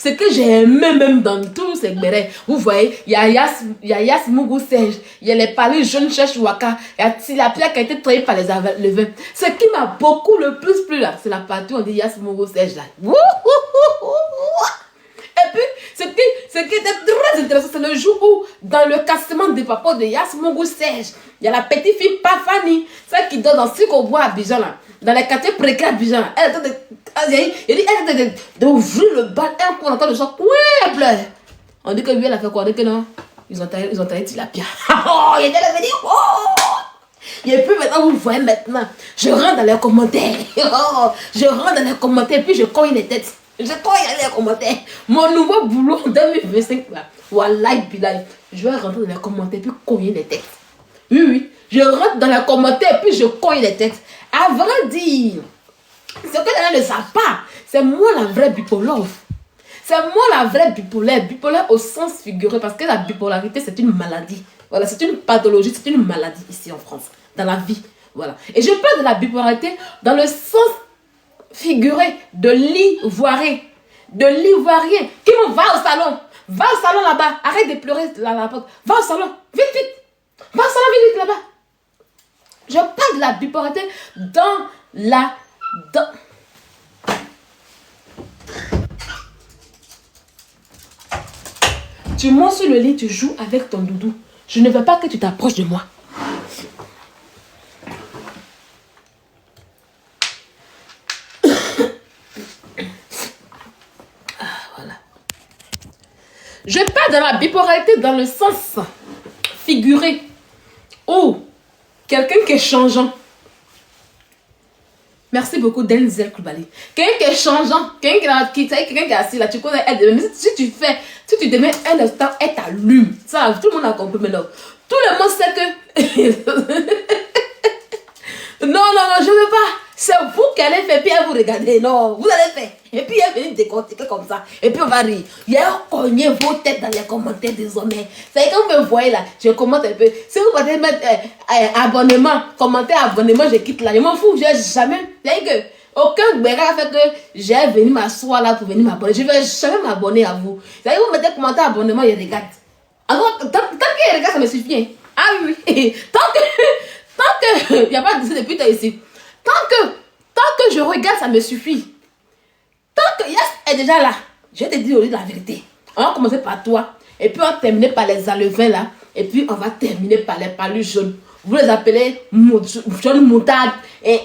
Ce que j'ai aimé même dans tous ces bérets, vous voyez, il y a Yas Mougou Serge, il y a les palais jeunes cherche Waka, il y a Tilapia qui a été trahie par les vins. Ce qui m'a beaucoup le plus plu là, c'est la partie où on dit Yas Mougou Serge là. Et puis, ce qui était très intéressant, c'est le jour où, dans le cassement des papas de Yas Mougou Serge, il y a la petite fille Pafani, celle qui donne dans Sikobois à Abidjan là, dans les quartiers précaires d'Abidjan. Elle dit d'ouvrir le bal, un coup, on entend le son, oui, elle pleure. On dit que lui, elle a fait quoi? On dit que non, ils ont taillé Tilapia. Oh, il était là, il dit, oh! Et puis maintenant, vous voyez maintenant, je rentre dans les commentaires. Oh, je rentre dans les commentaires, puis je cogne les têtes. Je cogne les commentaires. Mon nouveau boulot en 2025, là, Wallahi Bilal, je vais rentrer dans les commentaires, puis cogner les têtes. Oui, je rentre dans les commentaires, puis je cogne les têtes. À vrai dire, ce que les gens ne savent pas, c'est moi la vraie bipolaire. C'est moi la vraie bipolaire. Bipolaire au sens figuré, parce que la bipolarité, c'est une maladie. Voilà, c'est une pathologie, c'est une maladie ici en France, dans la vie. Voilà. Et je parle de la bipolarité dans le sens figuré de l'ivoirien. De l'ivoirien. Qui va au salon? Va au salon là-bas. Arrête de pleurer la porte. Va au salon. Vite, vite. Va au salon, vite, vite là-bas. Je parle de la bipolarité dans la... Tu montes sur le lit, tu joues avec ton doudou. Je ne veux pas que tu t'approches de moi. Voilà. Je parle de la bipolarité dans le sens figuré. Où quelqu'un qui est changeant. Merci beaucoup Denzel Koubali. Quelqu'un qui est changeant. Quelqu'un qui est assis là. Tu connais. Si tu te mets un instant, elle t'allume. Ça, tout le monde a compris maintenant. Tout le monde sait que... non, je ne veux pas. C'est vous qui allez faire, puis elle vous regardez. Non, vous allez faire. Et puis elle vient décortiquer comme ça. Et puis on va rire. Il y a cogné vos têtes dans les commentaires désormais. C'est quand vous me voyez là, je commente un peu. Si vous pouvez mettre abonnement, commentaire, abonnement, je quitte là. Je m'en fous, j'ai jamais. C'est-à-dire que aucun béra fait que j'ai venu m'asseoir là pour venir m'abonner. Je ne vais jamais m'abonner à vous. C'est-à-dire que vous mettez commentaire, abonnement, je regarde. Alors, tant qu'il regarde, ça me suffit. Hein. Ah oui. Tant que il n'y a pas de depuis ici. Tant que je regarde, ça me suffit. Tant que Yas est déjà là, je vais te dire la vérité. On va commencer par toi. Et puis on va terminer par les alevins là. Et puis on va terminer par les palus jaunes. Vous les appelez jaune moutarde et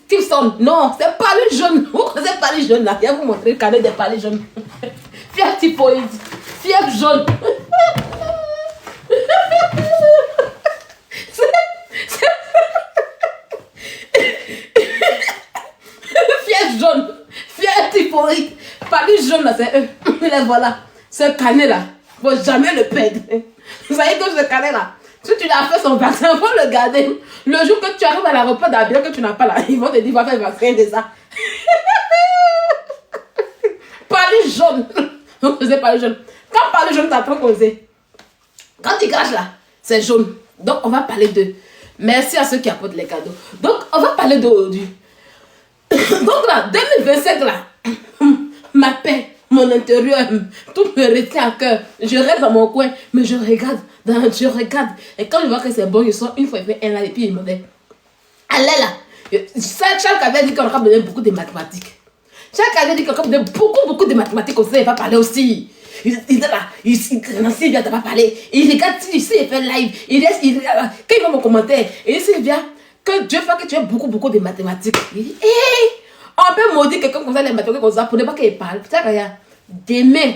Tipson. Non, c'est palus jaune. Vous connaissez palus jaune là. Je vais vous montrer le carnet des palus jaunes. Fièvre typhoïde. Fièvre jaune. Fièvre jaune. Fièvre typhoïde. Palus jaune là, c'est eux. Les voilà. Ce carnet là, il ne faut jamais le perdre. Vous savez que ce carnet là, si tu l'as fait son vaccin, il faut le garder. Le jour que tu arrives à l'aéroport d'Abidjan que tu n'as pas là, ils vont te dire, va faire le vaccin de ça. Palus jaune. Vous faisiez palus jaune. Quand palus jaune, tu as trop causé. Quand tu craches là, c'est jaune. Donc on va parler d'eux. Merci à ceux qui apportent les cadeaux. Donc on va parler d'aujourd'hui. Donc là, 2025 là, ma paix, mon intérieur, tout me retient à cœur. Je reste dans mon coin, mais je regarde. Et quand je vois que c'est bon, je sors une fois, il fait un là, et puis il me dit, allez là. Chaque avait dit qu'on va donner beaucoup de mathématiques. Chaque avait dit qu'on va donner beaucoup de mathématiques aussi, il va parler aussi. Il est là, il vient, t'as pas parlé. Il regarde ici, il fait live. Quand il voit mon commentaire, et il vient, que Dieu fait que tu aies beaucoup de mathématiques. Il dit, hey, on peut maudire quelqu'un comme ça, les mathématiques comme ça, pour ne pas qu'il parle. Putain, regarde, demain,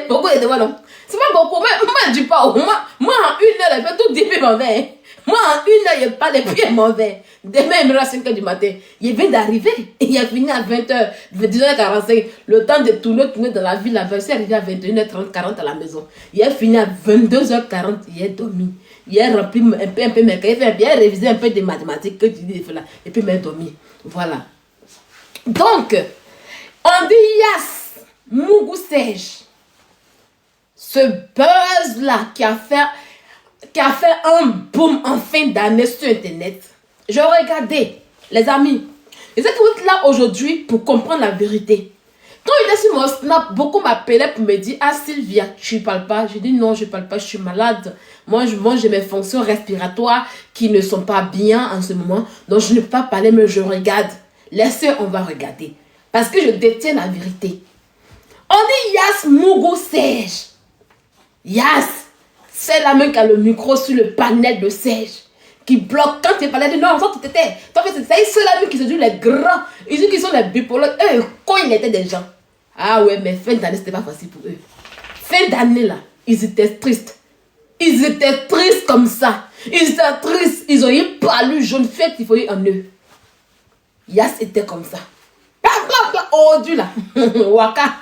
beaucoup de devoirs, non. C'est pas beaucoup, moi, je dis pas, moi, en une heure, je fais tout début mon verre. Moi, en une heure, je parle et puis je m'en vais. Demain, il me reste 5 h du matin. Il vient d'arriver. Il a fini à 20h, 10h45. Le temps de tourner dans la ville, la version est arrivée à 21h30, 40 à la maison. Il a fini à 22h40. Il a dormi. Il a rempli un peu mes cahiers. Il a révisé un peu des mathématiques que tu dis là. Et puis il a dormi. Voilà. Donc, on dit Yas Mougou Serge. Ce buzz-là qui a fait un boom en fin d'année sur Internet. Je regardais, les amis. Et c'est que vous êtes là aujourd'hui pour comprendre la vérité. Quand il est sur mon snap, beaucoup m'appelaient pour me dire, ah Sylvia, tu parles pas. Je dis non, je parle pas, je suis malade. Moi, j'ai mes fonctions respiratoires qui ne sont pas bien en ce moment. Donc, je ne peux pas parler, mais je regarde. Laissez, on va regarder. Parce que je détiens la vérité. On dit Yas Mougou Serge. Yas, c'est la main qui a le micro sur le panel de Serge. Qui bloque quand tu parlais de non, toi tu t'étais. Toi, c'est ceux-là qui se disent les grands. Ils disent qu'ils sont les bipolaires. Eux, quand ils étaient des gens. Ah ouais, mais fin d'année, c'était pas facile pour eux. Fin d'année, là, ils étaient tristes. Ils étaient tristes comme ça. Ils étaient tristes. Ils ont eu palu jaune fête, il faut y en eux. Yas était comme ça. Oh Dieu là. Waka.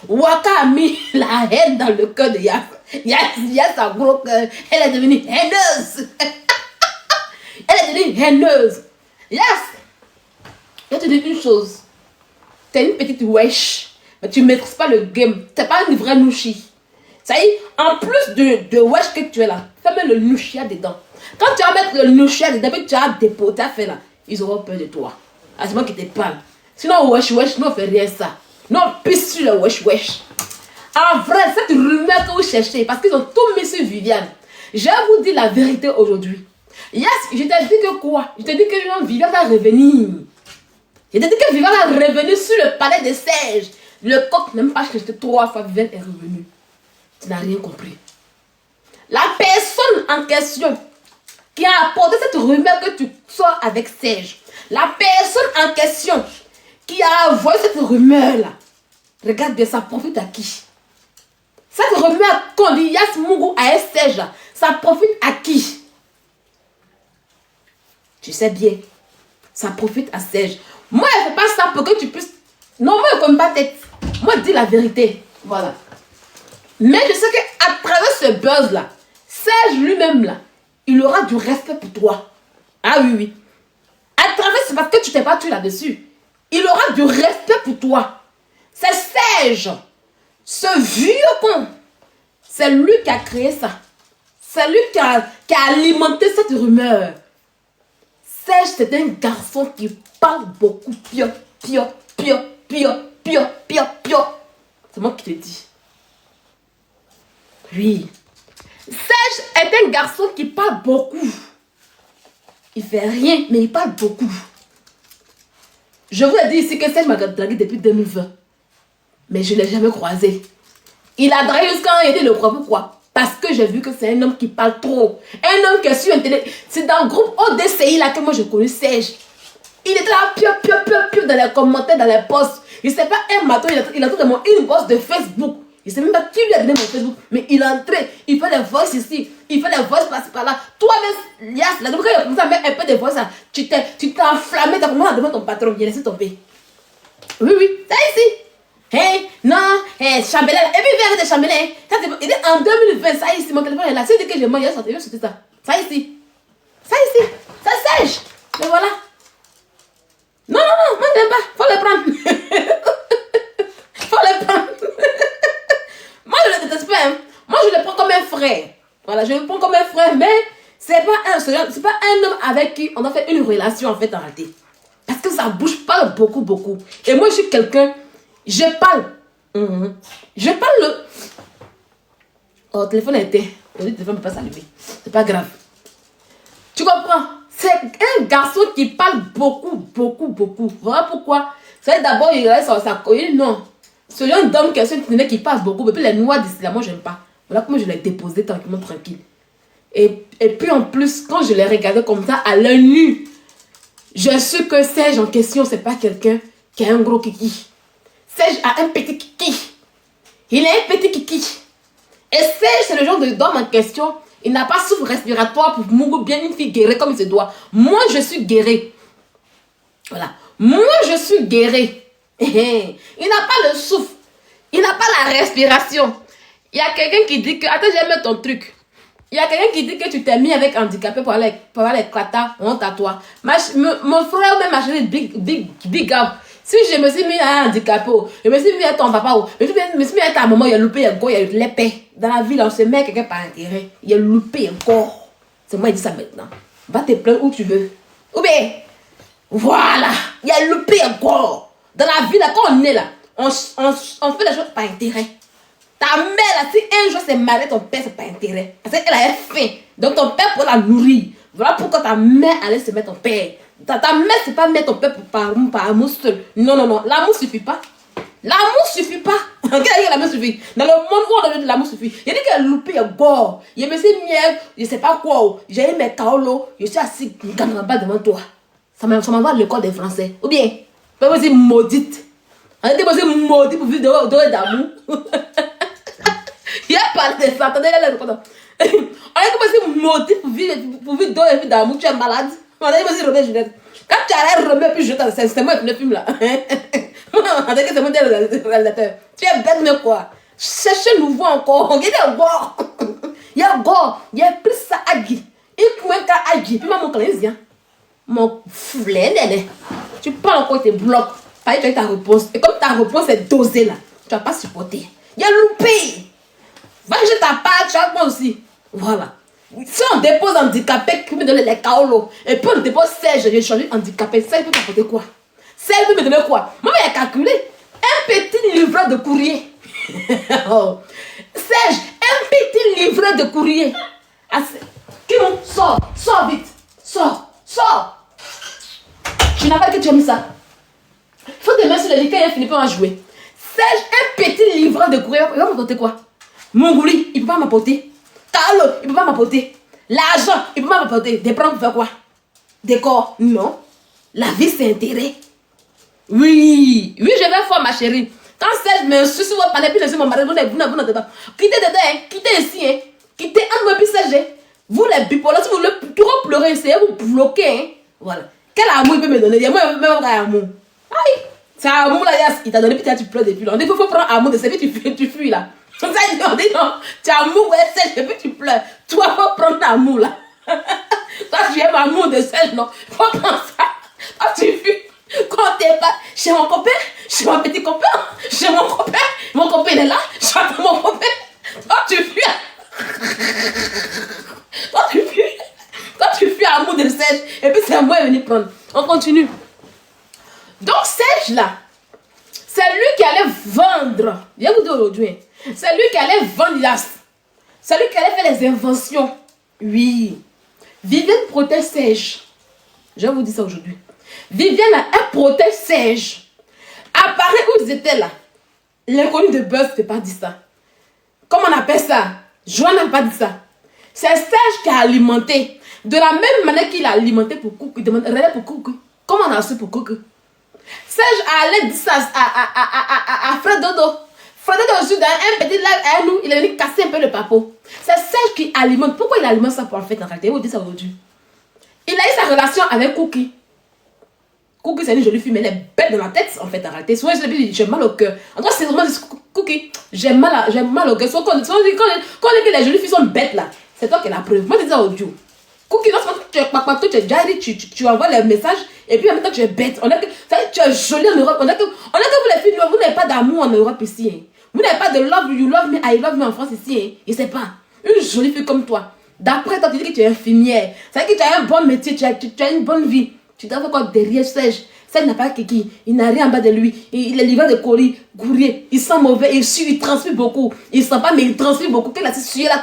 Waka a mis la haine dans le cœur de Yas. Yas a gros cœur. Elle est devenue haineuse. Elle est devenue haineuse. Yas. Je vais te dire une chose. T'es une petite wesh. Mais tu ne maîtrises pas le game. T'es pas une vraie nouchi. Ça y est, en plus de wesh que tu es là, fais mettre le nouchia dedans. Quand tu vas mettre le nouchia dedans, puis tu as dépoté à faire là, ils auront peur de toi. Ah, c'est moi qui te parle. Sinon, wesh, non, on fait rien ça. Non, pisse sur le wesh. En vrai, cette rumeur que vous cherchez, parce qu'ils ont tout mis sur Viviane. Je vous dis la vérité aujourd'hui. Yes, je t'ai dit que quoi? Je t'ai dit que Viviane va revenir. Je t'ai dit que Viviane va revenir sur le palais de Serge. Le coq n'a même pas cherché 3 fois, Viviane est revenue. Tu n'as rien compris. La personne en question qui a apporté cette rumeur que tu sors avec Serge, la personne en question qui a envoyé cette rumeur-là, regarde bien, ça profite à qui? Cette rumeur qu'on dit Yas Mougou à Serge, ça profite à qui? Tu sais bien, ça profite à Serge. Moi, je ne fais pas ça pour que tu puisses... Non, moi, je ne connais pas tête. Moi, je dis la vérité. Voilà. Mais je sais qu'à travers ce buzz-là, Serge lui-même, là, il aura du respect pour toi. Ah oui, oui. À travers, c'est parce que tu t'es battu là-dessus. Il aura du respect pour toi. C'est Serge. Ce vieux con. C'est lui qui a créé ça. C'est lui qui a alimenté cette rumeur. Serge, c'est un garçon qui parle beaucoup. Pio. C'est moi qui te dis. Oui. Serge est un garçon qui parle beaucoup. Il fait rien, mais il parle beaucoup. Je vous ai dit ici que Serge m'a dragué depuis 2020. Mais je ne l'ai jamais croisé. Il a dragué jusqu'à aider le croix. Pourquoi? Parce que j'ai vu que c'est un homme qui parle trop. Un homme qui est sur Internet. C'est dans le groupe ODCI là que moi je connais Serge. Il était là, pio dans les commentaires, dans les posts. Il ne sait pas un matin, il a tout demandé une bosse de Facebook. Il ne sait même pas qui lui a donné mon Facebook. Mais il est entré, il fait des voices ici, il fait des voices par là. Toi-même, Yas, la dernière fois, il a commencé à mettre un peu de voix, tu t'es enflammé, tu as commencé à demander ton patron, il a laissé tomber. Oui, ça ici. Hey, non, hey, chambellan. Et puis, il vient de chambellan. Il est en 2020, ça ici, mon téléphone est là. Si dit que je mange, il va sortir ça. Ça ici. Ça sèche. Et voilà. Non, moi je n'aime pas. Faut le prendre. Faut le prendre. Moi je le déteste pas. Hein. Moi je le prends comme un frère. Voilà, je le prends comme un frère, mais c'est pas un homme avec qui on a fait une relation en fait en réalité. Parce que ça bouge pas beaucoup. Et moi je suis quelqu'un, je parle. Je parle. Oh, le téléphone a été. Le téléphone ne peut pas s'allumer. C'est pas grave. Tu comprends? C'est un garçon qui parle beaucoup. Voilà pourquoi. C'est d'abord, il reste sur sa coïne. Non. Ce genre d'homme qui parle beaucoup. Et puis les noirs d'ici là, moi, j'aime pas. Voilà comment je l'ai déposé tranquille. Et puis en plus, quand je l'ai regardé comme ça, à l'œil nu, je sais que Serge en question, c'est pas quelqu'un qui a un gros kiki. Serge a un petit kiki. Il a un petit kiki. Et Serge, c'est le genre d'homme en question. Il n'a pas souffle respiratoire pour mourir bien une fille guérée comme il se doit. Moi, je suis guérée. Voilà. Moi, je suis guérée. Il n'a pas le souffle. Il n'a pas la respiration. Il y a quelqu'un qui dit que... Attends, j'aime mettre ton truc. Il y a quelqu'un qui dit que tu t'es mis avec handicapé pour aller les kata. Honte à toi. Mon frère même a acheté big up. Si je me suis mis à un handicapé, je me suis mis à ton papa, je me suis mis à ta maman, il a loupé un corps, il a eu l'épée. Dans la ville, on se met quelqu'un par intérêt. Il a loupé un corps. C'est moi qui dis ça maintenant. Va te plaindre où tu veux. Ou bien, voilà, il a loupé un corps. Dans la ville, quand on est là, on fait les choses par intérêt. Ta mère, là, si un jour c'est marié, ton père, c'est pas intérêt. Parce qu'elle a faim. Donc ton père pour la nourrir. Voilà pourquoi ta mère allait se mettre ton père. Ta mère, c'est pas mettre ton père par amour seul. Non, non, non. L'amour suffit pas. L'amour suffit pas. Qu'est-ce que l'amour suffit? Dans le monde où on a dit l'amour suffit. Il y a dit qu'elle loupé, il y a gore. Il y a mis ses miel, je sais pas quoi. J'ai eu mes kaolo. Je suis assis en bas devant toi. Ça m'envoie le corps des Français. Ou bien, peut vous dire maudite. On a dit que vous maudite pour vivre de d'amour. Il y a pas de ça. Attendez, là, on a dit que vous maudite pour vivre de d'amour. Tu es malade. On a dit que vous Robert Juliette. Quand tu arrêtes Robert, puis je t'en sais, c'est moi qui le filme là. On dit que c'est moi le réalisateur. Tu es bête, mais quoi? Cherchez nouveau encore. Il y a des gore. Il y a gore. Il y a plus ça à dire. Il y a qu'à agir. Puis mon clésien. Mon flé, néné. Tu parles encore, tu bloques. Pareil, tu as ta réponse. Et comme ta réponse est dosée là, tu vas pas supporter. Il y a loupé. Va que je t'appelle, tu as moi aussi. Voilà. Si on dépose handicapé qui me donne les kaolos, et puis on dépose Serge, j'ai changé handicapé, ça il peut m'apporter quoi? Serge peut me donner quoi? Moi, il a calculé un petit livreur de courrier. Oh. Serge, un petit livreur de courrier. Sors vite. Sors. Je n'ai pas que tu as mis ça. Faut te mettre sur le lit quand il a fini par jouer. Serge, un petit livreur de courrier, il va m'apporter quoi? Mongouli, il ne peut pas m'apporter. Carlo, il ne peut pas m'apporter. L'argent, il ne peut pas m'apporter. Des preuves pour faire quoi? Des corps? Non. La vie, c'est intérêt. Oui, je vais faire ma chérie. Quand Serge me suit sur votre panel, puis je suis mon mari, vous n'êtes pas. Quittez dedans, quittez ici. Quittez un peu, puis Serge. Vous les bipolaires, si vous voulez trop pleurer, essayez vous bloquer. Voilà. Quel amour il peut me donner? Il y a même un amour. Aïe. C'est un amour là, il t'a donné, puis tu pleures depuis là. On dit qu'il faut prendre amour de ça, puis tu fuis là. On dit non, tu as amour, ouais, Serge, et puis tu pleures. Toi, il faut prendre l'amour là. Toi, tu aimes l'amour de Serge, non. Il faut prendre ça. Toi, tu fuis. Quand t'es pas chez mon copain, chez mon petit copain, chez mon copain il est là, j'attends mon copain. Toi, tu fuis. Toi, tu fuis amour de Serge, et puis c'est moi qui est venu prendre. On continue. Donc, Serge là, c'est lui qui allait vendre. Je vais vous dire aujourd'hui. C'est lui qui allait vendre l'as. C'est lui qui allait faire les inventions. Oui. Viviane protège Serge. Je vais vous dire ça aujourd'hui. Viviane, elle protège Serge. Apparaît où ils étaient là. L'inconnu de Buzz ne peut pas dire ça. Comment on appelle ça? Joanne n'a pas dit ça. C'est Serge qui a alimenté. De la même manière qu'il a alimenté pour Coucou. Il demande pour Coucou. Comment on a su pour Coucou? Serge allait dire ça à Fred Dodo. Fred Dodo aussi dans un petit live à nous. Il est venu casser un peu le papo. C'est Serge qui alimente. Pourquoi il alimente ça pour en fait en réalité? Je vous dis ça aujourd'hui. Il a eu sa relation avec Cookie. Cookie, c'est une jolie fille, mais elle est bête dans la tête, en fait, en réalité. Souvent, je dis, j'ai mal au cœur. En tout cas, c'est vraiment Cookie, j'ai mal au cœur. Quand on dit que les jolies filles sont bêtes, là, c'est toi qui es la preuve. Moi, je dis ça audio. Cookie, lorsque tu es déjà dit, tu envoies les messages, et puis en même temps, tu es bête. On a que, tu es jolie en Europe. On a que vous, les filles, vous n'avez pas d'amour en Europe ici. Hein. Vous n'avez pas de love, you love me, I love me en France ici. Hein. Je ne sais pas. Une jolie fille comme toi. D'après toi, tu dis que tu es infirmière. C'est que tu as un bon métier, tu as une bonne vie. Tu dois faire quoi derrière Serge? Serge n'a pas Kiki, il n'a rien en bas de lui. Il est livreur de courrier, il sent mauvais, il transpire beaucoup. Il sent pas, mais il transpire beaucoup. Quand il a sué la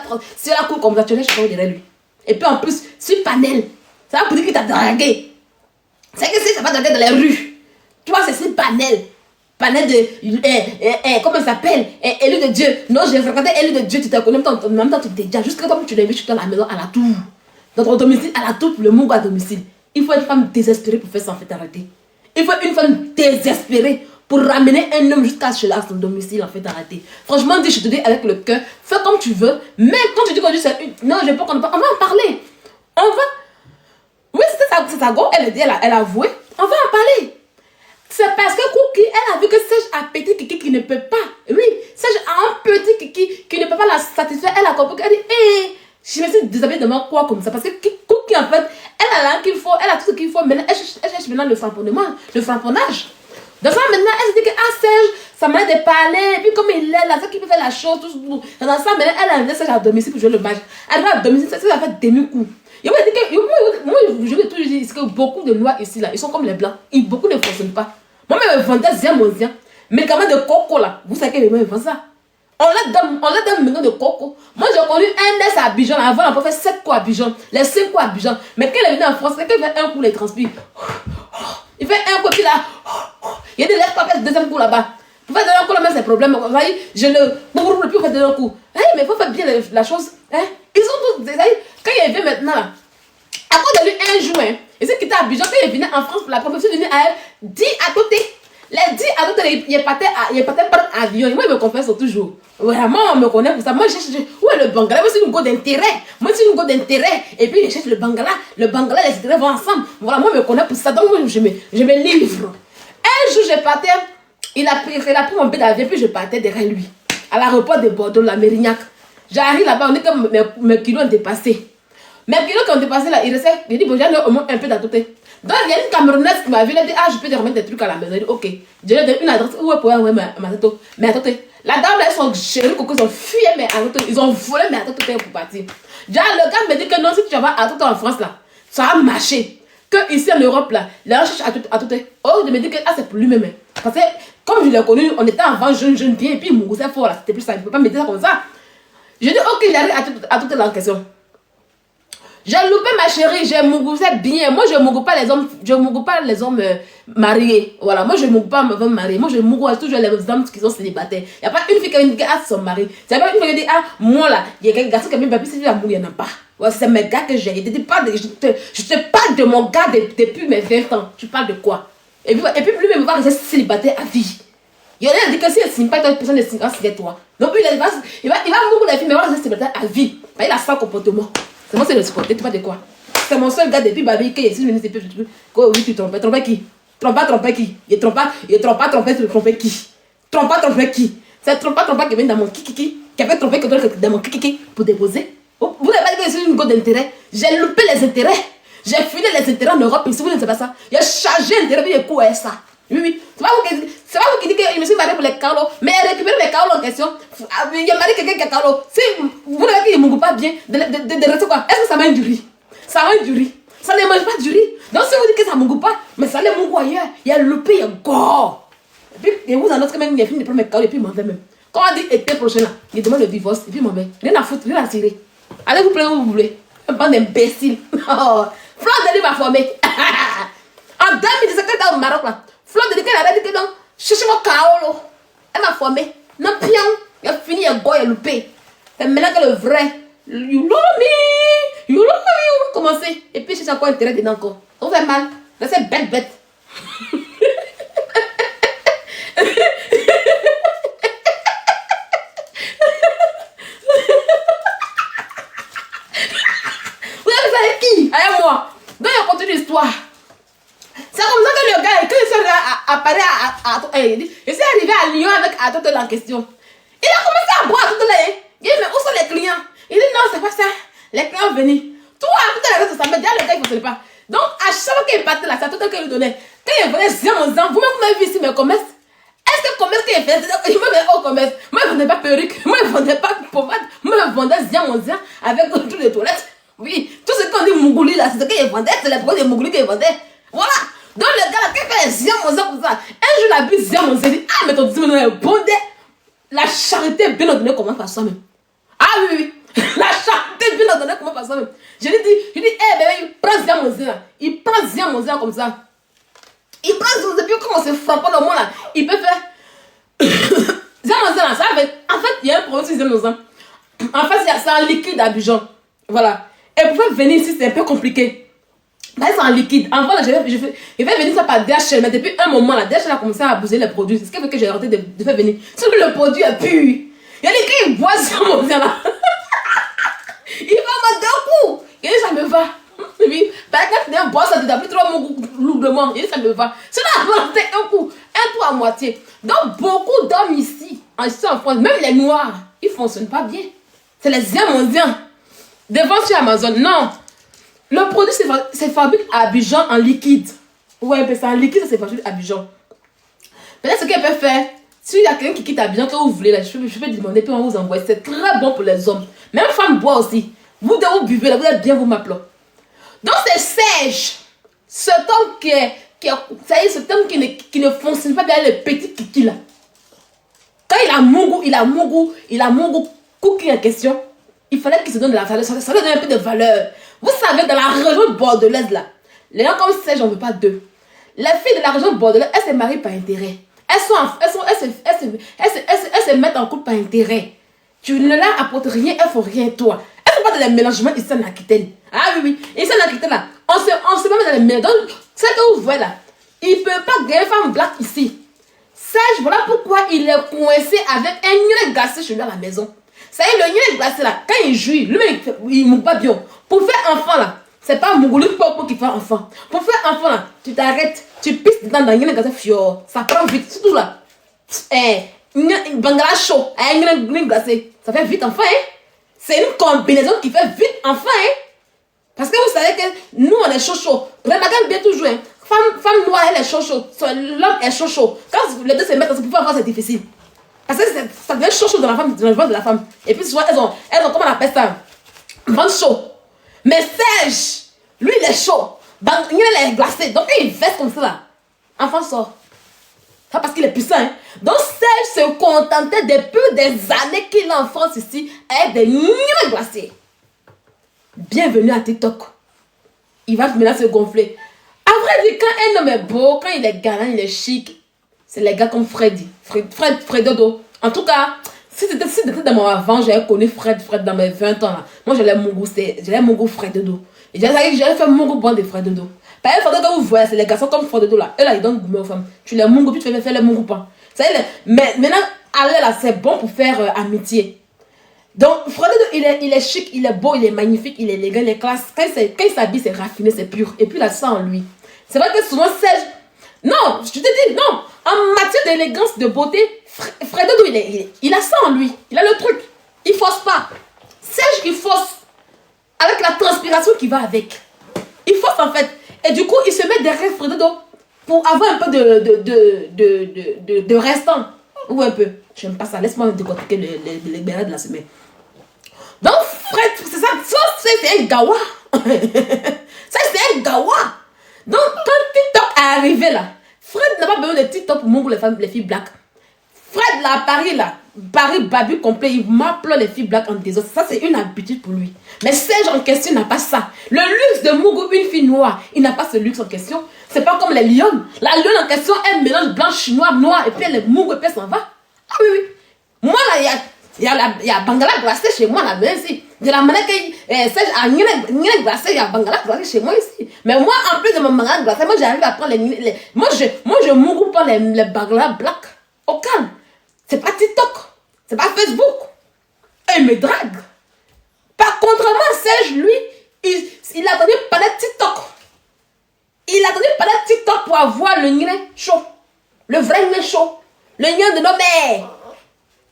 cour comme ça, tu laisses derrière lui. Et puis en plus, sur panel, ça va pour dire qu'il t'a dragué. C'est que si ça va draguer dans les rues, tu vois, c'est sur panel. Panel de, comment ça s'appelle? Élu de Dieu. Non, j'ai fréquenté élu de Dieu, tu te connais, en même temps tu t'es déjà, jusqu'à quand tu l'as vu, tu es dans la maison à la tour. Dans ton domicile, à la tour, pour le Mungo à domicile. Il faut une femme désespérée pour faire ça en fait arrêter. Il faut une femme désespérée pour ramener un homme jusqu'à chez là, son domicile en fait arrêter. Franchement, je te dis avec le cœur, fais comme tu veux. Mais quand tu dis que c'est non, je ne peux pas, on va en parler. On va. Oui, c'était sa go, elle a avoué. On va en parler. C'est parce que Cookie, elle a vu que Serge a petit Kiki qui ne peut pas. Oui, Serge a un petit Kiki qui ne peut pas la satisfaire. Elle a compris qu'elle dit, hé, je me suis déshabillée de moi quoi comme ça. Parce que Cookie, en fait, elle a là qu'il faut, elle a tout ce qu'il faut. Maintenant, elle cherche maintenant le frapponnage. Donc ça, maintenant, elle se dit que, ah, Serge, ça m'a de parler. Et puis, comme il est là, c'est qu'il peut faire la chose, tout. Dans ça, maintenant, elle a invité Serge à domicile pour jouer le match. Elle va à domicile, ça va faire demi-coup. Moi, je vais toujours dire que beaucoup de noirs ici, là, ils sont comme les blancs. Beaucoup ne fonctionnent pas. Moi-même, je vendais zia mon zia. médicaments de coco là. Vous savez que les gens font ça. On leur donne médicaments de coco. Moi, j'ai connu un nurse à Abidjan. Avant, on peut faire 7 coups à Abidjan. Les 5 coups à Abidjan. Mais quand il est venu en France, quelqu'un fait un coup, il transpire. Il fait un coup, puis là, il y a des lèvres, pas faire deuxième coup là-bas. Pour faire deuxième coup, là, même c'est problème. Vous voyez, je le. Puis on fait deuxième coup. Hey, mais il faut faire bien la chose. Hein? Ils ont tous des. Quand il vient maintenant là, à cause de lui un jour, hein, et c'est qu'il était à Abidjan, quand il venait en France pour la profession, il venait à elle, 10 à côté. Les 10 à côté, il partait par avion. Moi, il me confesse toujours. Vraiment, on me connaît pour ça. Moi, je cherche. Où est le Bangla? Moi, c'est une go d'intérêt. Moi, c'est une go d'intérêt. Et puis, je cherche le Bangla. Le Bangla, les intérêts vont ensemble. Voilà, moi, je me connais pour ça. Donc, moi, je me livre. Un jour, je partais. Il a pris mon billet d'avion, puis je partais derrière lui. À l'aéroport de Bordeaux, la Mérignac. J'arrive là-bas, on est comme mes kilos ont dépassé. Mes kilos qui ont dépassé là, il restait. Il dit, bon, j'ai au moins un peu d'atouté. Donc, il y a une Camerounaise qui m'a vu, elle a dit, ah, je peux te remettre des trucs à la maison. Il dit, ok. Je lui ai donné une adresse où elle pouvait envoyer ma tête. Mais attendez, la dame, là, ils sont chéris, ils ont fui, mais attendez, ils ont volé mes attendez pour partir. Déjà, le gars me dit que non, si tu vas à tout en France là, ça va marcher. Que ici en Europe là, les gens cherchent à tout. Oh, je me dis que ah, c'est pour lui-même. Parce que, comme je l'ai connu, on était avant jeune bien, et puis il moussait fort là, c'était plus ça, il ne peut pas me dire ça comme ça. Je dis, ok, j'arrive à toute la question. J'ai loupé ma chérie, j'ai mougoussé bien. Moi, je ne mougou pas les hommes mariés. Voilà, moi, je ne mougou pas mes hommes mariés. Moi, je mougou toujours les hommes qui sont célibataires. Il n'y a pas une fille qui a son mari. C'est pas une fille qui dit, ah, moi là, il y a quelqu'un garçon qui a mis papier, c'est l'amour, il n'y en a pas. Ouais, c'est mes gars que j'ai. Je te parle de mon gars depuis mes 20 ans. Tu parles de quoi? Et puis lui-même va rester célibataire à vie. Il y en a dit que si elle ne signe pas, personne ne signera signer toi. Donc, il va mougou les filles, mais il va rester célibataire à vie. Il a ça comportement. C'est moi, c'est le supporter, tu vois de quoi? C'est mon seul gars depuis Babi qui est ici, je ne sais plus. Oui, tu trompes. Tromper qui? Tromper qui? Il trompe pas, tromper qui? Tromper qui? C'est tromper qui vient dans mon kiki, qui a fait tromper dans mon kiki pour déposer. Vous n'avez pas dit que c'est une go d'intérêt. J'ai loupé les intérêts. J'ai filé les intérêts en Europe, mais si vous ne savez pas ça, il a chargé l'intérêt, puis il a coupé ça. Oui. C'est pas vous qui dites que je me suis marié pour les Carlos, mais il a récupéré les Carlos en question. Il a marié quelqu'un qui a Carlos. Si vous n'avez qu'il ne mange pas bien, de rester quoi? Est-ce que ça mange du riz? Ça mange du riz. Ça ne mange pas du riz. Donc si vous dites que ça ne mange pas, mais ça ne mange ailleurs. Il y a loupé, il y a gore. Et vous en autres, quand même, il a fini de prendre mes Carlos et puis il m'en fait même. Quand on dit été prochain, là, il demande le divorce et puis il m'en fait. Rien à foutre, rien à tirer. Allez vous plaindre où vous voulez. Un bande d'imbéciles. Flan de lui m'a formé. En 2017, quand j'étais au Maroc là. Flan de Dieu, elle a dit que non, cherchez mon Kaolo. Elle m'a formé. Non, pion. Il a fini, il a go, il a loupé. C'est maintenant que le vrai. You love me. You love me. On va commencer. Et puis, cherche encore intérêt dedans encore. On fait mal. Là, c'est bête. Vous avez ça avec qui? Avec moi. Donc, il a continué l'histoire. C'est comme ça que le gars, quand il s'est apparu il s'est arrivé à Lyon avec Atotel en question. Il a commencé à boire tout là. Il dit, mais où sont les clients? Il dit, non, c'est pas ça. Les clients venaient. Toi, tout à l'heure, ça me dit, le gars, il ne faisait pas. Donc, à chaque fois qu'il partait là, c'est Atotel qu'il lui donnait. Quand il venait, vous-même, vous m'avez vu ici, mes commerces. Est-ce que le commerce qu'il fait, il me met au commerce. Moi, je ne vendais pas perruque. Moi, je ne vendais pas pommade. Moi, je vendais zian avec toutes les toilettes. Oui, tout ce qu'on dit Mougouli là, c'est ce qu'il vendait. C'est les produits de Mougouli qu'il vendait. Voilà. Donc le gars là, qui fait zian comme ça, un jour la bise zian il dit, ah mais ton dieu est bondé. La charité bien ordonnée commence par soi-même. Ah oui. La charité bien ordonnée commence par soi-même. Je lui dis, eh bébé, il prend zian il prend zian comme ça. Il prend zian puis quand on se frappe le mot là, il peut faire zian là, ça fait. En fait, il y a un problème sur zian. En fait, c'est un liquide à Abidjan. Voilà. Et pour faire venir ici, c'est un peu compliqué. Là, c'est en liquide. En vrai, je vais venir ça par DHL. Mais depuis un moment, là, DHL a commencé à abuser les produits. C'est ce qui fait que j'ai arrêté de faire venir. Sauf que le produit est pur. Il y a des gars qui boivent sur mon là. Il va me d'un coup. Il dit, ça me va. Et puis, par exemple, il y a un bois, ça te plus trop mon goût lourdement. Il dit, ça me va. C'est là, un coup. Un coup à moitié. Donc, beaucoup d'hommes ici en France, même les noirs, ils ne fonctionnent pas bien. C'est les Amandiens. Devant sur Amazon, non. Le produit, c'est fabriqué à Abidjan en liquide. Ouais, c'est en liquide, c'est fabriqué à Abidjan. Peut-être ce qu'elle peut faire, s'il y a quelqu'un qui quitte Abidjan, que vous voulez, là, je peux demander, puis on vous envoie. C'est très bon pour les hommes. Même femmes boivent aussi. Vous buvez, là, vous êtes bien, vous m'appelez. Donc, c'est sèche. Ce temps qui ne fonctionne pas bien, le petit kiki là. Quand il a Mungu cookie en question, il fallait qu'il se donne de la valeur. Ça lui donne un peu de valeur. Vous savez, dans la région bordelaise, là, les gens comme Serge, j'en veux pas deux. Les filles de la région bordelaise, elles se marient par intérêt. Elles se mettent en couple par intérêt. Tu ne leur apportes rien, elles font rien toi. Elles font pas de les mélangements ici en Aquitaine. Ah oui, ici en Aquitaine, là, on se met dans les mélangements. Donc, c'est que vous voyez là, il ne peut pas gagner femme black ici. Serge, voilà pourquoi il est coincé avec un nid glacé chez lui à la maison. Ça y est, le nid glacé là, quand il jouit, lui-même, il ne mouille pas bien. Pour faire enfant là, c'est pas Mougoulou Popo qui fait enfant. Pour faire enfant là, tu t'arrêtes, tu pisses dedans dans le nid glacé fior. Ça prend vite, surtout là. Bangala chaud, un nid glacé. Ça fait vite enfant, hein. C'est une combinaison qui fait vite enfant, hein. Parce que vous savez que nous, on est chaud. Remarquez bien toujours, hein. Femme noire, elle est chaud. L'homme est chaud. Quand les deux se mettent ensemble, pour faire enfant, c'est difficile. Parce que ça devient chaud dans la femme, dans le ventre de la femme. Et puis souvent, elles ont comment on appelle ça? Ventre chaud. Mais Serge, lui, il est chaud. Il est glacé. Donc, il veste comme ça, là. Enfant sort. Ça parce qu'il est puissant, hein. Donc, Serge se contentait depuis des années qu'il est en France ici avec des niais glacés. Bienvenue à TikTok. Il va maintenant se gonfler. À vrai dire, quand un homme est beau, quand il est galant, il est chic, c'est les gars comme Freddy. Fredodo. En tout cas, si c'était dans mon avant, j'avais connu Fred dans mes 20 ans. Là. Moi, j'allais Mungu Fredodo. Et j'avais fait Mungu bon de Fredodo. Par exemple, Fredodo, vous voyez, c'est les garçons comme Fredodo là. Eux là, ils donnent gourmet aux femmes. Tu les Mungu, puis tu fais les Mungu pas. Mais maintenant, aller là, c'est bon pour faire amitié. Donc, Fredodo, il est chic, il est beau, il est magnifique, il est élégant, il est classe. Quand il s'habille, c'est raffiné, c'est pur. Et puis, il a ça en lui. C'est vrai que souvent, Serge... Non, je te dis, non. En matière d'élégance, de beauté, Fredodo, il a ça en lui. Il a le truc. Il force pas. Serge, il force. Avec la transpiration qui va avec. Il force en fait. Et du coup, il se met derrière Fredodo pour avoir un peu de restant. Ou un peu. J'aime pas ça. Laisse-moi décortiquer les bérets de la semaine. Donc, Fred, c'est ça. C'est un gawa. Ça, c'est un gawa. Donc, quand TikTok est arrivé là, Fred n'a pas besoin de TikTok pour montrer les filles black. Fred là, à Paris là, Paris babu complet, il m'appelle les filles black en désordre. Ça, c'est une habitude pour lui. Mais Serge en question n'a pas ça. Le luxe de Mungu, une fille noire, il n'a pas ce luxe en question. C'est pas comme les lionnes. La lionne en question, elle mélange blanche, noir, et puis elle est Mungu, et puis elle s'en va. Ah oui, oui. Moi là, il y a Bangala glacé chez moi là, mais ici. De la manière que Serge a Nina glacé, il y a Bangala glacé chez moi ici. Mais moi, en plus de mon Bangala glacé, moi j'arrive à prendre moi je Mungu pas les Bangala black. Au calme. C'est pas TikTok. C'est pas Facebook. Il me drague. Par contrairement, Serge, lui, il attendait pas de TikTok. Il attendait pas de TikTok pour avoir le nez chaud. Le vrai nez chaud. Le nez de nos mères.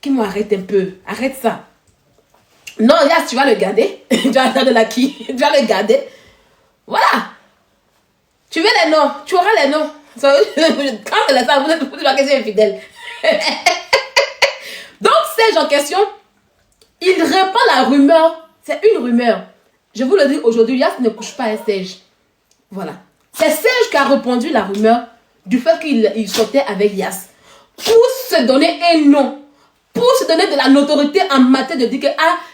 Qui m'arrête un peu. Arrête ça. Non, là, tu vas le garder. Tu vas regarder la qui. Tu vas le garder. Voilà. Tu veux les noms. Tu auras les noms. Quand elle est ça, vous êtes la question infidèle. Donc, Serge en question, il répand la rumeur. C'est une rumeur. Je vous le dis aujourd'hui, Yass ne couche pas un Serge. Voilà. C'est Serge qui a répondu la rumeur du fait qu'il sortait avec Yass. Pour se donner un nom. Pour se donner de la notoriété en matière de dire que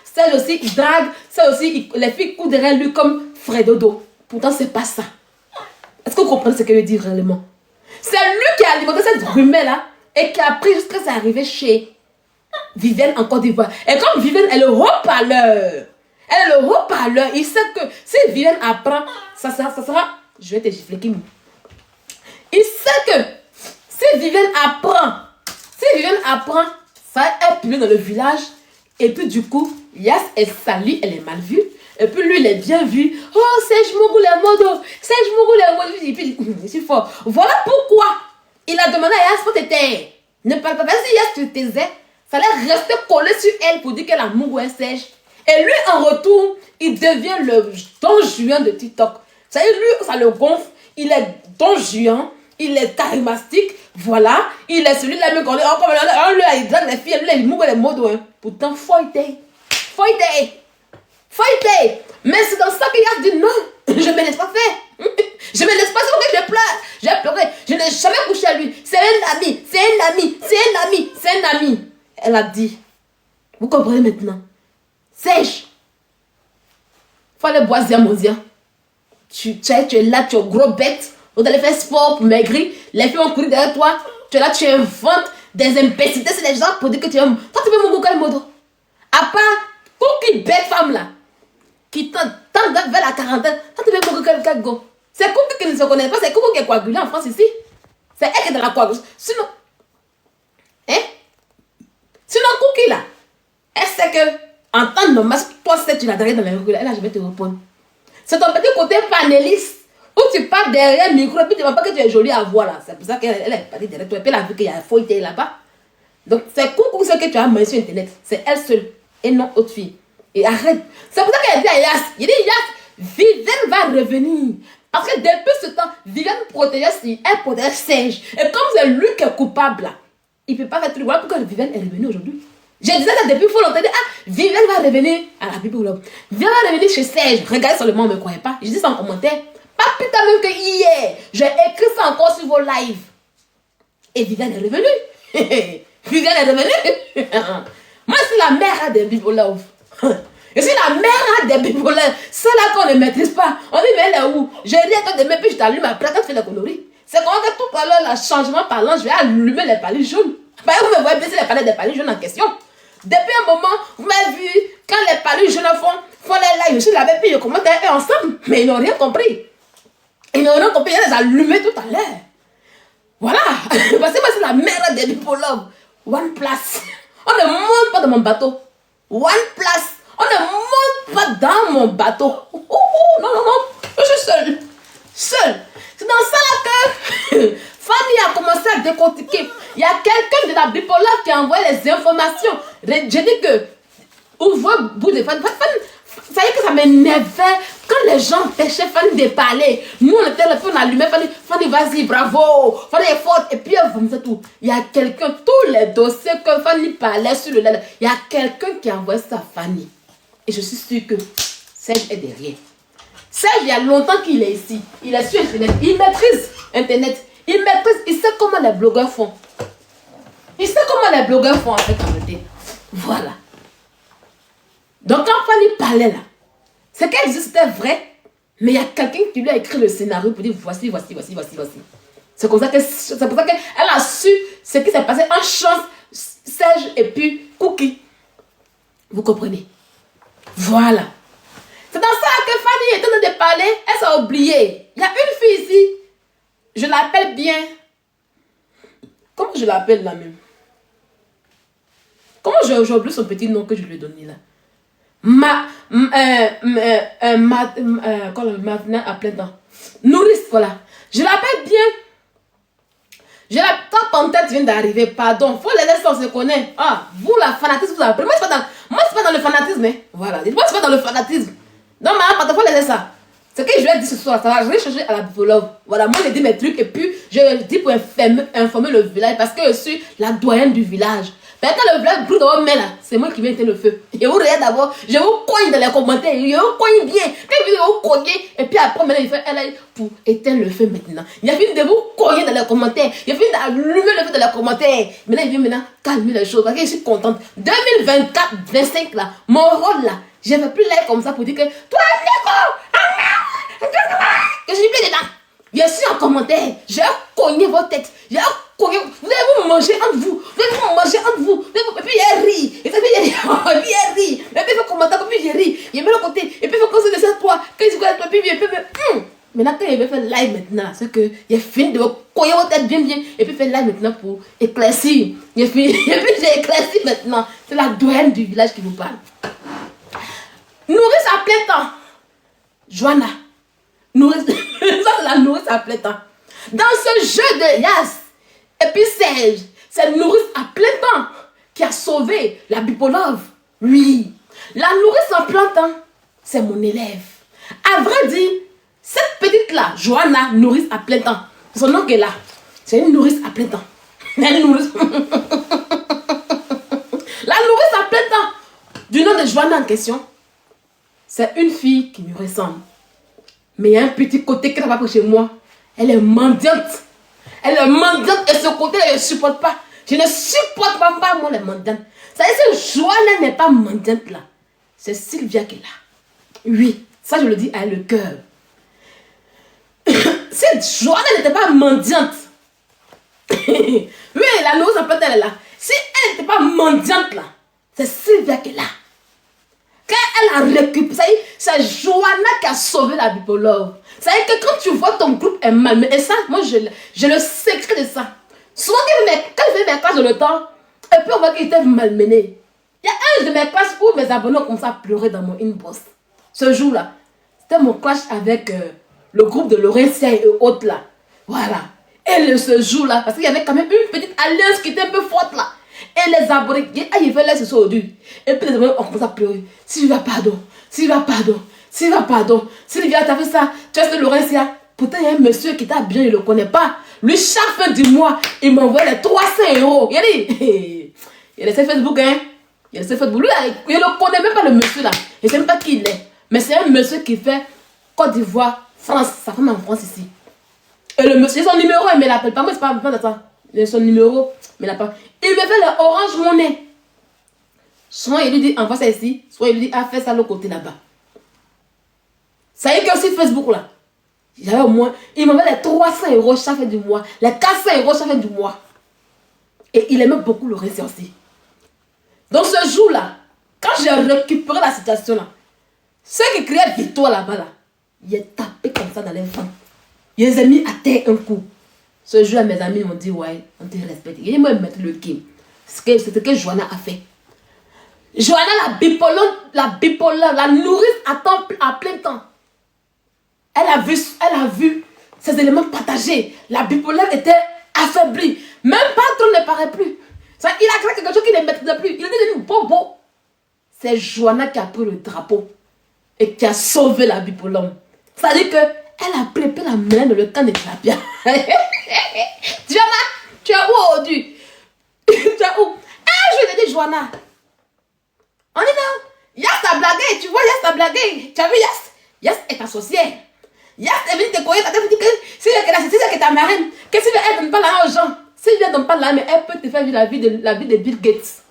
Serge aussi, il drague. Serge aussi, les filles courent derrière lui comme Fredodo. Pourtant, c'est pas ça. Est-ce que vous comprenez ce que je veux dire réellement? C'est lui qui a alimenté cette rumeur-là et qui a pris jusqu'à ça arriver chez Vivienne en Côte d'Ivoire. Et comme Vivienne est le haut-parleur, elle est le haut-parleur, il sait que si Vivienne apprend, ça sera... Je vais te gifler, Kim. Il sait que si Vivienne apprend, ça est publié dans le village. Et puis du coup, Yass est salie, elle est mal vue. Et puis lui, il est bien vu. Oh, Serge Mungu les modos. Serge Mungu les modos. Et puis, il est fort. Voilà pourquoi il a demandé à Yass pour te taire. Ne parle pas. Si Yass te taisait, ça allait rester collé sur elle pour dire qu'elle a Mungu et Serge. Et lui, en retour, il devient le Don Juan de TikTok. Ça y est, lui, ça le gonfle. Il est Don Juan. Il est charismatique. Voilà. Il est celui-là, même quand il drague les filles. Lui, il Mungu les modos. Pourtant, faut y taire. Mais c'est dans ça qu'il a dit non, je ne me laisse pas faire. Je ne me laisse pas faire que je pleure. J'ai pleuré. Je n'ai jamais couché à lui. C'est un ami. Elle a dit, vous comprenez maintenant? Sèche. Faut aller boire Ziamozia. Tu es là, tu es gros bête. Vous allez faire sport pour maigrir. Les filles vont courir derrière toi. Tu es là, tu inventes des imbécilités. C'est les gens pour dire que tu es... Toi, tu veux mon quel modo? À part, cookie bête femme là, qui tente vers la quarantaine, toi, tu veux mon quel go? C'est cookie qui ne se connaît pas. C'est cookie qui est coagulé en France ici. C'est elle qui est dans la coagulation. Sinon, hein? Sinon, cookie là, elle sait que, en temps normal, toi, c'est tu l'as derrière dans les reculs. Elle a jamais te répondre. C'est ton petit côté panéliste où tu parles derrière le micro et puis tu ne vois pas que tu es jolie à voir là. C'est pour ça qu'elle est partie derrière toi et puis elle a vu qu'il y a un feuilleté là-bas. Donc c'est coucou ce que tu as mis sur internet. C'est elle seule et non autre fille. Et arrête. C'est pour ça qu'elle dit à Yas. Il dit Yas, Viviane va revenir. Parce que depuis ce temps, Viviane protégeait si elle protège Serge. Et comme c'est lui qui est coupable là, il ne peut pas faire tout le. Voilà pourquoi Viviane est revenue aujourd'hui. Je disais ça depuis fort longtemps. Ah, Viviane va revenir à la Bible. Viviane va revenir chez Serge. Regardez seulement, on ne me croyait pas. Je dis ça en commentaire. Pas putain même que hier. J'ai écrit ça encore sur vos lives. Et Viviane est revenue. Viviane est revenue. Moi, je suis la mère des Bible Love. Je suis la mère des Bible Love. C'est là qu'on ne maîtrise pas. On dit, mais elle est où? J'ai dit à toi demain, puis je t'allume après quand tu fais la connerie. C'est quand on fait tout à l'heure, le changement parlant, je vais allumer les palais jaunes. Bah, vous me voyez bien, c'est les palais des palais jaunes en question. Depuis un moment, vous m'avez vu, quand les palais jaunes font les lives, je suis là-bas, puis je commence à eux ensemble. Mais ils n'ont rien compris. Ils n'ont rien compris, ils les allumés tout à l'heure. Voilà. Parce que moi, c'est la mère des bipolaires. One place. On ne monte pas dans mon bateau. One place. On ne monte pas dans mon bateau. Non, non, non. Je suis seule. Seule. C'est dans ça que Fanny a commencé à décortiquer. Il y a quelqu'un de la bipolaire qui a envoyé les informations. J'ai dit que, ouvre bout de Fanny. Ça y est que ça m'énervait quand les gens pêchaient Fanny de parler. Nous, on était là, on allumait Fanny. Fanny, vas-y, bravo. Fanny est forte. Et puis, elle vomissait tout. Il y a quelqu'un, tous les dossiers que Fanny parlait sur le lait, il y a quelqu'un qui a envoyé ça à Fanny. Et je suis sûre que Serge est derrière. Serge, il y a longtemps qu'il est ici. Il est sur Internet. Il maîtrise Internet. Il sait comment les blogueurs font. Il sait comment les blogueurs font avec Amandé. Voilà. Donc quand Fanny parlait là, c'est qu'elle disait que c'était vrai, mais il y a quelqu'un qui lui a écrit le scénario pour dire voici. C'est pour ça qu'elle a su ce qui s'est passé en chance, Serge et puis Cookie. Vous comprenez? Voilà. C'est dans ça que Fanny est en train de parler, elle s'est oubliée. Il y a une fille ici, je l'appelle bien. Comment je l'appelle là même? Comment j'ai oublié son petit nom que je lui ai donné là? À plein temps. Nourrice, voilà. Je l'appelle bien. Quand Panthère vient d'arriver, pardon, faut les laisser, on se connaît. Ah, vous, la fanatisme, vous avez. Moi, c'est pas dans le fanatisme. Hein. Voilà. Moi, c'est pas dans le fanatisme. Donc, maintenant, faut laisser ça. Ce que je lui ai dit ce soir, ça va rien changer à la biologue. Voilà, moi, je dis mes trucs et puis je dis pour informer le village parce que je suis la doyenne du village. Mais quand le village brûle dans vos mains là, c'est moi qui vais éteindre le feu. Et vous regardez d'abord, je vous cogne dans les commentaires, je vous cogne bien. Quand vous vous cognez, et puis après, maintenant, il fait elle pour éteindre le feu maintenant. Il a fini de vous cogner dans les commentaires, il a fini d'allumer le feu dans les commentaires. Maintenant, il vient maintenant calmer les choses parce que je suis contente. 2024, 25 là, mon rôle là, je ne fais plus l'air comme ça pour dire que toi, Nico, que je suis plus dedans. Je suis en commentaire, j'ai cogné vos têtes, j'ai cogné, vous allez vous manger entre vous, et puis il rit, et puis il rit, et puis il fait commentaire, et puis il rit, il met le côté, et puis il fait comme ça de toi, quand il se connaît, puis il fait, maintenant quand il veut faire live maintenant, c'est que il a fini de cogner vos têtes bien, et puis il fait live maintenant pour éclaircir, et puis j'ai éclairci maintenant, c'est la doyenne du village qui vous parle. Nourrice à plein temps, Joanna. Nourrice, ça c'est la nourrice à plein temps. Dans ce jeu de Yas et puis Serge, c'est nourrice à plein temps qui a sauvé la bipolove. Oui, la nourrice en plein temps, c'est mon élève. À vrai dire, cette petite-là, Joanna, nourrice à plein temps, son nom est là. C'est une nourrice à plein temps. La nourrice à plein temps du nom de Joanna en question, c'est une fille qui me ressemble. Mais il y a un petit côté qu'elle n'a pas pris chez moi. Elle est mendiante. Elle est mendiante et ce côté, elle ne supporte pas. Je ne supporte pas moi les mendiantes. Ça veut dire que Joanna n'est pas mendiante là. C'est Sylvia qui est là. Oui, ça je le dis à le cœur. Si Joanna n'était pas mendiante, oui, la nourrice en fait elle est là. Si elle n'était pas mendiante là, c'est Sylvia qui est là. Quand elle a récupéré, c'est Joanna qui a sauvé la bipolore. Ça veut dire que quand tu vois ton groupe est malmené, et ça, moi j'ai le secret de ça. Souvent quand je fais mes classes dans le temps, et puis on voit qu'ils étaient malmenés. Il y a un de mes classes où mes abonnés ont commencé à pleurer dans mon inbox. Ce jour-là, c'était mon clash avec le groupe de Laurentia et autres là. Voilà. Et ce jour-là, parce qu'il y avait quand même une petite alliance qui était un peu forte là. Et les abonnés, ils veulent laisser ce aujourd'hui. Et puis les abonnés ont commencé à pleurer. Sylvia, pardon. Sylvia, pardon. Sylvia, pardon. Sylvia, t'as fait ça. Tu as fait Laurentia. Pourtant, il y a un monsieur qui t'a bien, il ne le connaît pas. Lui, chaque fin du mois, il m'envoie les 300 €. Il a dit, il a laissé Facebook, hein. Il a laissé Facebook. Lui, il ne connaît même pas le monsieur là. Il ne sait même pas qui il est. Mais c'est un monsieur qui fait Côte d'Ivoire, France. Sa femme est en France ici. Et le monsieur, son numéro, il ne me l'appelle pas. Moi, c'est pas de ça. Il a son numéro, mais il n'a pas. Il me fait le Orange Money. Soit il lui dit, envoie ça ici. Soit il lui dit, ah, fais ça de l'autre côté là-bas. Ça y est que aussi Facebook là. J'avais au moins, il m'envoie les 300 € chaque fin du mois. Les 400 € chaque fin du mois. Et il aimait beaucoup le récit aussi. Donc ce jour-là, quand j'ai récupéré la situation là, ceux qui criaient victoire là-bas là, il est tapé comme ça dans les vents. Il les a mis à terre un coup. Ce jour-là, mes amis m'ont dit, ouais, on te respecte. Il m'a mettre le game. C'est ce que Joanna a fait. Joanna, la bipolaire, la nourrice à plein temps. Elle a vu ces éléments partagés. La bipolaire était affaiblie. Même patron ne paraît plus. Ça, il a créé quelque chose qui ne maîtrisait plus. Il est devenu bobo. C'est Joanna qui a pris le drapeau et qui a sauvé la bipolaire. C'est-à-dire qu'elle a préparé la main dans le camp de Clapia. Joanna, tu es où aujourd'hui? Tu es où? Je lui ai dit, Joanna. On est là. Yass t'a blagué. Tu vois, Yass t'a blagué. Tu as vu Yass? Yass est associé. Yass est venu te connaître. Elle t'a dit que c'est ça qui est ta marraine. Qu'est-ce qu'elle ne donne pas l'argent aux gens? Si elle ne donne pas l'argent, mais elle peut te faire vivre la vie de Bill Gates.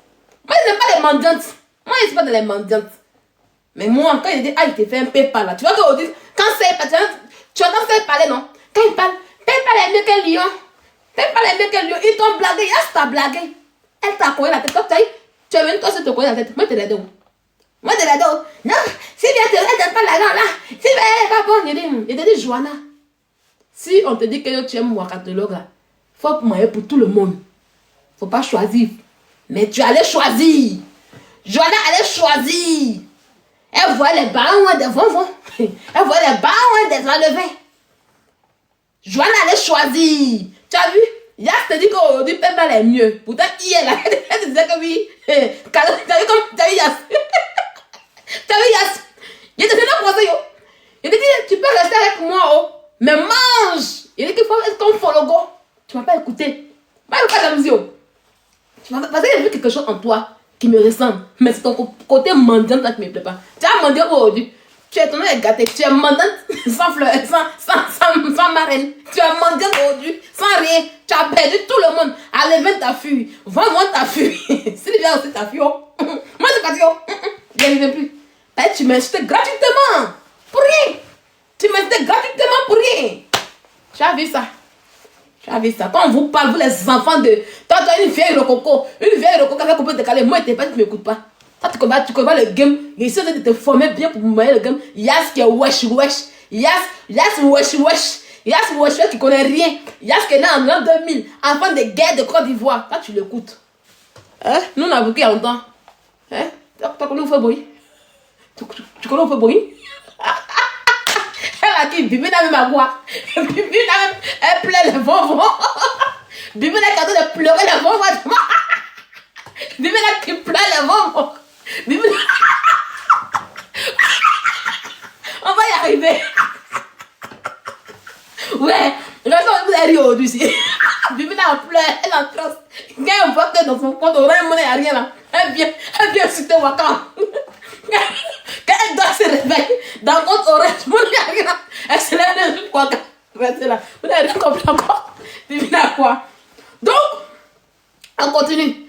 Moi, je n'aime pas les mendiantes. Moi, je ne suis pas de les mendiantes. Mais moi, quand il dit, ah, il te fait un PayPal là. Tu vois qu'aujourd'hui, quand c'est tu entends faire parler, non? Quand il parle, PayPal est mieux qu'un lion. PayPal est mieux qu'un lion. Ils t'ont blagué. Yass t'a blagué. Elle t'a collé la tête. Comme ça, tu es venu toi se te coller la tête. Moi, je te l'ai dit. Moi, je te l'ai dit. Non, si bien tu ne donnes pas l'argent là. Si bien elle n'est pas bonne. Il te dit, Joanna, si on te dit que tu aimes moi catalogue là, il faut moyen pour tout le monde. Il ne faut pas choisir. Mais tu allais choisir. Joanna allait choisir. Elle voit les ballons des bonbons. Elle voit les ballons des enlevés. Joanna allait choisir. Tu as vu? Yass te dit qu'aujourd'hui, PayPal est mieux. Pourtant, hier, là, elle disait que oui. Tu as vu Yass? Tu as vu Yass? Il te dit non, pour ça, yo. Il te dit, tu peux rester avec moi, oh. Mais mange. Il dit qu'il faut être comme Fologo. Tu ne m'as pas écouté. Moi, je ne veux pas t'amuser, oh. Parce que j'ai vu quelque chose en toi qui me ressemble. Mais c'est ton côté mendiant là qui ne me plaît pas. Tu as mendiant aujourd'hui. Tu es ton nom est gâté. Tu es mendiante sans fleurs, sans marraine. Tu es mendiante aujourd'hui, sans rien. Tu as perdu tout le monde. Allez, viens ta fille. Vends-moi ta fille. Sylvia aussi ta fille. Oh. Moi, je pas dit. Oh. Je n'y vais plus. Tu m'insultes gratuitement. Pour rien. Tu m'insultes gratuitement pour rien. Tu as vu ça? Tu as vu ça? Quand on vous parle, vous les enfants de... Toi, tu as une vieille rococo. Une vieille rococo qui a coupé décalé. Moi, tu ne m'écoutes pas. Toi, tu connais le game. Il essaie de te former bien pour me le game. Yass qui est wesh. Yass wesh. Yass qui connaît rien. Yass qui est né en l'an 2000. Enfant de guerre de Côte d'Ivoire. Toi, tu l'écoutes. Hein? Nous, on a vécu il y a longtemps. Hein? Tu connais où fait bruit? Tu connais où fait bruit? Elle a dit, Bibi n'a même ma voix. Bibi n'a même... Elle pleure les bonbons. Bibi n'a qu'à de pleurer les bonbons. Bibi n'a qui pleure les bonbons. Bibi on va y arriver. Ouais, regarde, vous avez ri aujourd'hui. Bibi n'a pleure, elle en trosse. Quand elle voit que dans son compte, on n'a rien là. Elle vient insulter Wakam. Quand elle doit se réveiller, dans le compte orange, elle se lève de quoi? Restez là. Vous n'avez rien compris encore. Bibi n'a quoi? Donc, On continue.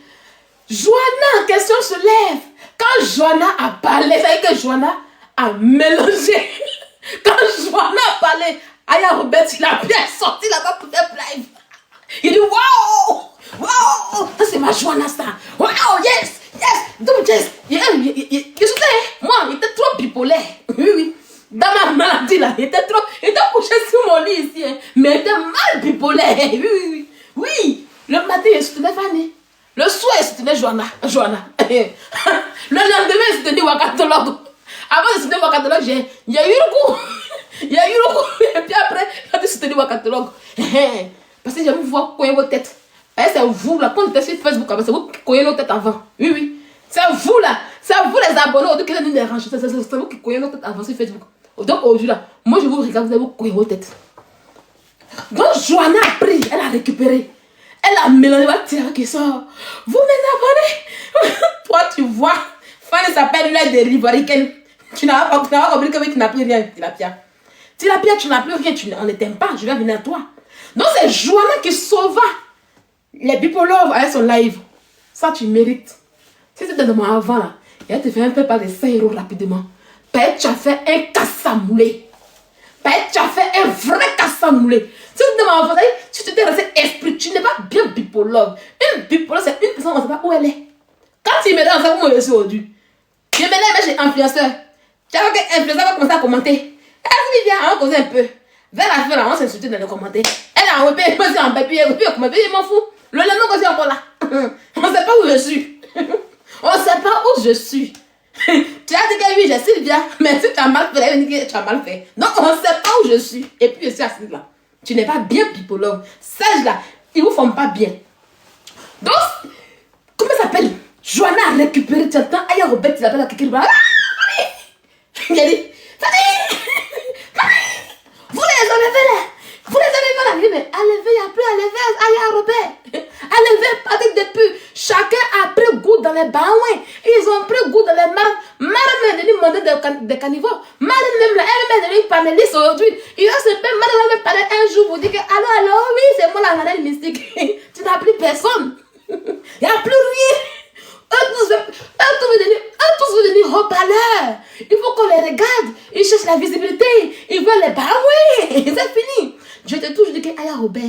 Joanna en question se lève. Quand Joanna a parlé, c'est que Joanna a mélangé. Quand Joanna a parlé, Aya Robert, il a bien sorti là-bas pour faire live. Il dit waouh, waouh, ça c'est ma Joanna ça. Waouh, yes, yes, donc yes. Moi, il était trop bipolaire. Oui, oui. Dans ma maladie là, il était couché sur mon lit ici, hein. Mais il était mal bipolaire. Oui, oui, oui. Oui, le matin, il soutenait Fanny. Le soir, il soutenait Joanna. Le lendemain, il soutenait Wakatologue. Avant de soutenir Wakatologue, il y a eu le coup. Il y a eu le coup. Et puis après, il a soutenir Wakatologue. Parce que j'aime vous voir coller vos têtes. C'est vous là, quand vous êtes sur Facebook, c'est vous qui cognez nos têtes avant. Oui, oui. C'est vous là. C'est vous les abonnés qui nous dérangent. C'est vous qui cognez nos têtes avant sur Facebook. Donc aujourd'hui là, moi je vous regarde, vous allez vous coller vos têtes. Donc Joanna a pris, elle a récupéré. Elle a mélangé la tiare qui sort. Vous mes abonnés. Toi tu vois, Fanny s'appelle l'aide de l'Ivoiricaine. Tu n'as pas compris que tu n'as plus rien, Tilapia. Tilapia, tu n'as plus rien, on ne t'aime pas, je vais venir à toi. Donc c'est Joanna qui sauva les bipolaires avec son live. Ça tu mérites. Si c'était de moi avant là, elle te fait un peu par les 5 € rapidement. Peut-être tu as fait un cassamoulé. Peut-être tu as fait un vrai cassamoulé. Si tu te m'as envoyé, tu t'es resté esprit, tu n'es pas bien bipolaire. Une bipolaire, c'est une personne, on ne sait pas où elle est. Quand il me donne ça, où je suis aujourd'hui. Je me lève chez influenceur. Tu vois que l'influenceur va commencer à commenter. Elle vient, on va causer un peu. Vers la fin, on va s'insulter dans les commentaires. Elle a envoyé, elle a envoyé, je m'en fous. Le lendemain, quand je suis encore là. On ne sait pas où je suis. On ne sait pas où je suis. Tu as dit que oui, j'ai Sylvia, mais si tu as mal fait, elle dit que tu as mal fait. Donc, on ne sait pas où je suis. Et puis, je suis assise là. Tu n'es pas bien bipolaire. Sage là, ils ne vous font pas bien. Donc, comment ça s'appelle? Joanna a récupéré, tu entends, Aya Robert, il appelle à quelqu'un. Il a dit, Fanny, vous les enlevez là. Vous les enlevez là. Mais enlevez, il n'y a plus à lever, Aya Robert. Enlevez, parce que depuis, chacun a pris goût dans les bains. Ils ont pris goût dans les marques. Madame est venue demander des carnivores. Madame même là, elle est venue panéliste aujourd'hui. Il a se fait, madame va me parler un jour pour dire que, allô, oui, c'est moi la reine mystique. Tu n'as plus personne. Il n'y a plus rien. Eux tous venus haut-parleurs. Il faut qu'on les regarde. Ils cherchent la visibilité. Ils veulent les barouer. C'est fini. Je te toujours dit que Aya Robert,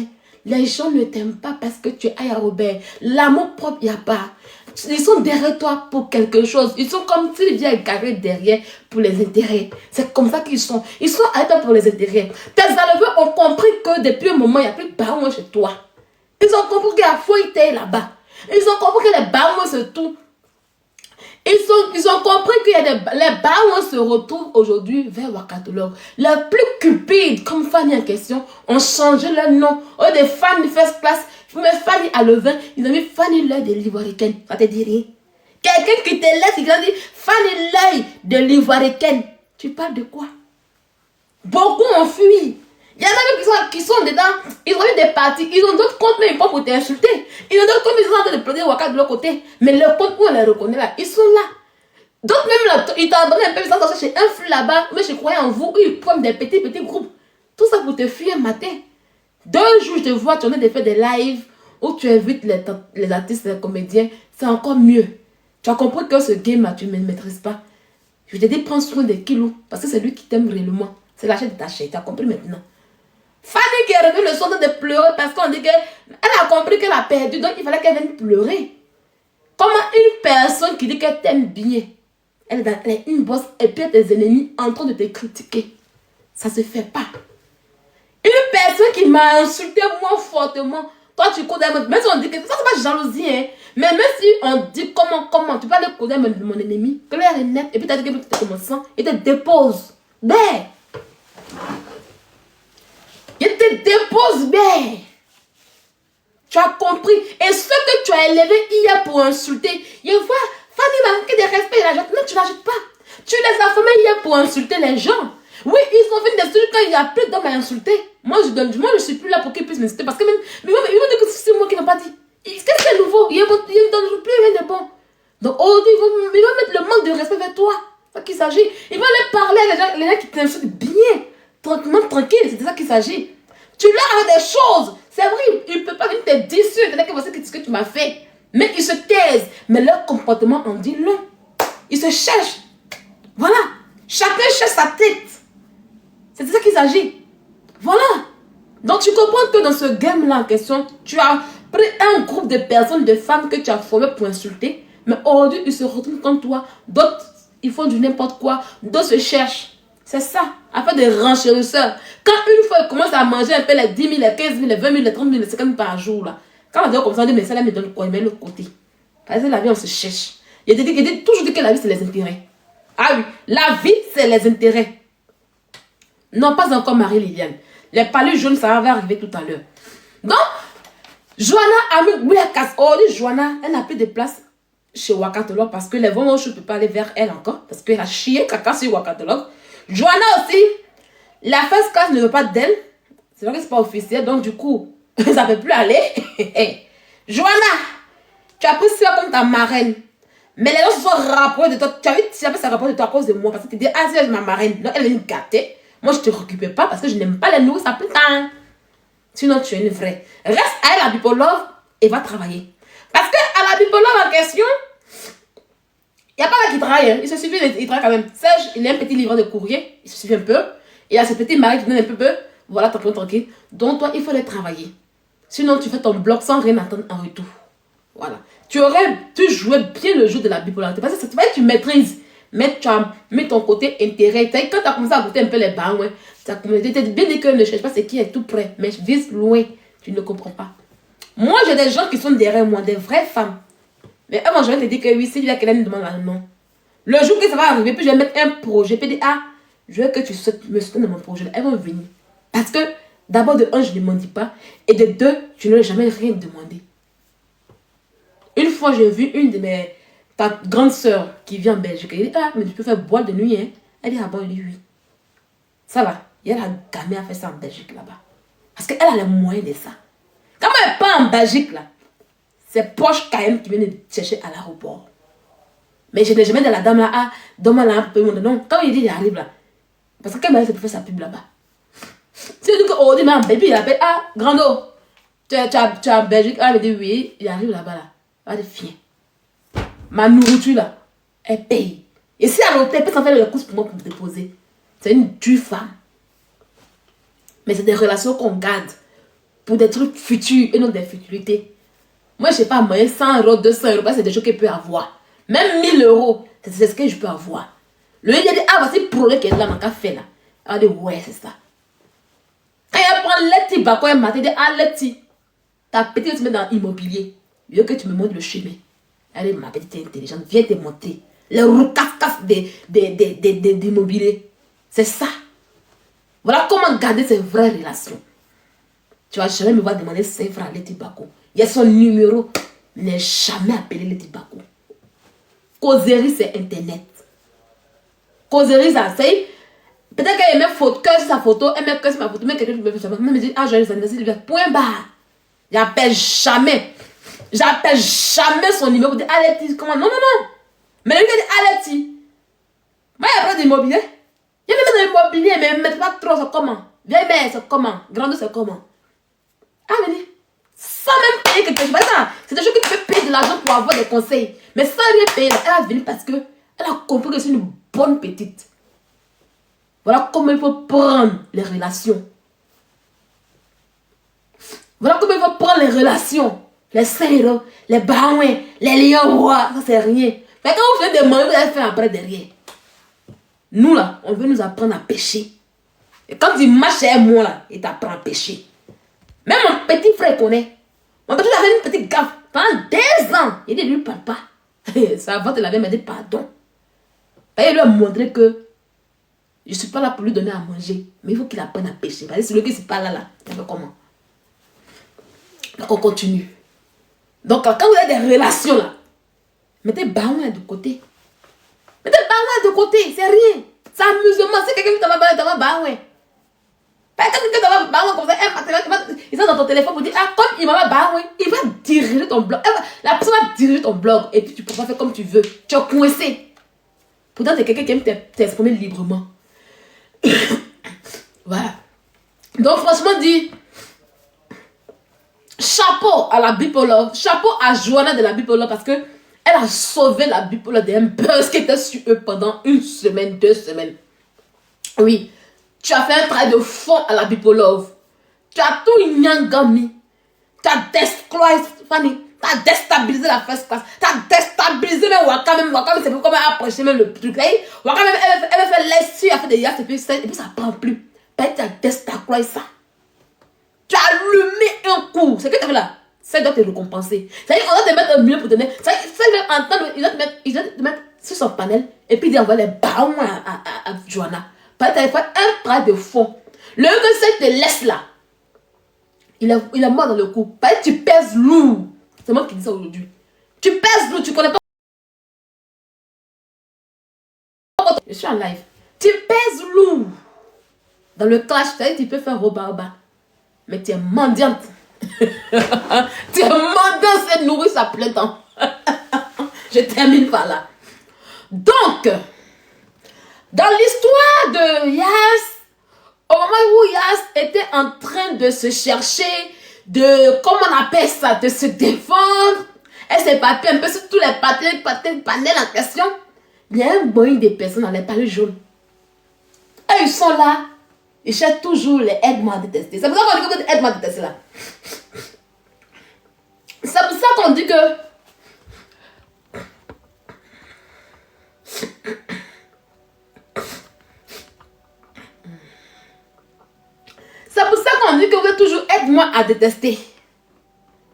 les gens ne t'aiment pas parce que tu es Aya Robert. L'amour propre, il n'y a pas. Ils sont derrière toi pour quelque chose. Ils sont comme Sylvia et Carré derrière pour les intérêts. C'est comme ça qu'ils sont. Ils sont avec toi pour les intérêts. Tes éleveurs ont compris que depuis un moment, il n'y a plus de barouage chez toi. Ils ont compris qu'il y a fouille là-bas. Ils ont compris que les barouins se tout. Ils ont compris que les barouins se retrouvent aujourd'hui vers Wakatologue. Les plus cupides, comme Fanny en question, ont changé leur nom. Au lieu de Fanny First Class, mais Fanny à le vin, ils ont mis Fanny l'œil de l'Ivoiricaine. Ça te dit rien? Quelqu'un qui te laisse, il a dit Fanny l'œil de l'Ivoiricaine. Tu parles de quoi? Beaucoup ont fui. Il y en a qui sont dedans, ils ont eu des parties, ils ont d'autres comptes, mais ils ne peuvent pas pour t'insulter. Ils ont d'autres comptes, ils sont en train de pleurer Waka de l'autre côté. Mais le compte où on les reconnaît là, ils sont là. D'autres même là, ils t'ont donné un peu, ils sont chez un flux là-bas, mais je croyais en vous, ils prennent des petits groupes. Tout ça pour te fuir un matin. 2 jours, je te vois, tu en as fait des lives où tu invites les artistes, les comédiens, c'est encore mieux. Tu as compris que ce game-là, tu ne maîtrises pas. Je te dis, prends soin des kilos, parce que c'est lui qui t'aime réellement. C'est la chaîne de ta chaîne, tu as compris maintenant. Fanny qui est revenue le soir de pleurer parce qu'on dit qu'elle a compris qu'elle a perdu, donc il fallait qu'elle vienne pleurer. Comment une personne qui dit qu'elle t'aime bien, elle est une bosse et puis tes ennemis en train de te critiquer. Ça se fait pas. Une personne qui m'a insulté moi fortement, toi tu connais, même si on dit que ça c'est pas jalousie, hein, mais même si on dit comment, tu vas aller connaître mon ennemi, clair et net, et puis tu as dit que tu es comme sang, et te dépose. Ben, il te dépose bien. Tu as compris. Et ce que tu as élevé hier pour insulter, il voit, Fanny m'a manqué de respect, la jette. Non, tu ne la jettes pas. Tu les as formés hier pour insulter les gens. Oui, ils ont fait des trucs quand il n'y a plus d'hommes à insulter. Moi, je ne suis plus là pour qu'ils puissent m'insulter. Parce que même, ils vont dire que c'est moi qui n'ai pas dit. Qu'est-ce que c'est nouveau? Ils ne donnent plus rien de bon. Donc, aujourd'hui, ils vont mettre le manque de respect vers toi. C'est ça qu'il s'agit. Ils vont aller parler à les gens qui t'insultent bien. Tranquille, c'est de ça qu'il s'agit. Tu leur as des choses. C'est vrai, il ne peut pas venir te dire que voici ce que tu m'as fait. Mais ils se taisent. Mais leur comportement en dit long. Ils se cherchent. Voilà. Chacun cherche sa tête. C'est de ça qu'il s'agit. Voilà. Donc tu comprends que dans ce game-là en question, tu as pris un groupe de personnes, de femmes que tu as formé pour insulter. Mais aujourd'hui, ils se retrouvent comme toi. D'autres, ils font du n'importe quoi. D'autres se cherchent. C'est ça. Afin de renchérisseurs. Quand une fois, ils commencent à manger un peu les 10 000, les 15 000, les 20 000, les 30 000, les 50 000 par jour, là. Quand on dit comme ça, on dit, mais ça, là, me donne quoi? Il met l'autre côté. Parce que la vie, on se cherche. Il dit toujours dit que la vie, c'est les intérêts. Ah oui, la vie, c'est les intérêts. Non, pas encore Marie-Liliane. Les palus jaunes, ça va arriver tout à l'heure. Donc, Joanna a mis Joanna, elle n'a plus de place chez Wakatolog parce que les vents, je ne peux pas aller vers elle encore parce qu'elle a chié caca sur Wakatolog. Joanna aussi, la first class ne veut pas d'elle. C'est vrai que ce n'est pas officiel, donc du coup, ça ne peut plus aller. Joanna, tu as pris ça comme ta marraine. Mais les gens se sont rapprochés de toi. Tu as vu, si ça rapproche de toi à cause de moi. Parce que tu dis, ah, c'est ma marraine. Donc, elle est une gâtée. Moi, je ne te récupère pas parce que je n'aime pas les nourrir. Ça peut tant. Sinon, tu es une vraie. Reste à elle, la bipolove, et va travailler. Parce que à la bipolove en question, il n'y a pas là qui travaille. Hein. Il se suffit, il travaille quand même. Serge, il a un petit livre de courrier. Il se suffit un peu. Et il y a ce petit mari qui donne un peu. Voilà, tranquille. Donc, toi, il faut aller travailler. Sinon, tu fais ton bloc sans rien attendre en retour. Voilà. Tu jouais bien le jeu de la bipolarité. Parce que c'est vrai que tu maîtrises. Mais tu as mis ton côté intérêt. Quand tu as commencé à goûter un peu les bars, ouais, tu as bien dit que ne cherche pas ce qui est tout près. Mais je vise loin. Tu ne comprends pas. Moi, j'ai des gens qui sont derrière moi, des vraies femmes. Mais moi, je vais te dire que oui, c'est lui qui me demande là, non. Le jour que ça va arriver, puis je vais mettre un projet. Puis dire, ah, je veux que tu me soutiennes dans mon projet. Elles vont venir. Parce que, d'abord, de un, je ne m'en dis pas. Et de deux, je ne vais jamais rien demander. Une fois, j'ai vu une de ta grande sœur qui vient en Belgique. Elle dit, ah, mais tu peux faire boîte de nuit, hein? Elle dit, ah bon, il dit oui. Ça va. Et elle a gamé à faire ça en Belgique là-bas. Parce qu'elle a les moyens de ça. Quand elle n'est pas en Belgique là, c'est Porsche Cayenne qui vient de chercher à l'aéroport. Mais je n'ai jamais de la dame là, ah, donne-moi là un peu. Non, quand il dit, il arrive là. Parce que quand elle peut faire sa pub là-bas. Si je dis que, oh, dit, mais en Belgique, il appelle, ah, Grando, tu es en Belgique. Ah, il dit, oui, il arrive là-bas là. Va de fier. Ma nourriture là, elle paye. Et si à l'hôtel, elle peut s'en faire les courses pour moi pour me déposer. C'est une dure femme. Mais c'est des relations qu'on garde pour des trucs futurs et non des futurités. Moi, je ne sais pas, moyen 100 euros, 200 euros, c'est des choses qu'elle peut avoir. Même 1000 euros, c'est ce que je peux avoir. Le gars dit, ah, voici le projet qu'elle a dans le café là. Elle dit, ouais, c'est ça. Quand elle prend le petit bac, elle m'a dit, ah, le petit. Ta petite, tu mets dans l'immobilier. Je veux que tu me montres le chemin. Elle est ma petite intelligente. Viens te montrer. Les roues casse d'immobilier. C'est ça. Voilà comment garder ces vraies relations. Tu vas jamais me voir demander 5 francs à Leti Bako. Il y a son numéro. N'ai jamais appelé Leti Bako. Causerie, c'est Internet. Causerie, ça, c'est... Peut-être qu'elle met sa photo, elle met que ma photo, mais quelqu'un me fait jamais. Me dit, ah, j'ai les anniversaires, point barre. J'appelle jamais. J'appelle jamais son numéro pour dire Aleti, comment? Non. Mais lui, il dit Aleti. Moi, il y a pas d'immobilier. Il y a même dans l'immobilier, mais ne pas trop, c'est comment? Viens, mais c'est comment? Grande, c'est comment? Ah, mais dis, sans même payer quelque chose. C'est des choses que tu peux payer de l'argent pour avoir des conseils. Mais sans rien payer, elle a venu parce que elle a compris que c'est une bonne petite. Voilà comment il faut prendre les relations. Voilà comment il faut prendre les relations. Les 5 euros, les baouins, les lions, ça c'est rien. Mais quand vous faites des moyens, vous allez faire après derrière. Nous là, on veut nous apprendre à pêcher. Et quand tu marches chez moi là, il t'apprend à pêcher. Même mon petit frère connaît. Mon petit frère a fait une petite gaffe pendant 10 ans. Il dit, lui parle pas. Ça va te laver, mais dit pardon. Et il lui a montré que je ne suis pas là pour lui donner à manger. Mais il faut qu'il apprenne à pêcher. Parce que celui qui ne pas là, il fait comment? Donc on continue. Donc, quand vous avez des relations là, mettez baouin de côté. Mettez baouin de côté, c'est rien. C'est amusement. C'est quelqu'un qui t'a baouin. Pas quelqu'un qui t'a baouin comme ça. Il est dans ton téléphone pour dire, ah, comme il m'a baouin, il va diriger ton blog. La personne va diriger ton blog et puis tu peux pas faire comme tu veux. Tu es coincé. Pourtant, c'est quelqu'un qui aime t'exprimer librement. Voilà. Donc, franchement, dit, Chapeau à la Bipolove, chapeau à Joanna de la Bipolove parce que elle a sauvé la Bipolove d'un buzz qui était sur eux pendant 1 semaine, 2 semaines. Oui, tu as fait un travail de fond à la Bipolove. Tu as tout nyangami. Tu as déstabilisé la first class. Tu as déstabilisé même Wakam. Wakam, c'est comme elle a approché même le truc. Wakam, elle a fait l'essuie, elle a fait des yas et puis ça prend plus. Tu as déstabilisé ça. Tu as allumé un coup. C'est que tu as fait là. Ça doit te récompenser. C'est-à-dire qu'on doit te mettre un mieux pour te donner. Il doit te mettre sur son panel et puis il envoie les ballons à Joanna. Tu as fait un travail de fond. Le que ça te laisse là. Il est mort dans le coup. Tu pèses lourd. C'est moi qui dis ça aujourd'hui. Tu pèses lourd. Tu connais pas. Je suis en live. Tu pèses lourd. Dans le clash, tu peux faire roba. Mais tu es mendiante. Tu es mendiante et nourrir à plein temps. Je termine par là. Donc, dans l'histoire de Yas, au moment où Yas était en train de se chercher, de, comment on appelle ça, de se défendre, elle s'est battue un peu sur tous les panels en question. Il y a un boing de personnes dans les panneaux jaunes. Et ils sont là. Ils cherchent toujours les aide-moi à détester. C'est pour ça qu'on dit que aide-moi à détester là. C'est pour ça qu'on dit que vous êtes toujours aide-moi à détester.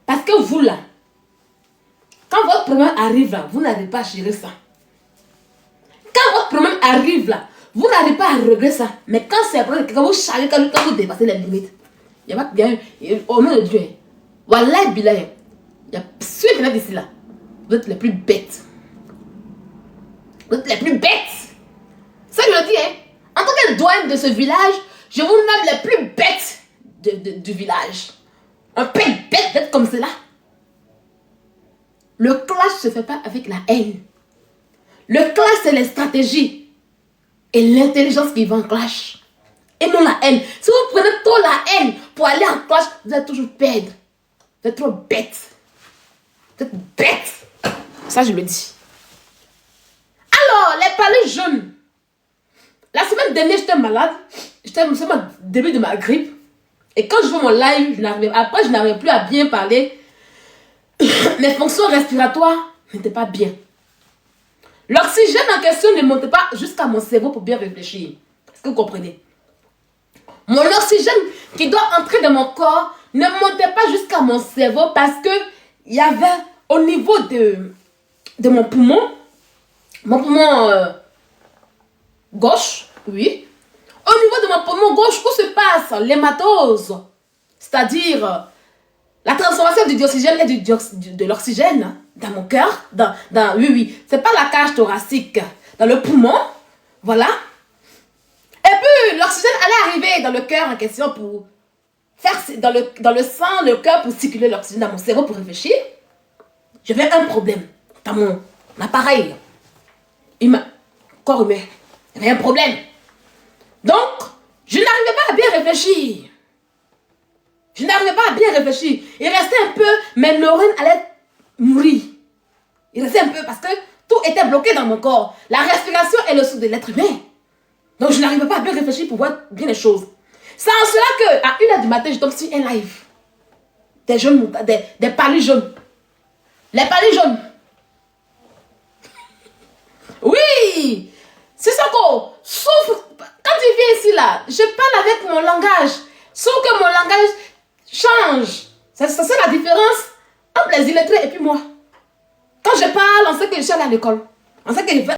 Parce que vous là, quand votre problème arrive là, vous n'arrivez pas à gérer ça. Quand votre problème arrive là, vous n'arrivez pas à régler ça. Mais quand c'est un problème, quand vous chargez, quand vous dépassez les limites, il y a pas bien, au nom de Dieu, Wallahi Billahi, il y a ceux qui sont ici là, vous êtes les plus bêtes. Vous êtes les plus bêtes. Ça je le dis, hein. En tant que douane de ce village, je vous nomme les plus bêtes du village. Un peu bête d'être comme cela. Le clash se fait pas avec la haine. Le clash, c'est les stratégies et l'intelligence qui va en clash. Et non la haine. Si vous prenez trop la haine pour aller en clash, vous allez toujours perdre. Vous êtes trop bête. Vous êtes bête. Ça, je le dis. Alors, les palais jaunes. La semaine dernière, j'étais malade. C'est le début de ma grippe. Et quand je vois mon live, je n'arrivais plus à bien parler. Mes fonctions respiratoires n'étaient pas bien. L'oxygène en question ne montait pas jusqu'à mon cerveau pour bien réfléchir. Est-ce que vous comprenez? Mon oxygène qui doit entrer dans mon corps ne montait pas jusqu'à mon cerveau parce que il y avait au niveau de mon poumon gauche, oui. Au niveau de mon poumon gauche, où se passe l'hématose, c'est-à-dire la transformation du dioxygène et de l'oxygène dans mon cœur, oui, c'est pas la cage thoracique, dans le poumon, voilà. Et puis l'oxygène allait arriver dans le cœur en question pour faire dans le sang, le cœur pour circuler l'oxygène dans mon cerveau pour réfléchir. J'avais un problème dans mon appareil, corps humain, il y avait un problème. Donc, je n'arrivais pas à bien réfléchir. Je n'arrivais pas à bien réfléchir. Il restait un peu, mes neurones allaient mourir. Il restait un peu parce que tout était bloqué dans mon corps. La respiration est le souffle de l'être humain. Donc, je n'arrivais pas à bien réfléchir pour voir bien les choses. C'est en cela qu'à 1h du matin, je tombe sur un live. Des jaunes, des palus jaunes. Les palus jaunes. Oui! C'est ça qu'on souffre. Quand tu viens ici là, je parle avec mon langage. Sauf que mon langage change. C'est ça la différence entre les illettrés et puis moi. Quand je parle, on sait que je suis allée à l'école. On sait que je vais...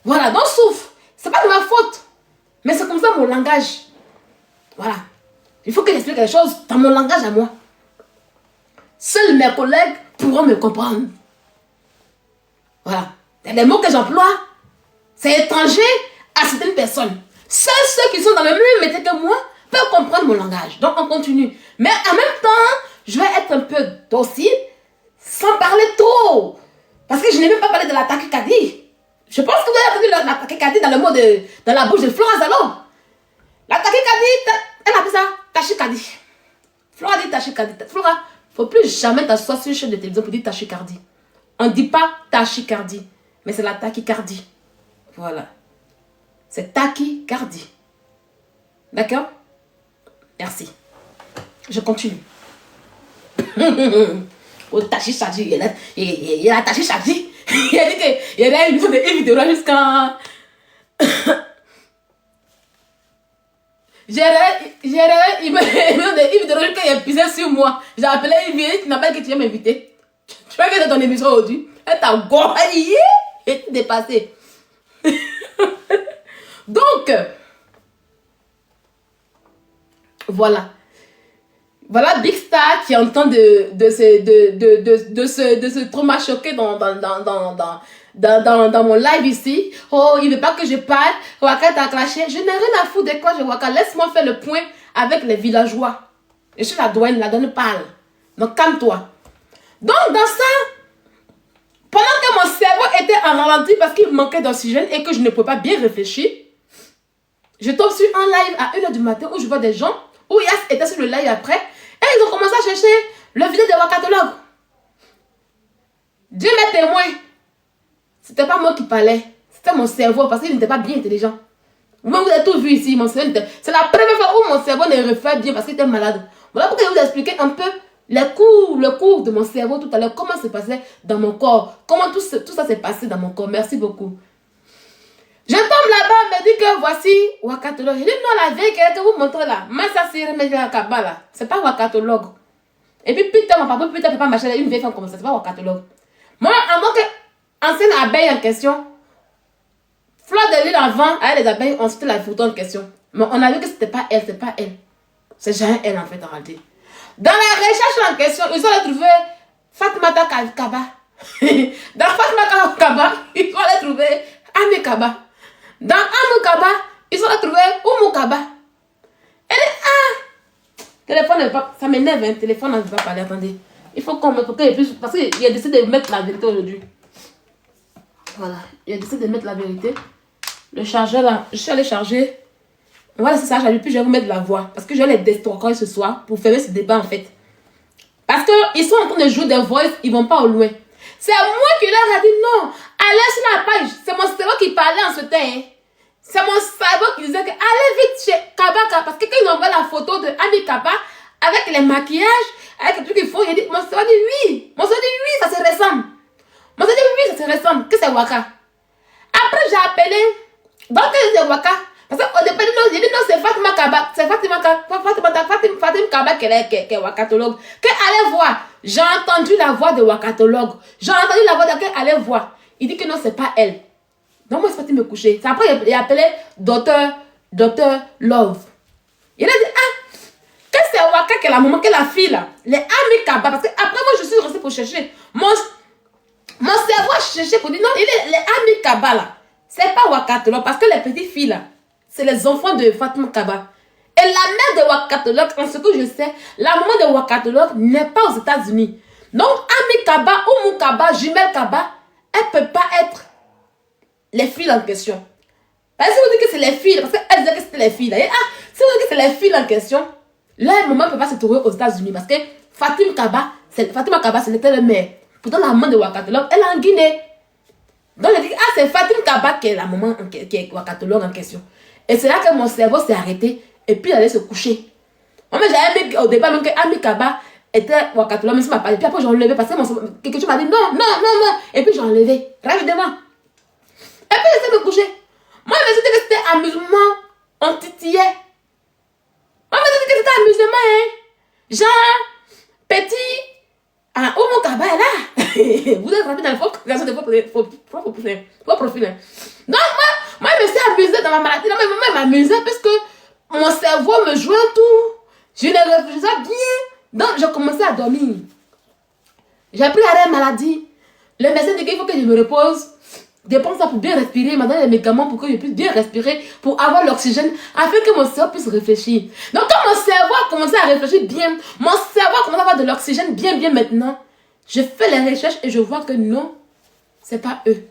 Voilà, donc souffre. C'est pas de ma faute. Mais c'est comme ça mon langage. Voilà. Il faut que j'explique les choses dans mon langage à moi. Seuls mes collègues pourront me comprendre. Voilà. Il y a des mots que j'emploie. C'est étranger à certaines personnes. Seuls ceux qui sont dans le même métier que moi peuvent comprendre mon langage. Donc on continue. Mais en même temps, je vais être un peu docile sans parler trop. Parce que je n'ai même pas parlé de la tachycardie. Je pense que vous avez entendu la tachycardie dans la bouche de Florence Zalo. La tachycardie, Elle appelle ça tachycardie. Flora dit tachycardie. Flora, il ne faut plus jamais t'asseoir sur une chaîne de télévision pour dire tachycardie. On ne dit pas tachycardie, mais c'est la tachycardie. Voilà. C'est tachycardie. D'accord? Merci. Je continue. Au tachycardie, il y a la tachycardie. Il a dit qu'il y a une vidéo jusqu'à... il me dit une vidéo jusqu'à il pisait sur moi. J'ai appelé Yves, tu n'as pas dit que tu viens m'inviter. Tu vas regarder ton émission aujourd'hui. Elle t'a goyé et tu dépassé. Donc, voilà. Voilà Big Star qui est en train de se trauma choquer dans mon live ici. Oh, il ne veut pas que je parle. Waka t'a clashé. Je n'ai rien à foutre de quoi je Waka. Laisse-moi faire le point avec les villageois. Je suis la douane parle. Donc calme-toi. Donc dans ça, pendant que mon cerveau était en ralenti parce qu'il manquait d'oxygène et que je ne pouvais pas bien réfléchir, je tombe sur un live à 1h du matin où je vois des gens, où Yas était sur le live après, et ils ont commencé à chercher le vidéo de Wakatolog. Dieu m'est témoin. C'était pas moi qui parlais, c'était mon cerveau parce qu'il n'était pas bien intelligent. Vous avez tout vu ici, mon cerveau. C'est la première fois où mon cerveau ne refait bien parce qu'il était malade. Voilà pourquoi je vais vous expliquer un peu le cours de mon cerveau tout à l'heure, comment ça se passait dans mon corps, comment tout ça s'est passé dans mon corps. Merci beaucoup. Je tombe là-bas, on me dit que voici Wakatolog. Je dis non, la vieille que vous montrez là, mais ça c'est Remedia Kabala, c'est pas Wakatolog. Et puis putain, mon papa, putain, pas machin, une vieille femme comme ça, c'est pas Wakatolog. Moi, à moins que ancienne abeille en question, fleur de l'île avant, avec les abeilles, on c'était la photo en question. Mais on a vu que c'était pas elle, c'est pas elle. C'est jamais elle en fait en réalité. Dans la recherche en question, ils ont retrouvé Fatmata Kaba. Dans Fatmata Kaba, ils ont retrouvé Ami Kaba. Dans Amu Kaba, ils ont retrouvé Umu Kaba. Elle dit, téléphone ne veut pas, ça m'énerve, hein, téléphone ne veut pas parler, attendez. Il faut qu'on me, parce qu'il a décidé de mettre la vérité aujourd'hui. Voilà, il a décidé de mettre la vérité. Le chargeur là, je suis allée charger. Voilà, c'est ça, puis je vais vous mettre la voix. Parce que je vais les destroyer ce soir pour faire ce débat en fait. Parce qu'ils sont en train de jouer des voix, ils vont pas au loin. C'est moi qui leur ai dit non, allez sur la page. C'est mon cerveau qui parlait en ce temps. C'est mon cerveau qui disait que allez vite chez Kabaka. Parce que quand ils envoient la photo de Ami Kaba avec les maquillages, avec les trucs qu'ils font, il dit, mon cerveau dit oui. Mon cerveau dit oui, ça se ressemble. Mon cerveau dit oui, ça se ressemble. Que c'est Waka. Après, j'ai appelé. Donc, c'est Waka. Parce qu'au départ, il dit non, c'est Fatima Kaba. C'est Fatima Kaba qui est Wakatolog. Allez voir. J'ai entendu la voix de Wakatolog. J'ai entendu la voix de quelqu'un, allez voir. Il dit que non, c'est pas elle. Donc, moi, je suis partie me coucher. C'est après, il a appelé Docteur Love. Il a dit, que c'est Waka qui est la maman, qui est la fille là. Les Ami Kaba. Parce que après, moi, je suis restée pour chercher. Mon cerveau a cherché pour dire non, il est les Ami Kaba là. C'est pas Wakatolog. Parce que les petites filles là, c'est les enfants de Fatima Kaba. Et la mère de Wakatolog, en ce que je sais, la maman de Wakatolog n'est pas aux États-Unis. Donc, Ami Kaba, Umu Kaba, Jumel Kaba, elle ne peut pas être les filles en question. Parce que si vous dites que c'est les filles, parce qu'elle disait que c'était les filles. Là, si vous dites que c'est les filles en question, leur maman ne peut pas se trouver aux États-Unis. Parce que Fatima Kaba, c'était le mère. Pourtant, la maman de Wakatolog, elle est en Guinée. Donc, je dis, c'est Fatima Kaba qui est la maman qui est Wakatolog en question. Et c'est là que mon cerveau s'est arrêté et puis il allait se coucher. Moi, j'avais mis au départ même que Ami Kaba était Wakatolog, mais ça m'a parlé. Puis après, j'ai enlevé parce que quelque chose m'a dit non. Et puis j'ai enlevé rapidement. Et puis j'essaie de me coucher. Moi, je me suis dit que c'était amusement. On titillait. Moi, je me suis dit que c'était amusement, hein. Genre, petit. Umu Kaba est là. Vous êtes rentré dans le faux profil. Donc, moi, je me suis amusée dans ma maladie. Non, mais moi, je m'amusais parce que mon cerveau me jouait tout. Je ne réfléchissais bien. Donc, j'ai commencé à dormir. J'ai pris arrêt maladie. Le médecin dit qu'il faut que je me repose. Dépense ça pour bien respirer. Il m'a donné des médicaments pour que je puisse bien respirer, pour avoir l'oxygène, afin que mon cerveau puisse réfléchir. Donc, quand mon cerveau a commencé à réfléchir bien, mon cerveau a commencé à avoir de l'oxygène bien maintenant, je fais les recherches et je vois que non, c'est pas eux.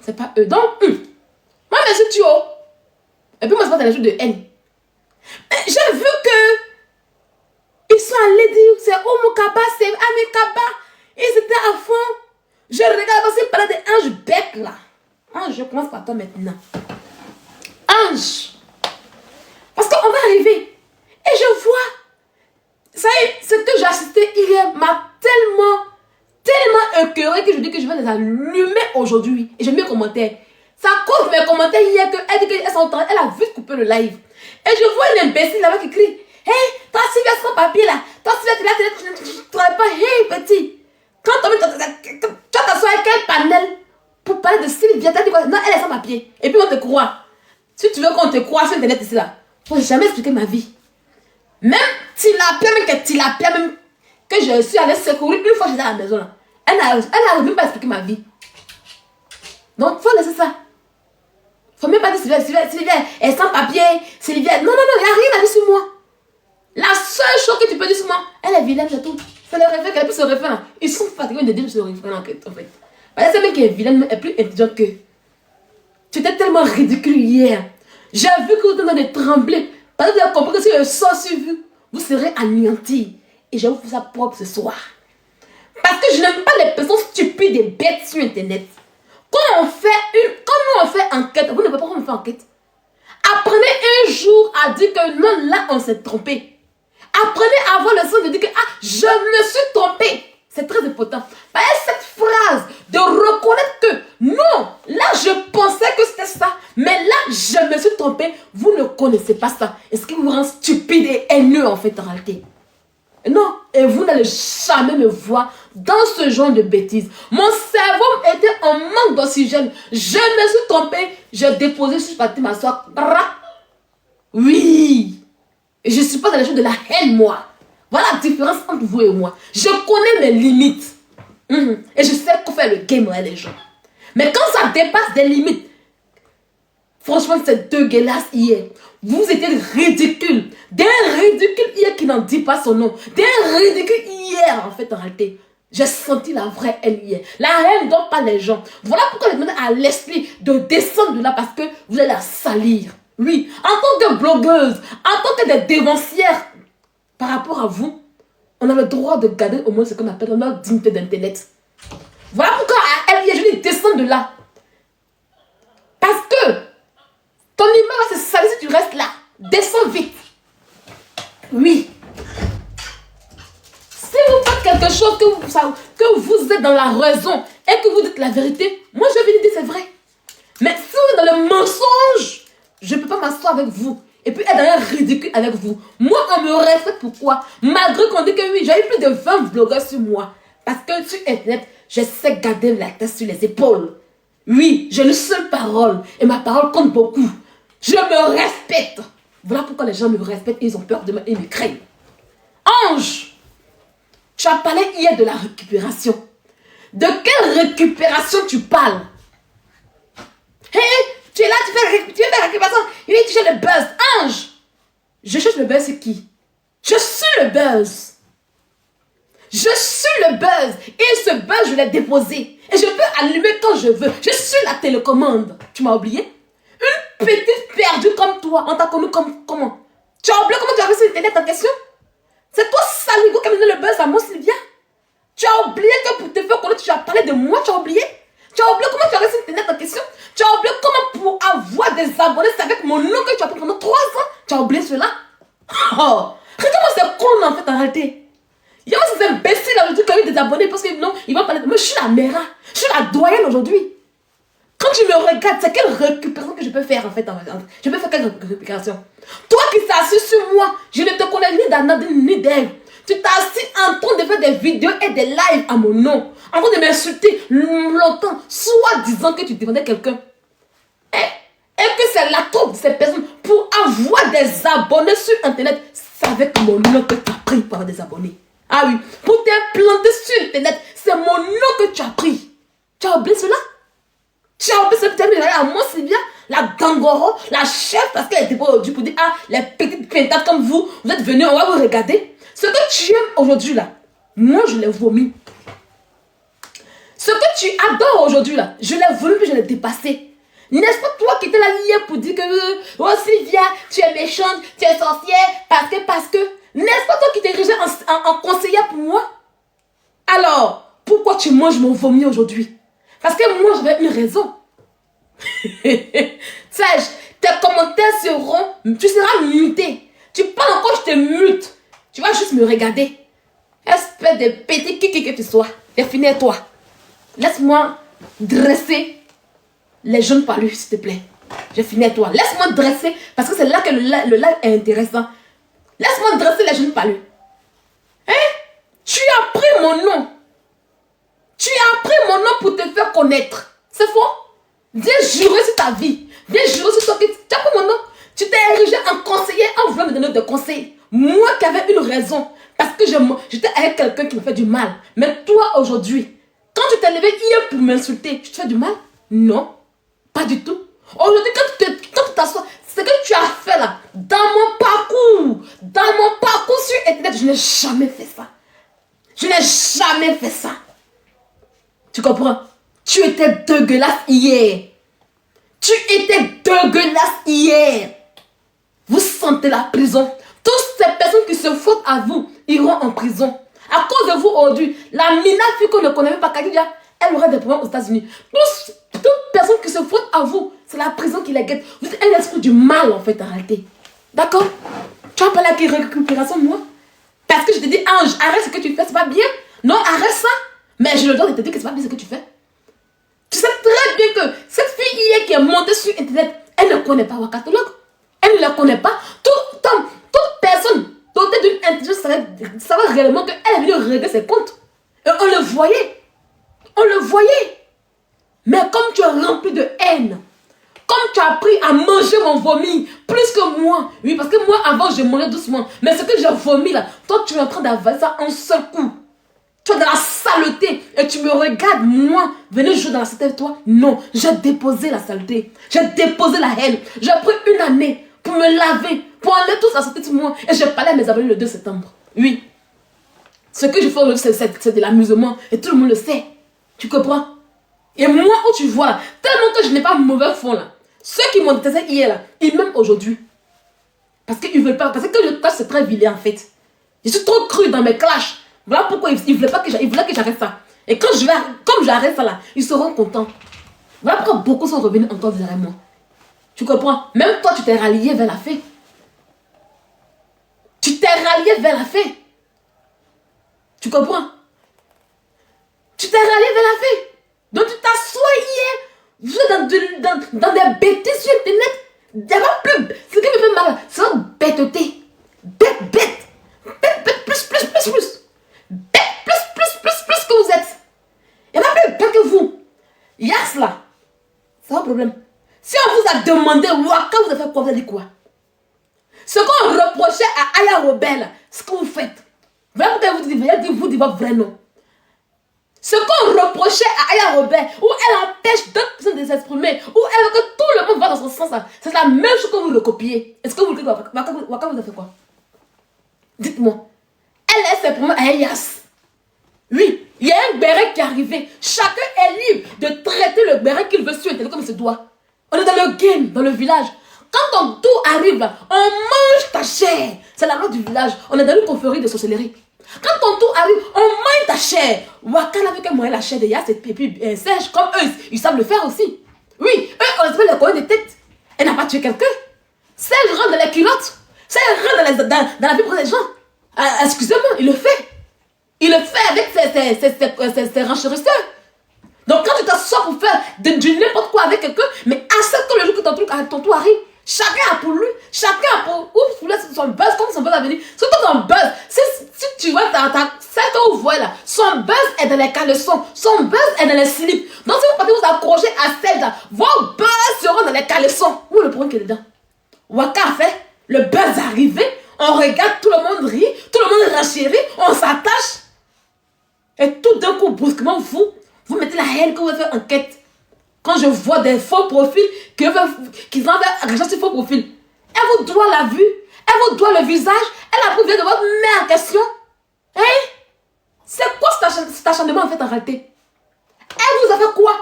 C'est pas eux. Donc, moi, je suis tué. Et puis, moi, c'est pas des choses de haine. Mais j'ai vu que ils sont allés dire, c'est Oumou Kaba, c'est Ami Kaba. Ils étaient à fond. Je regarde parce qu'ils parlaient des anges bêtes là. Ange, je commence par toi maintenant. Ange. Parce qu'on va arriver. Et je vois. Ça y est, ce que j'ai assisté hier m'a tellement écœuré que je dis que je vais les allumer aujourd'hui. Et j'ai mis un commentaire. Ça cause mes commentaires hier qu'elle dit qu'elle a vite coupé le live. Et je vois une imbécile là-bas qui crie. Hey, toi Sylvia, sans papier là. Toi Sylvia, tu ne travailles pas. Hey, petit. Quand tu t'assois avec quel panel pour parler de Sylvia, tu as dit quoi? Non, elle est sans papier. Et puis on te croit. Si tu veux qu'on te croit sur internet ici là, faut jamais expliquer ma vie. Même Tilapia, même que je suis allée secourir une fois j'étais à la maison là. Elle n'a même pas expliqué ma vie. Donc faut laisser ça. Faut même pas dire Sylvia elle est sans papier. Sylvia, non, il n'y a rien à dire sur moi. La seule chose que tu peux dire sur moi, elle est vilaine, c'est tout. C'est le refrain qu'elle a plus ce refrain là. Ils sont fatigués de dire ce refrain en fait. Parce que c'est même qui est vilaine, est plus intelligente que. Tu étais tellement ridicule hier. J'ai vu que vous êtes en train de trembler. Parce que vous avez compris que si je sors sur vous, vous serez anéantis. Et je vais vous faire ça propre ce soir. Parce que je n'aime pas les personnes stupides et bêtes sur internet. Quand on fait enquête, vous ne savez pas comment on fait enquête. Apprenez un jour à dire que non, là on s'est trompé. Apprenez à avoir le sens de dire que je me suis trompé. C'est très important. Parce que cette phrase de reconnaître que non, là je pensais que c'était ça, mais là je me suis trompé. Vous ne connaissez pas ça. Et ce qui vous rend stupide et haineux en fait en réalité. Non, et vous n'allez jamais me voir dans ce genre de bêtises. Mon cerveau était en manque d'oxygène. Je me suis trompé. J'ai déposé sur parti m'asseoir. Oui. Et je ne suis pas dans les choses de la haine, moi. Voilà la différence entre vous et moi. Je connais mes limites. Et je sais qu'on fait le game avec les gens. Mais quand ça dépasse des limites, franchement, c'est dégueulasse hier. Vous étiez ridicule. D'un ridicule hier qui n'en dit pas son nom. D'un ridicule hier, en fait, en réalité. J'ai senti la vraie haine hier. La haine donne pas les gens. Voilà pourquoi je demande à l'esprit de descendre de là parce que vous allez la salir. Oui, en tant que blogueuse, en tant que des dévancières, par rapport à vous, on a le droit de garder au moins ce qu'on appelle notre dignité d'internet. Voilà pourquoi elle hier, je dis descendre de là. Parce que ton image va se salir si tu restes là. Descends vite. Oui. Si vous faites quelque chose que vous êtes dans la raison et que vous dites la vérité, moi je vais dire c'est vrai. Mais si vous êtes dans le mensonge, je ne peux pas m'asseoir avec vous et puis être dans un ridicule avec vous. Moi, on me respecte pourquoi? Malgré qu'on dit que oui, j'ai eu plus de 20 blogueurs sur moi. Parce que sur internet, je sais garder la tête sur les épaules. Oui, j'ai une seule parole et ma parole compte beaucoup. Je me respecte. Voilà pourquoi les gens me respectent et ils ont peur de moi et me craignent. Ange, tu as parlé hier de la récupération. De quelle récupération tu parles? Hé, tu es là, tu fais la récupération. Il est touché le buzz. Ange, je cherche le buzz, c'est qui? Je suis le buzz. Je suis le buzz. Et ce buzz, je l'ai déposé. Et je peux allumer quand je veux. Je suis la télécommande. Tu m'as oublié? Une petite perdue comme toi, on t'a connu comme comment? Tu as oublié comment tu as vu sur internet en question? C'est toi, Saligo, qui a donné le buzz à moi, Sylvia. Tu as oublié que pour te faire connaître, tu as parlé de moi, tu as oublié? Tu as oublié comment tu as vu sur internet en question? Tu as oublié comment pour avoir des abonnés, c'est avec mon nom que tu as pris pendant 3 ans? Tu as oublié cela? Oh! Regarde-moi, c'est con en fait en réalité. Il y a ces imbéciles aujourd'hui qui ont eu des abonnés parce que non, ils vont parler de moi. Je suis la mère, je suis la doyenne aujourd'hui. Quand tu me regardes, c'est quelle récupération que je peux faire en fait? Je peux faire quelle récupération? Toi qui t'es assis sur moi, je ne te connais ni d'Anna ni d'Ève. Tu t'es assis en train de faire des vidéos et des lives à mon nom. En train de m'insulter longtemps, soit disant que tu défendais quelqu'un. Et que c'est la troupe de ces personnes pour avoir des abonnés sur internet. C'est avec mon nom que tu as pris pour avoir des abonnés. Ah oui, pour t'implanter sur internet, c'est mon nom que tu as pris. Tu as oublié cela? Tu as oublié ce terme à moi, c'est bien la gangoro, la chef, parce qu'elle était pas aujourd'hui pour dire, ah, les petites pintates comme vous, vous êtes venus, on va vous regarder. Ce que tu aimes aujourd'hui là, moi je l'ai vomi. Ce que tu adores aujourd'hui là, je l'ai voulu puis je l'ai dépassé. N'est-ce pas toi qui étais là hier pour dire que oh Sylvia, tu es méchante, tu es sorcière, parce que. N'est-ce pas toi qui t'es érigée en conseillère pour moi? Alors, pourquoi tu manges mon vomi aujourd'hui? Parce que moi, j'avais une raison. Sage, tes commentaires seront, tu seras muté. Tu parles encore, je te mute. Tu vas juste me regarder. Espèce de petit kiki que tu sois. Définis-toi. Laisse-moi dresser les jeunes palus, s'il te plaît. Je finis toi. Laisse-moi dresser, parce que c'est là que le live est intéressant. Laisse-moi dresser les jeunes palus. Hein? Tu as pris mon nom. Tu as pris mon nom pour te faire connaître. C'est faux? Viens jurer sur ta vie. Viens jurer sur toi. Tu as pris mon nom. Tu t'es érigé en conseiller en voulant me donner des conseils. Moi qui avais une raison. Parce que j'étais avec quelqu'un qui me fait du mal. Mais toi aujourd'hui, quand tu t'es levé hier pour m'insulter, tu te fais du mal? Non. Pas du tout. Aujourd'hui, quand tu t'assois, ce que tu as fait là, dans mon parcours sur Internet, je n'ai jamais fait ça. Je n'ai jamais fait ça. Tu comprends? Tu étais dégueulasse hier. Tu étais dégueulasse hier. Vous sentez la prison. Toutes ces personnes qui se frottent à vous iront en prison. À cause de vous aujourd'hui, la Mina fille qu'on ne connaît même pas, Kadija, elle aurait des problèmes aux États-Unis. Toute personne qui se frottent à vous, c'est la prison qui les guette. Vous êtes un esprit du mal en fait en réalité. D'accord? Tu as parlé avec récupération de moi? Parce que je te dis, Ange, arrête ce que tu fais, c'est pas bien. Non, arrête ça. Mais j'ai le droit de te dire que c'est pas bien ce que tu fais. Tu sais très bien que cette fille hier qui est montée sur Internet, elle ne connaît pas Wakatologue. Elle ne la connaît pas. Toute personne dotée d'une intelligence savait réellement qu'elle est venue régler ses comptes. Et on le voyait. On le voyait. Mais comme tu es rempli de haine, comme tu as appris à manger mon vomi plus que moi. Oui, parce que moi, avant, je mangeais doucement. Mais ce que j'ai vomi là, toi, tu es en train d'avaler ça en seul coup. Tu es dans la saleté et tu me regardes, moi, venir jouer dans la saleté de toi. Non, j'ai déposé la saleté. J'ai déposé la haine. J'ai pris une année pour me laver, pour enlever toute la saleté de moi. Et j'ai parlé à mes abonnés le 2 septembre. Oui. Ce que je fais aujourd'hui, c'est de l'amusement. Et tout le monde le sait. Tu comprends? Et moi, où tu vois là, tellement que je n'ai pas mauvais fond là. Ceux qui m'ont détesté hier là, ils m'aiment aujourd'hui. Parce qu'ils veulent pas. Parce que le clash c'est très vilain en fait. Je suis trop cru dans mes clashs. Voilà pourquoi ils voulaient pas que j'arrête ça. Et comme j'arrête ça là, ils seront contents. Voilà pourquoi beaucoup sont revenus encore derrière moi. Tu comprends? Même toi, tu t'es rallié vers la fée. Tu t'es rallié vers la fée. Tu comprends? Tu t'es rallié vers la fée. Donc tu t'assois hier. Vous êtes dans des bêtises sur Internet. Il n'y a pas plus. Ce qui me fait mal, c'est une bêteté. Bête. Plus. Plus que vous êtes. Il n'y a pas plus bête que vous. Yes là. C'est un problème. Si on vous a demandé, Waka vous a fait quoi, vous avez dit quoi? Ce qu'on reprochait à Aya Robel, ce que vous faites. Voilà pourquoi vous dites votre vrai nom. Ce qu'on reprochait à Aya Robert, où elle empêche d'autres personnes de s'exprimer, où elle veut que tout le monde va dans son sens, c'est la même chose que vous le copiez. Est-ce que vous le dites? Waka vous a fait quoi? Dites-moi. Elle est simplement à Elias. Oui, il y a un béret qui est arrivé. Chacun est libre de traiter le béret qu'il veut sur Internet comme il se doit. On est dans le game, dans le village. Quand ton tour arrive là, on mange ta chair. C'est la loi du village. On est dans une confrérie de sorcellerie. Quand ton tour arrive, on mange ta chair. Waka n'avait qu'à manger la chair de Yas et puis Serge, comme eux, ils savent le faire aussi. Oui, eux, on se fait les coins de tête. Elle n'a pas tué quelqu'un. Serge rentre dans les culottes. Serge rentre dans la vie pour les gens. Excusez-moi, il le fait. Il le fait avec ses renchérisseurs. Donc quand tu t'assois pour faire du n'importe quoi avec quelqu'un, mais accepte que le jour que ton tour arrive, chacun a pour lui, chacun a pour... Oups, vous laissez son buzz, comme son buzz a venu. Surtout ton buzz, si tu vois celle que vous voyez là, son buzz est dans les caleçons, son buzz est dans les slips. Donc si vous partez vous accrocher à celle là, vos buzz seront dans les caleçons. Où est le problème qui est dedans? Waka a fait, le buzz est arrivé, on regarde, tout le monde rit, tout le monde renchérit, on s'attache. Et tout d'un coup, brusquement, vous mettez la haine que vous avez fait enquête. Quand je vois des faux profils qui ont fait argent sur faux profils, elle vous doit la vue, elle vous doit le visage, elle a prouvé de votre mère en question. Hein? C'est quoi cet acharnement en fait en réalité? Elle vous a fait quoi?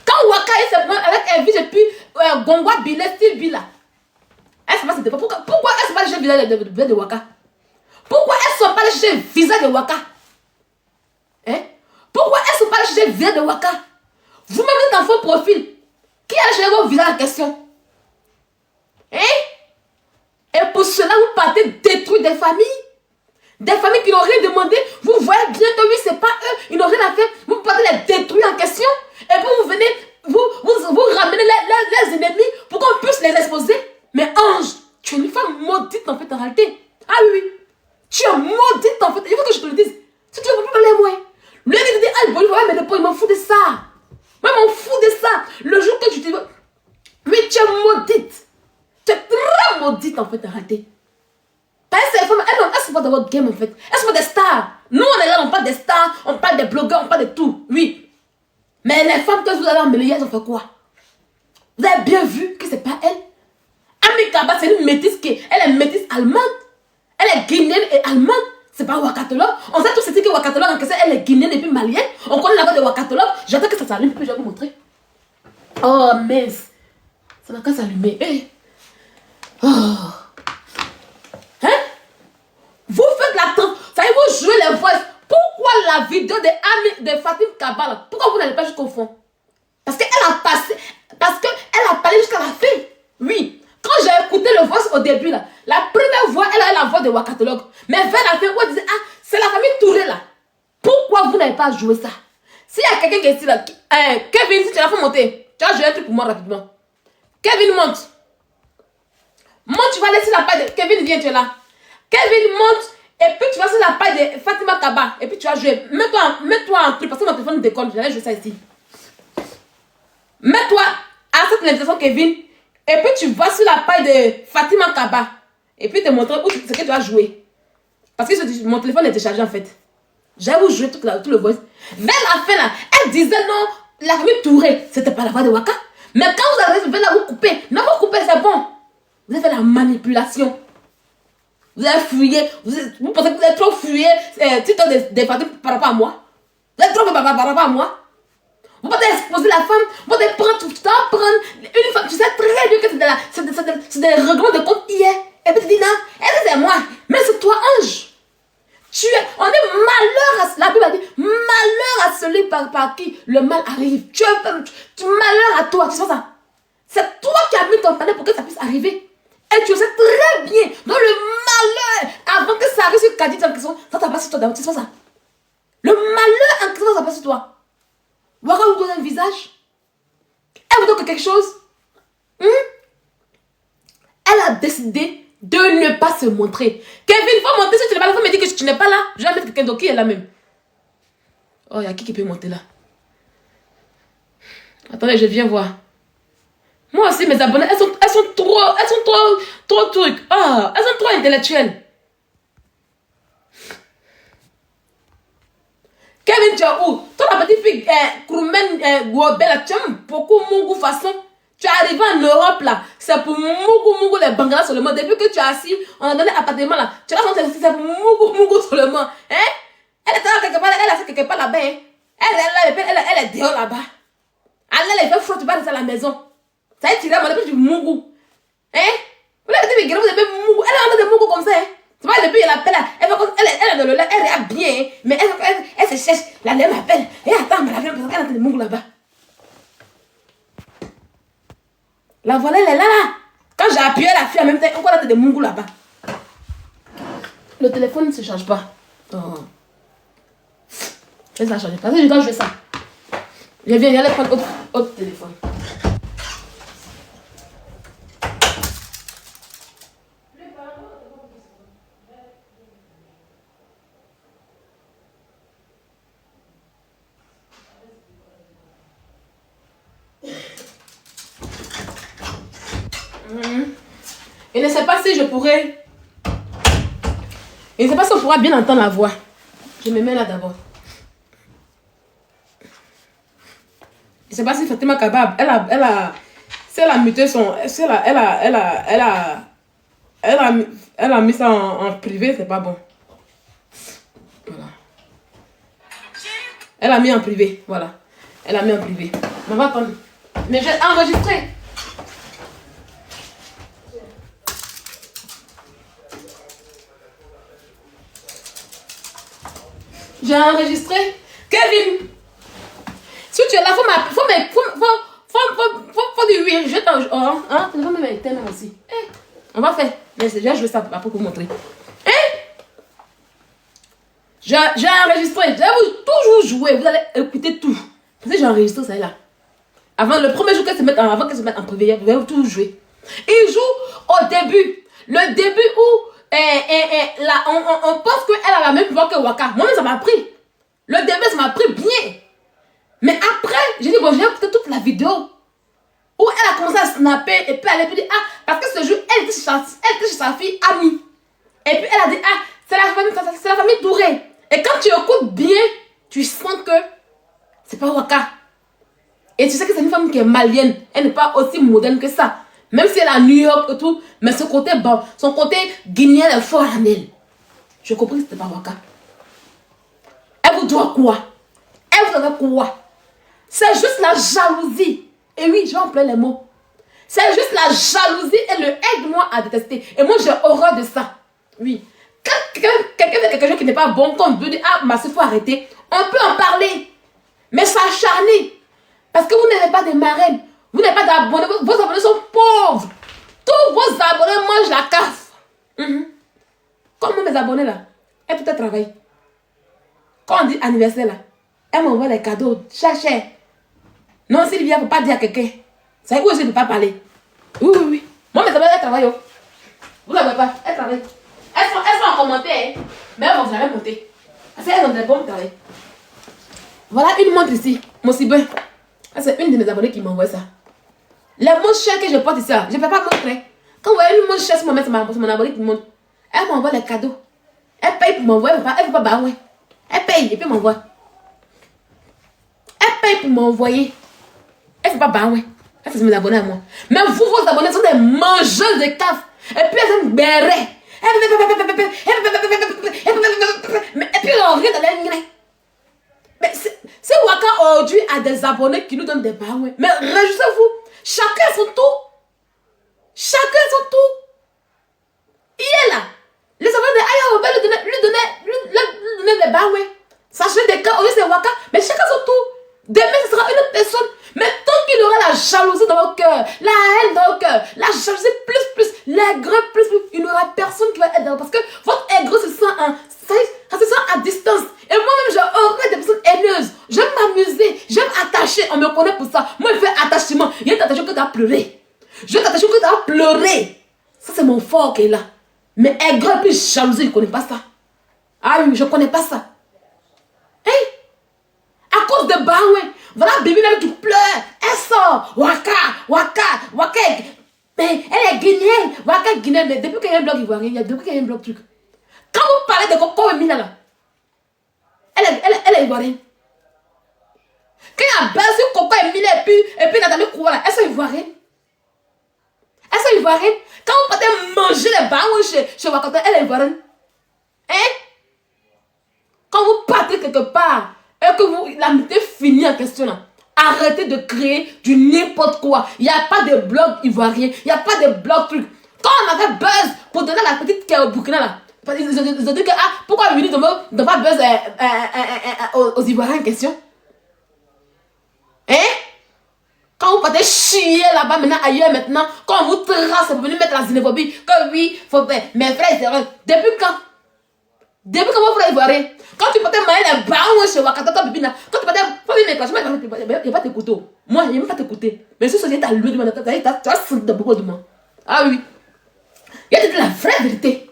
Quand Waka est simplement avec Elvis et puis Gongwa Billet, style Bila. Elle ne sait pas pourquoi elle ne sait pas chercher le visage de Waka? Pourquoi elle ne sait pas chercher le visage de Waka? Hein? Pourquoi elle ne sait pas chercher le visage de Waka? Vous-même vous êtes en faux profil. Qui a cherché vos visages en question? Hein? Et pour cela, vous partez détruire des familles. Des familles qui n'ont rien demandé. Vous voyez bien que oui, c'est pas eux. Ils n'ont rien à faire. Vous partez les détruire en question. Et puis vous venez, vous ramenez les ennemis pour qu'on puisse les exposer. Mais Ange, tu es une femme maudite en fait en réalité. Ah oui, tu es maudite en fait. Il faut que je te le dise. Si tu ne veux pas parler moi. Lui il dit, ah bon, mais il m'en fout de ça. Moi, je m'en fous de ça. Le jour que tu te dis, oui, tu es maudite. Tu es très maudite en fait en réalité. Parce que ces femmes, elles sont pas dans votre game en fait. Elles sont pas des stars. Nous, on est là, on parle des stars, on parle des blogueurs, on parle de tout. Oui. Mais les femmes que vous avez emmenées, elles ont fait quoi? Vous avez bien vu que c'est pas elle. Ami Kaba, c'est une métisse elle est métisse allemande. Elle est guinéenne et allemande. C'est pas Wakatolog. On sait tous c'est que Wakatolog, elle est guinéenne et puis malienne. On connaît la voix de Wakatolog. J'attends que ça s'allume, puis je vais vous montrer. Oh, mince. Ça n'a qu'à s'allumer. Hey. Oh. Hein? Vous faites la trompe. Vous jouez les voix. Pourquoi la vidéo de Fatim Kaba, pourquoi vous n'allez pas jusqu'au fond? Parce qu'elle a passé. Parce qu'elle a parlé jusqu'à la fin. Oui. Quand j'ai écouté le voix au début, là, la première voix, elle a la voix de Wakatolog. Mais vers la fin, où elle disait, ah, c'est la famille Touré là. Pourquoi vous n'avez pas joué ça? S'il y a quelqu'un qui est ici là, Kevin, si tu l'as fait monter, tu vas jouer un truc pour moi rapidement. Kevin, monte. Monte, tu vas laisser la paille de. Kevin, viens, tu es là. Kevin, monte. Et puis tu vas sur la paille de Fatima Kaba. Et puis tu vas jouer. Mets-toi en truc. Parce que mon téléphone déconne. Je vais jouer ça ici. Mets-toi à cette invitation, Kevin. Et puis tu vas sur la paille de Fatima Kaba. Et puis te montrer où c'est que tu vas jouer. Parce que mon téléphone est déchargé en fait. J'ai vous jouer tout le voice. Vers la fin là, elle disait non, la famille Touré, c'était pas la voix de Waka. Mais quand vous avez là, vous coupez. Non, vous coupez, c'est bon. Vous avez fait la manipulation. Vous avez fouillé. Vous pensez que vous avez trop fouillé titre des familles par rapport à moi. Vous êtes trop par rapport à moi. Vous pouvez exposer la femme, vous pouvez prendre tout le temps, prendre une femme. Tu sais très bien que c'est des règlements de compte hier. Et puis tu dis non, elle c'est moi. Mais c'est toi, Ange. On est malheur à la Bible a dit malheur à celui par qui le mal arrive. Tu malheur à toi, tu sais ça. C'est toi qui as mis ton talent pour que ça puisse arriver. Et tu le sais très bien. Dans le malheur, avant que ça arrive sur Kadit en question, ça t'a pas sur toi d'abord, tu sais pas ça. Le malheur en question, ça passe sur toi. Waka vous donne un visage. Elle vous donne quelque chose. Elle a décidé de ne pas se montrer. Kevin, il faut monter si tu n'es pas là. Il faut me dire que tu n'es pas là. Je vais mettre quelqu'un d'autre qui est là même. Oh, il y a qui peut monter là? Attendez, je viens voir. Moi aussi, mes abonnés, elles sont trop trucs. Ah, elles sont trop intellectuelles. Kevin, tu es où? Toi, la petite fille, Kouroumen, Gouabella, tu aimes beaucoup Mougou façon. Tu es arrivé en Europe là, c'est pour Mougou les Bangala seulement. Depuis que tu es assis, on a donné un appartement là. Tu as senti c'est pour Mougou seulement. Hein? Elle est là quelque part, elle est quelque part là-bas. Hein? Elle est dehors là-bas. Elle fait froid, tu vas rester à la maison. Ça a tiré à mon depuis du Mougou. Hein? Vous l'avez dit, vous avez Mougou. Elle est en train de Mougou comme ça. Hein? Tu vois, depuis elle appelle, elle est dans le lait, elle regarde bien, hein? Mais elle se cherche, la lait m'appelle. Et attends, mais la vient parce qu'elle est en train de Mougou là-bas. La voilà, elle est là. Quand j'ai appuyé la fille en même temps, on a des Mougou là-bas. Le téléphone ne se charge pas. Oh. Laisse-la charger. Parce que je dois jouer ça. Je viens, j'allais prendre autre téléphone. Je ne sais pas si je pourrais. Je ne sais pas si on pourra bien entendre la voix. Je me mets là d'abord. Je ne sais pas si Fatima Kabab, si elle a muté son. Si elle a mis ça en privé, c'est pas bon. Voilà. Elle a mis en privé, voilà. Elle a mis en privé. On va attendre. Mais j'ai enregistré. J'ai enregistré. Kevin, si tu es là, faut dire oui. Je t'en... Oh, hein? Tu vas même éteindre aussi. Eh, on va faire. Mais je vais ça après pour vous montrer. Eh? J'ai enregistré. Je vais vous toujours jouer. Vous allez écouter tout. Parce que j'ai enregistré ça là. Avant le premier jour qu'elle se mette en privé, vous allez toujours jouer. Il joue au début. Le début où là, on pense qu'elle a la même voix que Waka. Moi, ça m'a pris. Le début, ça m'a pris bien. Mais après, j'ai dit, bon, j'ai écouté toute la vidéo. Où elle a commencé à snapper. Et puis elle a dit, ah, parce que ce jour, elle était chez sa fille amie. Et puis elle a dit, ah, c'est la famille Touré. Et quand tu écoutes bien, tu sens que c'est pas Waka. Et tu sais que c'est une femme qui est malienne. Elle n'est pas aussi moderne que ça. Même si elle est à New York et tout. Mais ce côté, bon, son côté guinéen est fort en elle. Je compris que c'était pas Waka. Elle vous doit quoi? Elle vous doit quoi? C'est juste la jalousie. Et oui, je vais employer les mots. C'est juste la jalousie et le aide-moi à détester. Et moi, j'ai horreur de ça. Oui. Quand quelqu'un fait quelque chose qui n'est pas bon, comme veut dire, ah, ma soeur, il faut arrêter. On peut en parler. Mais s'acharner. Parce que vous n'avez pas de marraines. Vous n'avez pas d'abonnés. Vos abonnés sont pauvres. Tous vos abonnés mangent la caffe. Comme mes abonnés là. Elles tout travaillent. Quand on dit anniversaire là, elle m'envoie les cadeaux. Cher. Non, Sylvia, il ne faut pas dire à quelqu'un. C'est où je ne peux pas parler. Oui. Moi, mes abonnés, elles travaillent. Vous ne la voyez pas. Elles travaillent. Elles sont en commentaire. Mais elles vont jamais monter. Parce qu'elles ont des bons travail. Voilà une montre ici. Mon cibin. C'est une de mes abonnés qui m'envoie ça. Les montres chères que je porte ici, je ne peux pas montrer. Quand vous voyez une montre chère sur mon abonné qui montre, elle m'envoie les cadeaux. Elle paye pour m'envoyer. Elle ne veut pas barouer. Elle paye et puis m'envoie. Elle paye pour m'envoyer. Elle ne veut pas barouer. Elle c'est mes abonnés à moi. Mais vous, vos abonnés sont des mangeurs de caf. Et puis elles sont bérées. Et puis on regarde dans les... Mais si Waka aujourd'hui a des abonnés qui nous donnent des barouets, mais réjouissez-vous. Chacun son tour. Chacun son tour. Il est là. Les abonnés de Aya Robert lui donner des barouets. Sachez des cas, aujourd'hui c'est Waka, mais chacun son tour. Demain ce sera une autre personne. Mais tant qu'il y aura la jalousie dans vos cœurs, la haine dans vos cœurs, la jalousie plus, l'aigreur plus, il n'y aura personne qui va être dans. Parce que votre aigreur se sent à distance. Et moi-même, j'ai horreur des personnes haineuses. J'aime m'amuser, j'aime attacher. On me connaît pour ça. Moi, je fais attachement. Il y a une attachement que tu as pleuré. Je vais t'attacher que tu as pleuré. Ça, c'est mon fort qui est là. Mais aigreur plus jalousie, je ne connais pas ça. Ah oui, je ne connais pas ça. Hein? À cause de Baoué. Voilà, bébé là qui pleure. Elle sort. Waka. Mais elle est guinéenne. Waka guinéenne. Mais depuis qu'il y a un blog ivoirien, depuis qu'il y a un blog truc. Quand vous parlez de Coco Emina là, elle est ivoirienne. Quand il y a base sur Coco Emina et puis Nathalie Koua là, elles sont ivoiriennes. Quand vous partez manger les baoués chez Wakata, elle est ivoirienne. Hein? Quand vous partez quelque part et que vous l'amitié finit en question là, arrêtez de créer du n'importe quoi. Il n'y a pas de blog ivoirien, il n'y a pas de blog truc. Quand on avait buzz pour donner la petite qui est au Burkina là, ils ont dit que pourquoi Vini ne pas buzz aux Ivoiriens en question? Hein? Quand vous partez chier là-bas maintenant, ailleurs maintenant, quand on vous trace pour venir mettre la xénophobie, que oui, faut faire, mes frères et sœurs, depuis quand? Depuis quand vos frères ivoiriens? Quand tu partais mailler les bains chez Wakata, quand tu partais, faut venir mes classes, il n'y a pas t'écouter. Moi, il n'y a même pas t'écouter. Mais si société a loué de moi, tu vas sentir beaucoup de moi. Ah oui. Il y a de la vraie vérité.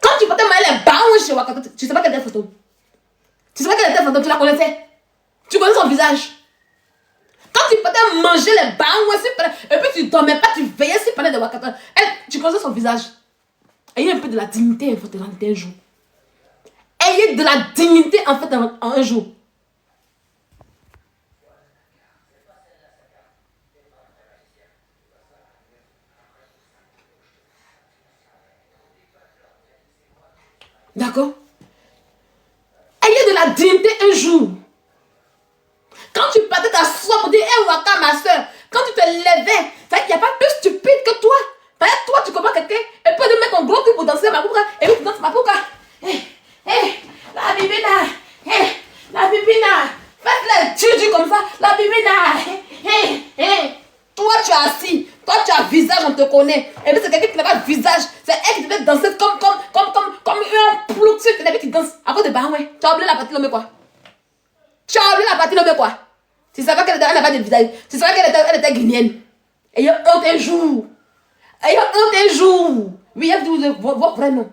Quand tu partais mailler les bains chez Wakata, tu ne sais pas quelle était la photo. Tu ne sais pas quelle était la photo, tu la connaissais. Tu connais son visage. Quand tu partais manger les bains, et puis tu ne dormais pas, tu veillais sur parler de Wakata, tu connaissais son visage. Ayez un peu de la dignité en fait, un jour. Ayez de la dignité en fait en un jour. D'accord? Ayez de la dignité un jour. Quand tu partais t'asseoir pour dire, Waka, ma soeur, quand tu te levais, il n'y a pas plus stupide que toi. Toi, tu comprends quelqu'un, et puis tu mettre ton gros cul pour danser ma pouka, et puis tu danses ma pouka. La bibina, la bibina, faites-le tudu comme ça, la bibina, toi tu es assis, toi tu as visage, on te connaît, et puis c'est quelqu'un qui n'a pas de visage, c'est elle qui devait danser comme un plouc, qui danse, à cause de bah ouais, tu as oublié la partie l'homme quoi. Tu as oublié la partie l'homme quoi. Tu savais qu'elle n'avait pas de visage, tu savais qu'elle était guinéenne, et il y a un jour. Et un des jours, oui, il y a votre vrai nom.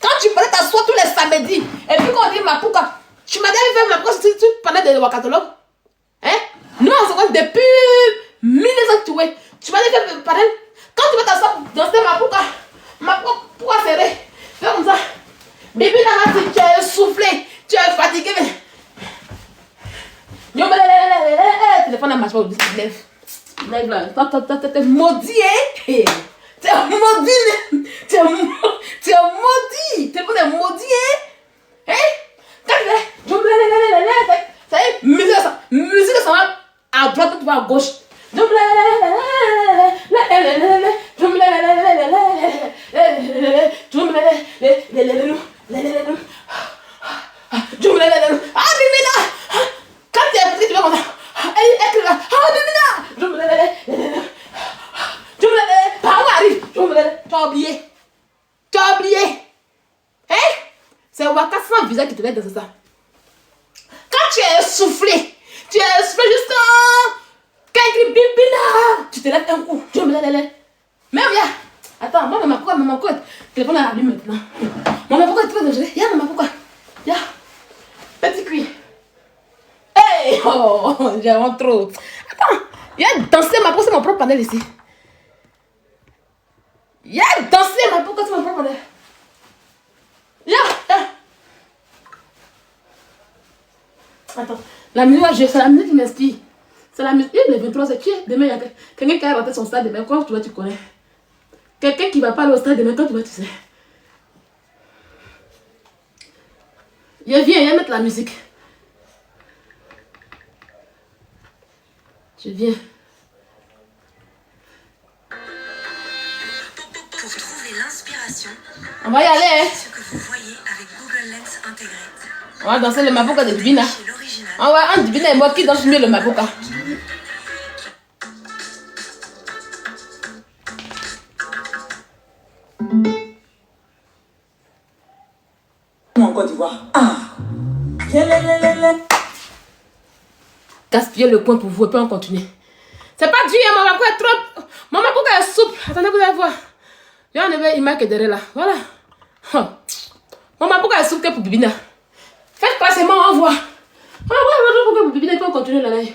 Quand tu parlais t'asseoir tous les samedis, et puis quand on dit ma pouka, tu m'as déjà fait ma pouka si tu parlais de wakatologue. Hein? Nous, on se connaît depuis 1900 tu es. Tu m'as déjà fait parler. Quand tu vas t'asseoir danser ma pouka serrée, fais comme ça. Bébé, là, tu es essoufflé, tu es fatigué. Téléphone à ma soeur, lève. Lève là, t'es maudit, hein? Tu es maudit, tu es maudit, tu es maudit, hein? Quand tu musique, ça va à droite, tu vas à gauche. Quand tu es petit, tu vas comme ça. Tu as oublié. Tu as oublié. Hein? C'est Waka sans visage qui te met dans ça. Quand tu es essoufflé, juste quelqu'un bibina. Tu te lèves un coup. Mais viens. Attends, maman, pourquoi téléphone à la lui maintenant. Maman, pourquoi tu vas dangereux? Y'a maman, pourquoi? Y'a. Petit cuit. Hey! Oh, j'ai vraiment trop. Attends, il y a dansé ma peau, c'est mon propre panel ici. Il y a dansé ma peau, c'est mon propre panel. Attends, la musique, c'est la musique qui m'inspire. C'est la musique. Il est 23 c'est qui? Demain, il y a quelqu'un qui a raté son stade demain. Quand tu vois, tu connais. Quelqu'un qui va pas aller au stade demain, quand tu vois, tu sais. Viens mettre la musique. Je viens. Pour trouver l'inspiration, on va y aller. Hein? Ce que vous voyez avec Google Lens intégré. On va danser le maboka de Dibina. On va un Dibina et moi qui danse mieux le maboka. En Côte d'Ivoire. Gaspiller le coin pour vous et puis on continue. C'est pas dur, hein, maman, est trop. Maman, pourquoi elle est souple? Attendez, vous allez voir. Il y a un éveil, il m'a que derrière là. Voilà. Maman, pourquoi elle est souple que pour Bibina? Faites placement, on voit. Pourquoi pour Bibina, il peut continuer la live.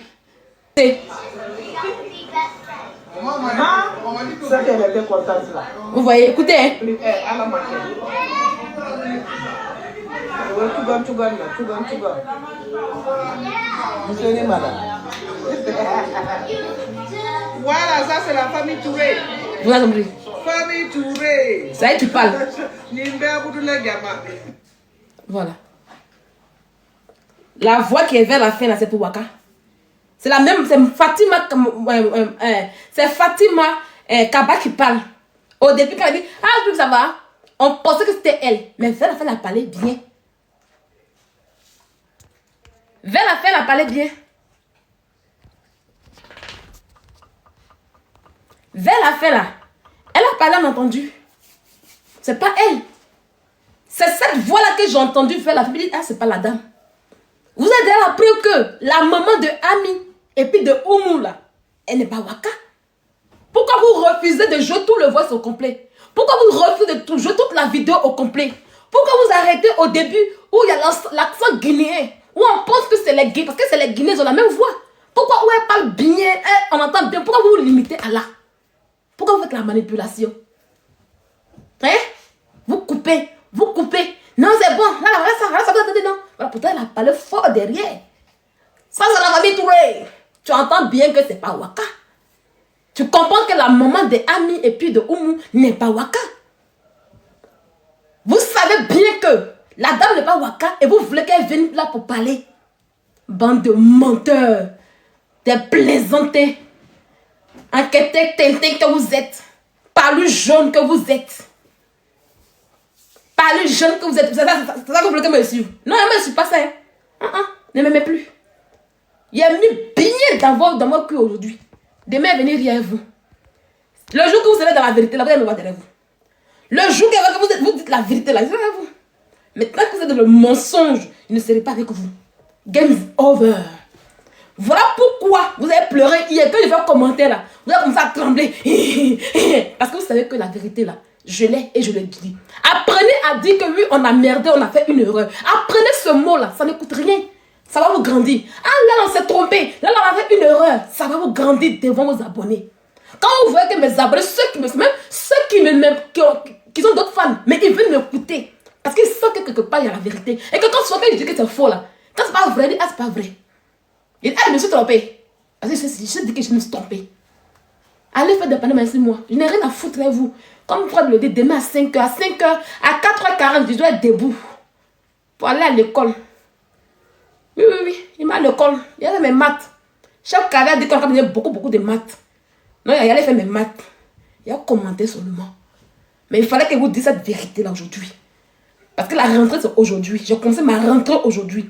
Ça qu'elle était contente là. Vous voyez, écoutez. Hein. À la maquette. Tu gagnes. Vous tenez madame. Voilà, ça c'est la famille Touré. Vous avez compris? Famille Touré. Ça y est, tu parles. Voilà. La voix qui est vers la fin là, c'est pour Waka. C'est la même, c'est Fatima, c'est Fatima Kaba qui parle. Au début, quand elle dit, ah, je trouve que ça va, on pensait que c'était elle. Mais vers la fin, elle a parlé bien. Vers la fin, elle a parlé bien. Vers la fin, là, elle a parlé, on a entendu. C'est pas elle. C'est cette voix-là que j'ai entendue vers la fin. Elle dit, ah, c'est pas la dame. Vous avez déjà appris que la maman de Ami et puis de Oumou, là, elle n'est pas Waka. Pourquoi vous refusez de jouer tout le voice au complet? Pourquoi vous refusez de jouer toute la vidéo au complet? Pourquoi vous arrêtez au début où il y a l'accent guinéen? Où on pense que c'est les Guinéens, parce que c'est les Guinéens, ils ont la même voix. Pourquoi où elle parle bien, on entend bien? Pourquoi vous vous limitez à là? Pourquoi vous faites la manipulation? Hein? Vous coupez. Non, c'est bon. Là, ça doit être non. Voilà, pourtant, elle a parlé fort derrière. Ça, c'est la famille Touré. Tu entends bien que c'est pas Waka. Tu comprends que la maman de Ami et puis de Oumou n'est pas Waka. Vous savez bien que la dame n'est pas Waka et vous voulez qu'elle vienne là pour parler. Bande de menteurs. des plaisantés. Enquêtez, tintin que vous êtes. Pas le jaune que vous êtes. Pas le jeune que vous êtes. C'est ça que vous voulez me suivre. Non, je ne me suis pas ça. Ne m'aimez plus. Il a mis bien dans votre cul aujourd'hui. Demain, venez rire avec vous. Le jour que vous serez dans la vérité, là, vous allez me voir derrière vous. Le jour que vous dites la vérité, là, je serai avec vous. Maintenant que vous êtes dans le mensonge, je ne serai pas avec vous. Game over. Voilà pourquoi vous avez pleuré hier. Quand je fais un commentaire là, vous avez commencé à trembler. Parce que vous savez que la vérité là, je l'ai et je le dis. Apprenez à dire que oui, on a merdé, on a fait une erreur. Apprenez ce mot là, ça ne coûte rien. Ça va vous grandir. Ah là, on s'est trompé. Là, on a fait une erreur. Ça va vous grandir devant vos abonnés. Quand vous voyez que mes abonnés, qui sont d'autres fans, mais ils veulent m'écouter. Parce qu'ils savent que quelque part, il y a la vérité. Et que quand souvent, ils disent que c'est faux là, quand c'est pas vrai, ils disent, ah, c'est pas vrai. Il dit, ah, je me suis trompé. Parce que je dis que je me suis trompé. Allez faire des panneaux, merci moi. Je n'ai rien à foutre avec vous. Comme Fred le dit, demain à 5h, à 5h, à 4h40, je dois être debout. Pour aller à l'école. Oui, il m'a à l'école. Il y a mes maths. Chaque carrière dit qu'on a beaucoup de maths. Non, il allait faire mes maths. Il a commenté seulement. Mais il fallait que vous disiez cette vérité là aujourd'hui. Parce que la rentrée c'est aujourd'hui. J'ai commencé ma rentrée aujourd'hui.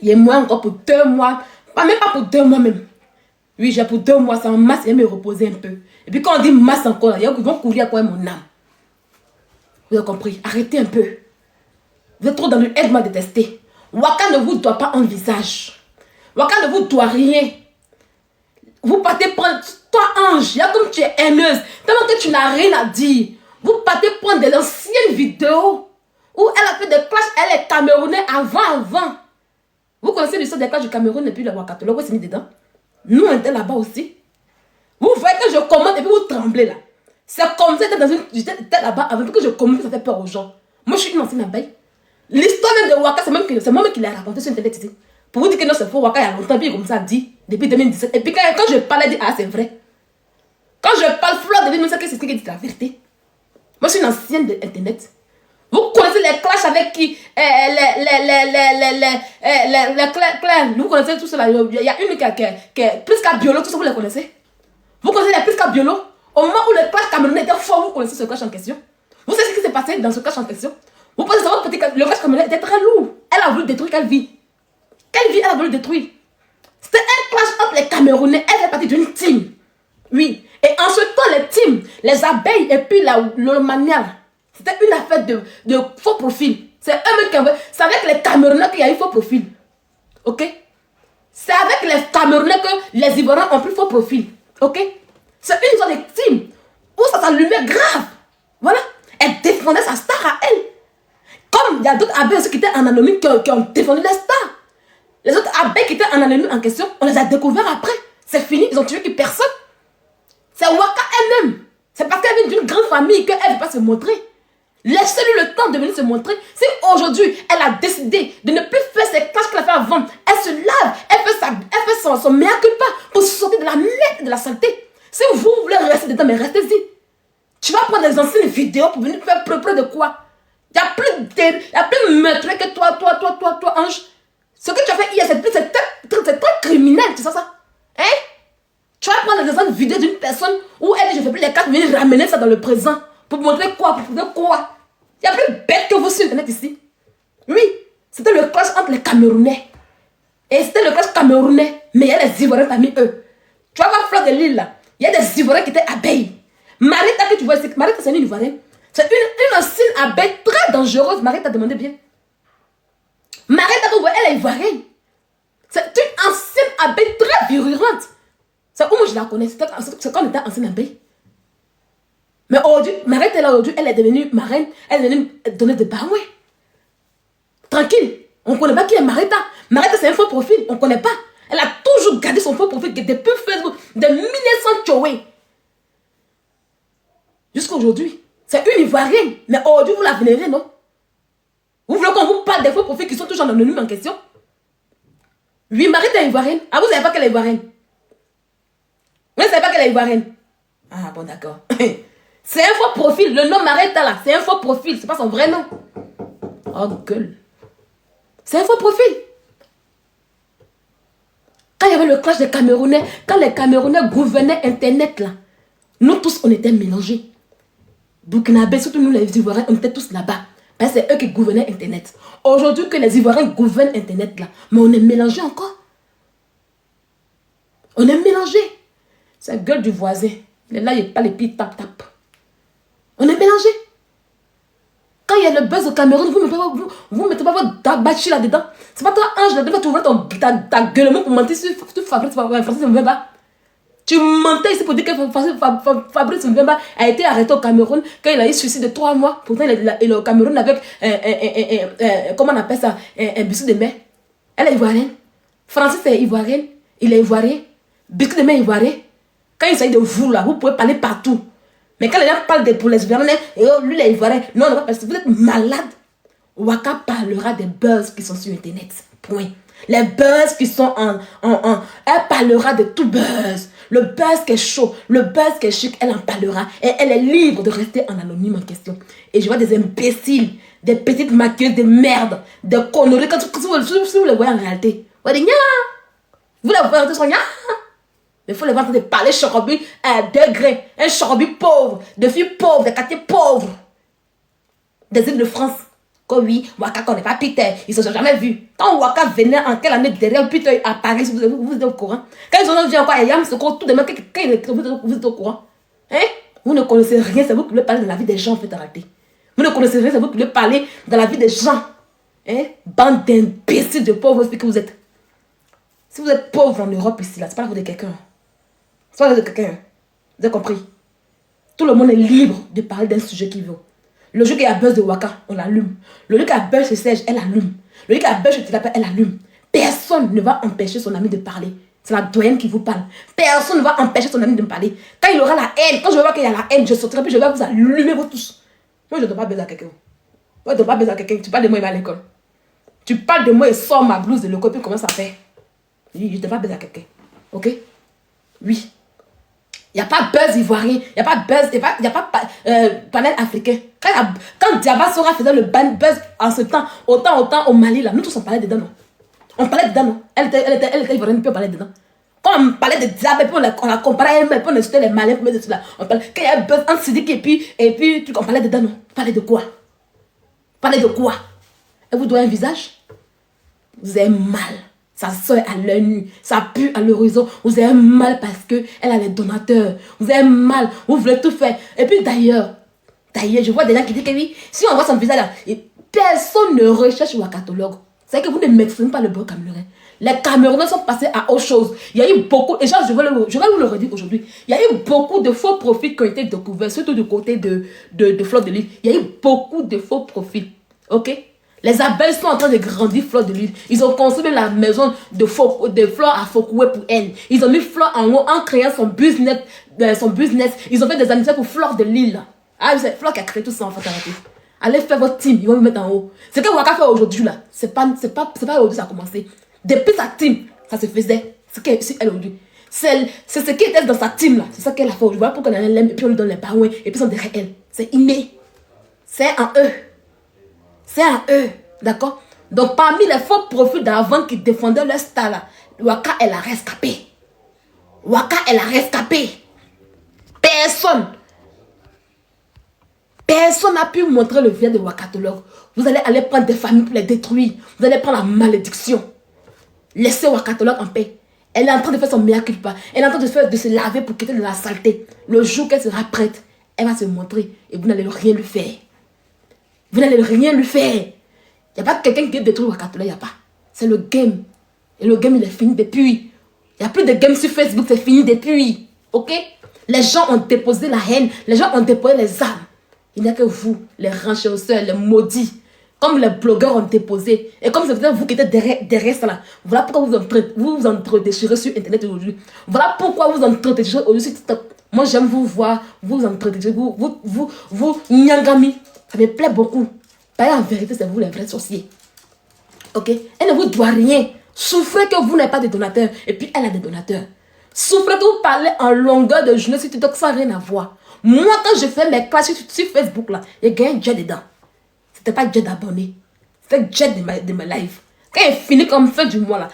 Il y a moi encore pour 2 mois. Même pas pour 2 mois même. Oui, j'ai pour 2 mois. C'est en masse, il va me reposer un peu. Et puis quand on dit masse encore, ils vont courir à quoi mon âme. Vous avez compris? Arrêtez un peu. Vous êtes trop dans le aide-moi détester. Waka ne vous doit pas un visage. Waka ne vous doit rien. Vous partez prendre... Toi, ange, il y a comme tu es haineuse. Tellement que tu n'as rien à dire. Vous partez prendre des anciennes vidéos où elle a fait des clashs, elle est camerounais avant. Vous connaissez l'histoire des clashs du Cameroun et puis le Wakatolo, vous êtes mis dedans. Nous, on était là-bas aussi. Vous voyez que je commente et puis vous tremblez là. C'est comme ça, j'étais là-bas avant que je commente, ça fait peur aux gens. Moi, je suis une ancienne abeille. L'histoire même de Waka, c'est moi-même qui l'ai raconté sur Internet ici. Pour vous dire que non, c'est faux, Waka, il y a longtemps, puis comme ça dit, depuis 2017. Et puis quand je parle, elle dit, ah, c'est vrai. Quand je parle, Fleur de Vénus, c'est ce qui dit la vérité. Moi, je suis une ancienne d'Internet. Vous connaissez les clashs avec qui Claire, vous connaissez tout cela. Il y a une qui est plus qu'à Biolo, tout ça, vous les connaissez. Vous connaissez les plus qu'à Biolo. Au moment où le clash camerounais était fort, vous connaissez ce clash en question. Vous savez ce qui s'est passé dans ce clash en question. Vous pensez savoir que le clash camerounais était très lourd. Elle a voulu détruire quelle vie? Quelle vie elle a voulu détruire? C'était un clash entre les Camerounais. Elle fait partie d'une team. Oui. Et en ce temps, les teams, les abeilles et puis le manial, c'était une affaire de faux profil. C'est eux-mêmes qui envoient. C'est avec les Camerounais qu'il y a eu faux profil. Ok? C'est avec les Camerounais que les Ivoiriens ont pris faux profil. Ok? C'est une histoire de team où ça s'allumait grave. Voilà. Elle défendait sa star à elle. Comme il y a d'autres abeilles aussi qui étaient en anonyme qui ont défendu les stars. Les autres abeilles qui étaient en anonyme en question, on les a découverts après. C'est fini, ils ont tué qui personne. C'est Waka elle-même. C'est parce qu'elle vient d'une grande famille qu'elle ne veut pas se montrer. Laissez-lui le temps de venir se montrer. Si aujourd'hui, elle a décidé de ne plus faire ses tâches qu'elle a fait avant, elle se lave, elle fait son mea culpa pour se sortir de la merde, de la saleté. Si vous voulez rester dedans, mais restez-y. Tu vas prendre des anciennes vidéos pour venir faire preuve de quoi? Il y a plus de meurtre que toi, ange. Ce que tu as fait hier, c'est très criminel, tu sais ça? Hein? Tu vas prendre des anciennes vidéos d'une personne où elle dit je fais plus les cartes, venir ramener ça dans le présent. Pour montrer quoi? Pour montrer quoi? Il y a plus bête que vous sur Internet ici. Oui, c'était le clash entre les Camerounais. Et c'était le clash camerounais. Mais il y a des Ivoiriens parmi eux. Tu vas voir Fleur de l'île là. Il y a des Ivoiriens qui étaient abeilles. Marita que tu vois, Marita c'est une Ivoirienne. C'est une ancienne abeille très dangereuse. Marita demandé bien. Marita que vous voyez, elle est Ivoirienne. C'est une ancienne abeille très virulente. C'est où moi je la connais. C'est quand on était ancienne abeille. Mais aujourd'hui, Marita est là aujourd'hui, elle est devenue marraine. Elle est devenue donner des barouets. Tranquille. On ne connaît pas qui est Marita. Marita c'est un faux profil. On ne connaît pas. Elle a toujours gardé son faux profil depuis Facebook de 1900 Tchoué. Jusqu'à aujourd'hui. C'est une Ivoirienne. Mais aujourd'hui, vous la vénérez, non? Vous voulez qu'on vous parle des faux profils qui sont toujours anonymes en question? Oui, Marita est Ivoirienne. Ah, vous ne savez pas qu'elle est Ivoirienne? Vous ne savez pas qu'elle est Ivoirienne? Ah, bon, d'accord. C'est un faux profil. Le nom Marita, là, c'est un faux profil. C'est pas son vrai nom. Oh, gueule. C'est un faux profil. Quand il y avait le clash des Camerounais, quand les Camerounais gouvernaient Internet, là, nous tous, on était mélangés. Burkinabé, surtout nous les Ivoiriens, on était tous là-bas. Parce que c'est eux qui gouvernaient Internet. Aujourd'hui que les Ivoiriens gouvernent Internet, là, mais on est mélangés encore. On est mélangés. C'est la gueule du voisin. Il est là, il parle et puis il tape. On est mélangés. Quand il y a le buzz au Cameroun, vous mettez pas votre tabachi là-dedans. C'est pas toi, Ange, là-dedans, tu ouvres ta gueulement pour mentir sur Fabrice Mbemba. Tu mentais ici pour dire que Fabrice Mbemba a été arrêté au Cameroun quand il a eu suicide de 3 mois. Pourtant, il est au Cameroun avec, comment on appelle ça, un biscuit de mer. Elle est ivoirienne. Francis est ivoirienne. Il est ivoirien. Biscuit de mer ivoirien. Quand il s'agit de vous, là, vous pouvez parler partout. Mais quand les gens parlent pour les Ivoiriens, lui, il est ivoirien. Non, non, parce que vous êtes malade. Waka parlera des buzz qui sont sur Internet. Point. Les buzz qui sont elle parlera de tout buzz. Le buzz qui est chaud, le buzz qui est chic, elle en parlera. Et elle est libre de rester en anonyme en question. Et je vois des imbéciles, des petites maquilleuses de merde, des conneries. Quand vous les voyez en réalité, vous les voyez en réalité, mais il faut les voir en train de parler chorobi à un degré. Un chorobi pauvre, de filles pauvres, de quartiers pauvres. Des îles de France. Comme oui, Waka connaît pas Peter, ils ne se sont jamais vus. Quand Waka venait en quelle année derrière Peter à Paris, vous êtes au courant. Quand ils ont vu encore Yam Soko, tout de même, vous êtes au courant. Hein? Vous ne connaissez rien, c'est vous qui voulez parler de la vie des gens en fait en réalité. Vous ne connaissez rien, c'est vous qui voulez parler de la vie des gens. Hein? Bande d'imbéciles de pauvres que vous êtes. Si vous êtes pauvre en Europe ici, là, c'est pas la faute de quelqu'un. C'est pas la faute de quelqu'un. Vous avez compris? Tout le monde est libre de parler d'un sujet qu'il veut. Le jeu qui a buzz de Waka, on l'allume. Le jeu qui a buzz chez Serge, elle allume. Le jeu qui a buzz chez Tilapia, elle allume. Personne ne va empêcher son ami de parler. C'est la doyenne qui vous parle. Personne ne va empêcher son ami de me parler. Quand il aura la haine, quand je vais voir qu'il y a la haine, je sortirai puis je vais vous allumer vous tous. Moi, je ne dois pas baiser à quelqu'un. Moi, je ne dois pas baiser à quelqu'un. Tu parles de moi, il va à l'école. Tu parles de moi et sors ma blouse de l'école puis commence à faire. Je ne dois pas baiser à quelqu'un. Ok? Oui. Il n'y a pas buzz ivoirien, il n'y a pas buzz, il n'y a pas panel africain. Quand Diaba Sora faisait le buzz en ce temps, autant au Mali, là, nous tous on parlait dedans, non? On parlait dedans, non? Elle était ivoirienne, puis on parlait dedans. Quand on parlait de Diaba, puis on la comparait, puis on insultait les Maliens, puis on là. On parlait, quand il y a un buzz entre Sidik et puis on parlait dedans, non? On parlait de quoi? On parlait de quoi? Et vous doyez un visage? Vous avez mal. Ça sort à l'œil nu, ça pue à l'horizon. Vous avez mal parce qu'elle a les donateurs. Vous avez mal, vous voulez tout faire. Et puis d'ailleurs, je vois des gens qui disent que oui, si on voit son visage là, personne ne recherche wakatologue. C'est que vous ne maîtrisez pas le bon camerounais. Les Camerounais sont passés à autre chose. Il y a eu beaucoup, et genre, je vais vous le redire aujourd'hui, il y a eu beaucoup de faux profils qui ont été découverts, surtout du côté de Fleur de Lys. Il y a eu beaucoup de faux profils. Ok? Les abeilles sont en train de grandir Fleur de Lys. Ils ont construit la maison de Fleur à Fokoué pour elle. Ils ont mis Fleur en haut en créant son business. Ils ont fait des amitiés pour Fleur de Lys. Ah, c'est Fleur qui a créé tout ça en fait. Allez faire votre team, ils vont vous mettre en haut. Ce que Waka fait aujourd'hui là, c'est pas aujourd'hui ça a commencé. Depuis sa team, ça se faisait. C'est elle aujourd'hui. C'est ce qui était dans sa team là. C'est ça qu'elle a fait aujourd'hui. Voilà pourquoi elle l'aime et puis on lui donne les parents et puis ils sont derrière elle. C'est inné. C'est en eux. C'est à eux, d'accord? Donc, parmi les faux profils d'avant qui défendaient leur star, là, Waka, elle a rescapé. Waka, elle a rescapé. Personne n'a pu montrer le visage de wakatologue. Vous allez aller prendre des familles pour les détruire. Vous allez prendre la malédiction. Laissez wakatologue en paix. Elle est en train de faire son mea culpa. Elle est en train de se laver pour quitter de la saleté. Le jour qu'elle sera prête, elle va se montrer et vous n'allez rien lui faire. Vous n'allez rien lui faire. Il n'y a pas quelqu'un qui détruit Wakatologue, il n'y a pas. C'est le game. Et le game, il est fini depuis. Il n'y a plus de game sur Facebook, c'est fini depuis. Ok? Les gens ont déposé la haine. Les gens ont déposé les armes. Il n'y a que vous, les renchérisseurs, les maudits. Comme les blogueurs ont déposé. Et comme c'est vous qui êtes derrière ça là. Voilà pourquoi vous entredéchirez sur Internet aujourd'hui. Voilà pourquoi vous entredéchirez aujourd'hui sur TikTok. Moi, j'aime vous voir. Vous entredéchirez. Vous nyangami. Ça me plaît beaucoup. Parce en vérité, c'est vous les vrais sorciers. Ok? Elle ne vous doit rien. Souffrez que vous n'avez pas de donateurs. Et puis, elle a des donateurs. Souffrez que vous parlez en longueur de journée sur TikTok sans rien à voir. Moi, quand je fais mes classes sur Facebook, là, il y a un jet dedans. C'était pas jet d'abonnés. C'était jet de ma live. Quand il finit comme fin du mois, là,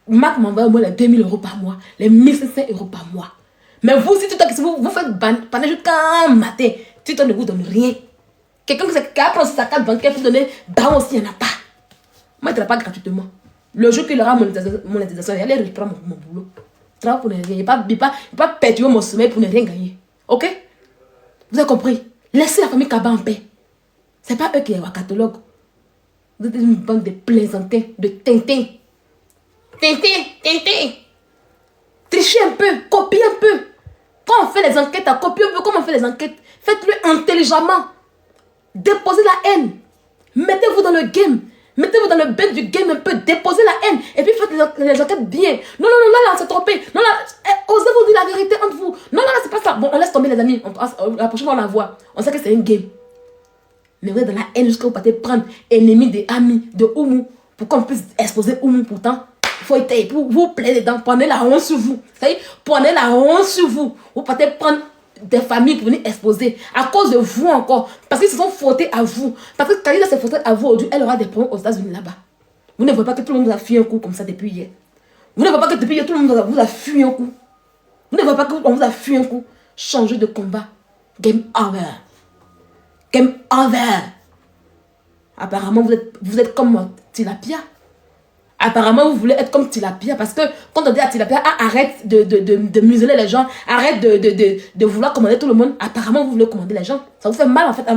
Marc m'envoie au moins les 2000 € par mois, les 1500 € par mois. Mais vous, si vous faites pendant jusqu'à matin, tu ne vous donne rien. Quelqu'un qui a pris sa carte bancaire pour donner ban aussi, il n'y en a pas. Moi, il ne travaille pas gratuitement. Le jour qu'il aura monétisation, il allait reprendre mon boulot. Il travaille pour ne rien. Il ne va pas perturber mon sommeil pour ne rien gagner. Ok? Vous avez compris? Laissez la famille Kaba en paix. Ce n'est pas eux qui sont catalogues. Vous êtes une bande de plaisantins, de tintins. Tintin. Trichez un peu, copiez un peu. Quand on fait les enquêtes, copiez un peu comment on fait les enquêtes. Faites-le intelligemment. Déposez la haine. Mettez-vous dans le game. Mettez-vous dans le bain du game un peu. Déposez la haine. Et puis faites les enquêtes bien. Non, là, on s'est trompé. Non, là, osez vous dire la vérité entre vous. Non, c'est pas ça. Bon, on laisse tomber les amis. La prochaine fois, on la voit. On sait que c'est un game. Mais vous êtes dans la haine jusqu'à vous partez prendre ennemi des amis de Oumou pour qu'on puisse exposer Oumou. Pourtant, il faut être pour vous plaire dedans. Prenez la honte sur vous. Ça y est, prenez la honte sur vous. Vous partez prendre des familles pour venir exposer à cause de vous encore. Parce qu'ils se sont frottés à vous. Parce que quand il s'est frotté à vous aujourd'hui, elle aura des problèmes aux États-Unis là-bas. Vous ne voyez pas que tout le monde vous a fui un coup comme ça depuis hier. Vous ne voyez pas que depuis hier, tout le monde vous a fui un coup. Vous ne voyez pas qu'on vous a fui un coup. Changez de combat. Game over. Game over. Apparemment, vous êtes comme Tilapia. Apparemment, vous voulez être comme Tilapia. Parce que quand on dit à Tilapia, arrête de museler les gens, arrête de vouloir commander tout le monde. Apparemment, vous voulez commander les gens. Ça vous fait mal en fait. En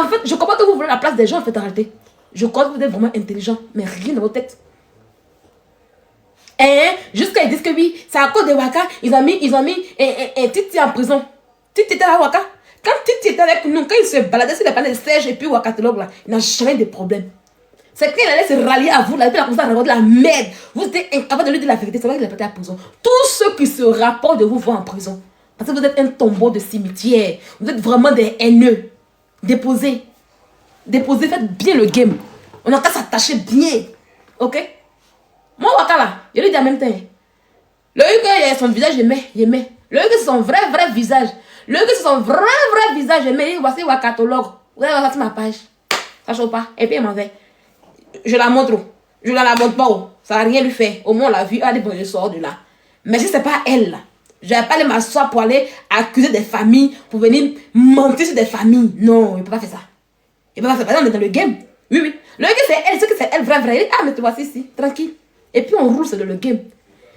fait, je comprends que vous voulez la place des gens en fait, arrêtez. Je crois que vous êtes vraiment intelligent, mais rien dans votre tête. Et jusqu'à ils disent que oui, c'est à cause de Waka, ils ont mis Titi en prison. Titi était à Waka. Quand Titi était avec nous, quand il se baladait sur les panneaux de Serge et puis Wakatologue là, il n'a jamais de problème. C'est qu'il allait se rallier à vous, là, et puis il a commencé à raconter la merde. Vous étiez incapable de lui dire la vérité, c'est vrai qu'il est parti à la prison. Tous ceux qui se rapportent de vous vont en prison. Parce que vous êtes un tombeau de cimetière. Vous êtes vraiment des haineux. Déposez, faites bien le game. On a qu'à s'attacher bien. Ok? Moi, Waka là, je lui dis en même temps. Le que son visage, j'aimais. Le que c'est son vrai visage. Le que c'est son vrai visage, j'aimais. Voici Wakatologue. Vous allez voir ça sur ma page. Ça chauffe pas. Et puis il m'en fait. Je la montre. Je ne la montre pas. Ça n'a rien lui fait. Au moins, on l'a vu. Allez, bon, je sors de là. Mais si ce n'est pas elle, là, je ne vais pas aller m'asseoir pour aller accuser des familles, pour venir mentir sur des familles. Non, il ne peut pas faire ça. Il ne peut pas faire ça. On est dans le game. Oui. Le game, c'est elle. C'est que c'est elle, vrai. Ah, mais tu vois, ici, tranquille. Et puis, on roule sur le game.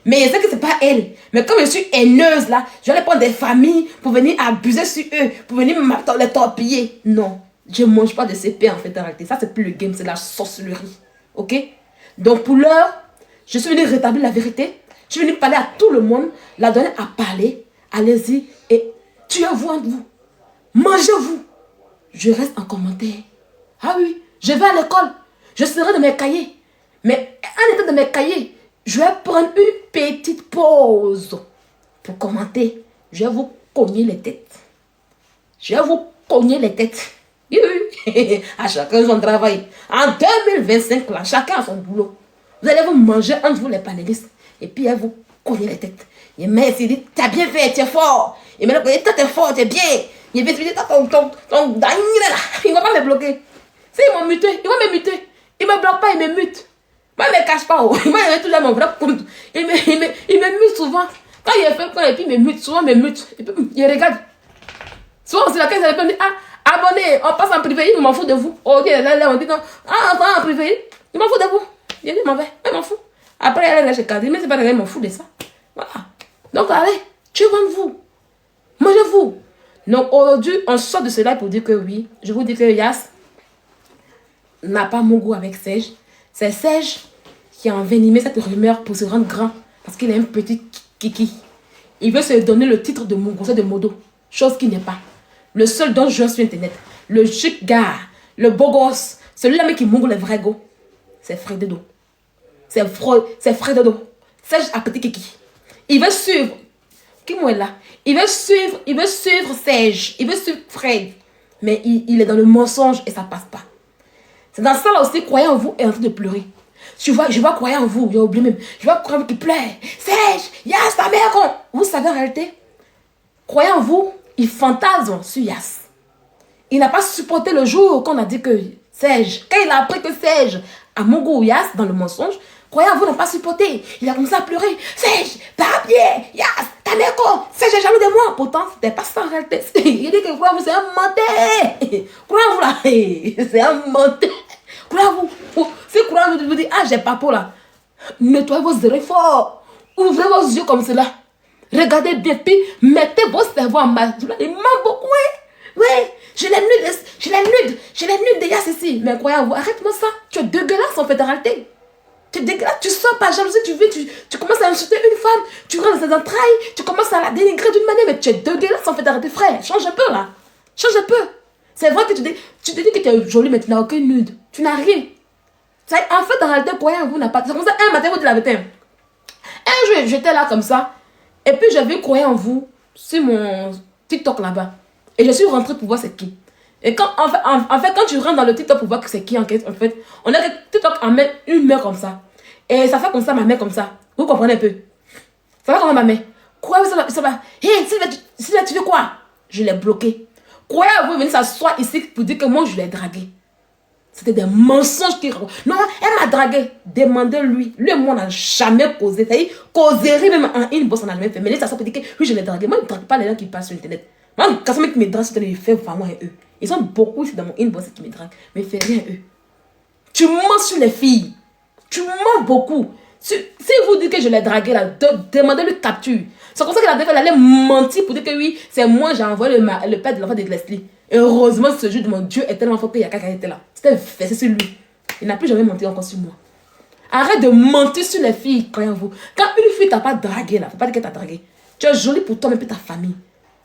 Mais je sais que ce n'est pas elle. Mais comme je suis haineuse, là, je vais aller prendre des familles pour venir abuser sur eux, pour venir les torpiller. Non. Je ne mange pas de CP en fait en réalité. Ça, c'est plus le game, c'est la sorcellerie. Ok? Donc, pour l'heure, je suis venue rétablir la vérité. Je suis venue parler à tout le monde, la donner à parler. Allez-y et tuez-vous entre vous. Mangez-vous. Je reste en commentaire. Ah oui, je vais à l'école. Je serai de mes cahiers. Mais en étant de mes cahiers, je vais prendre une petite pause pour commenter. Je vais vous cogner les têtes. À chacun son travail. En 2025, là, chacun a son boulot. Vous allez vous manger entre vous les panélistes. Et puis, elle vous cogner les têtes. Et mais il dit, t'as bien fait, tu es fort. Et maintenant, toi, t'es fort, tu es bien. Il va te dire, il va pas me bloquer. Si, ils m'ont muté, il va me muter. Il me bloque pas, il me mute. Moi, il me cache pas. Il m'a toujours mon vrai compte. Il me mute souvent. Quand il fait quoi, et puis il me mute, souvent il me mute. Et puis, il regarde. Souvent, c'est la caisse, elle me dit, abonnez, on passe en privé, il m'en fout de vous. Ok, là, on dit non. On va en privé, il m'en fout de vous. Il dit, il m'en fout. Après, elle est chez Cadre, mais c'est pas grave, il m'en fout de ça. Voilà. Donc, allez, tuez-vous. Mangez-vous. Donc, aujourd'hui, on sort de cela pour dire que oui, je vous dis que Yas n'a pas mon goût avec Serge. C'est Serge qui a envenimé cette rumeur pour se rendre grand. Parce qu'il est un petit kiki. Il veut se donner le titre de Mongousset de Modo. Chose qui n'est pas. Le seul dont je suis internet, le chic gars, le beau gosse, celui-là qui mongo les vrais go, c'est Frededo. C'est Frededo. Serge a petit kiki. Il veut suivre. Qui est là? Il veut suivre Serge. Il veut suivre Fred. Mais il est dans le mensonge et ça passe pas. C'est dans ça là aussi, croyant en vous est en train de pleurer. Je vois croyant en vous, j'ai oublié même. Je vois croyant qui pleure. Serge, Yas, ta mère. Vous savez en réalité, croyant en vous, il fantasme sur Yas. Il n'a pas supporté le jour qu'on a dit que Serge, quand il a appris que Serge a mon goût Yas dans le mensonge, Croyant vous n'a pas supporté. Il a commencé à pleurer. Serge, t'as bien, yes, t'as l'air con. Serge est jaloux de moi. Pourtant, c'était pas ça en réalité. Il dit que croyant vous, c'est un menteur. Croyant vous là, c'est un menteur. Croyant vous, si croyant vous dit, ah, j'ai pas pour là. Nettoyez vos oreilles fort. Ouvrez vos yeux comme cela. Regardez bien, puis mettez vos cerveaux en masse. Il m'a beaucoup, oui. Je les nude déjà ici. Mais croyez-vous, arrête-moi ça. Tu es dégueulasse en fait en réalité. Tu es dégueulasse, tu sors par jalousie, tu commences à insulter une femme, tu rentres dans ses entrailles, tu commences à la dénigrer d'une manière, mais tu es dégueulasse en fait en réalité, frère. Change un peu là. Change un peu. C'est vrai que tu te dis que tu es jolie, mais tu n'as aucune nude. Tu n'as rien. En fait, en réalité, croyez-vous, n'a pas. C'est comme ça, un matin, vous dites la vérité. Un jour, j'étais là comme ça. Et puis, j'avais croyé en vous sur mon TikTok là-bas. Et je suis rentrée pour voir c'est qui. Et quand, en fait, quand tu rentres dans le TikTok pour voir que c'est qui, en fait, on a que TikTok en met une main comme ça. Et ça fait comme ça, ma main comme ça. Vous comprenez un peu? Ça fait comme ma main. Croyez-vous, ça va. Hé, Sylvia, tu veux quoi? Je l'ai bloqué. Croyez-vous, venir s'asseoir ici pour dire que moi, je l'ai dragué. C'était des mensonges qui... Non, elle m'a dragué. Demandez-lui. Lui et moi, on n'a jamais causé. C'est-à-dire, causerie même en inbox, on a jamais fait. Mais là, ça peut dire que oui, je l'ai dragué. Moi, je ne drague pas les gens qui passent sur Internet. Moi, quand ça me drague sur Internet, il fait vraiment eux. Ils sont beaucoup ici dans mon inbox qui me draguent. Mais fais rien eux. Tu mens sur les filles. Tu mens beaucoup. Si vous dites que je l'ai dragué là, demandez-lui capture. C'est comme ça qu'elle allait mentir pour dire que oui, c'est moi, j'ai envoyé le père de l'enfant de Leslie. Et heureusement, ce jour de mon Dieu est tellement fort qu'il y a quelqu'un qui était là. C'était versé sur lui. Il n'a plus jamais menti encore sur moi. Arrête de mentir sur les filles, croyez-vous. Quand une fille t'a pas dragué là, faut pas dire qu'elle t'a dragué. Tu es jolie pour toi, mais pour ta famille.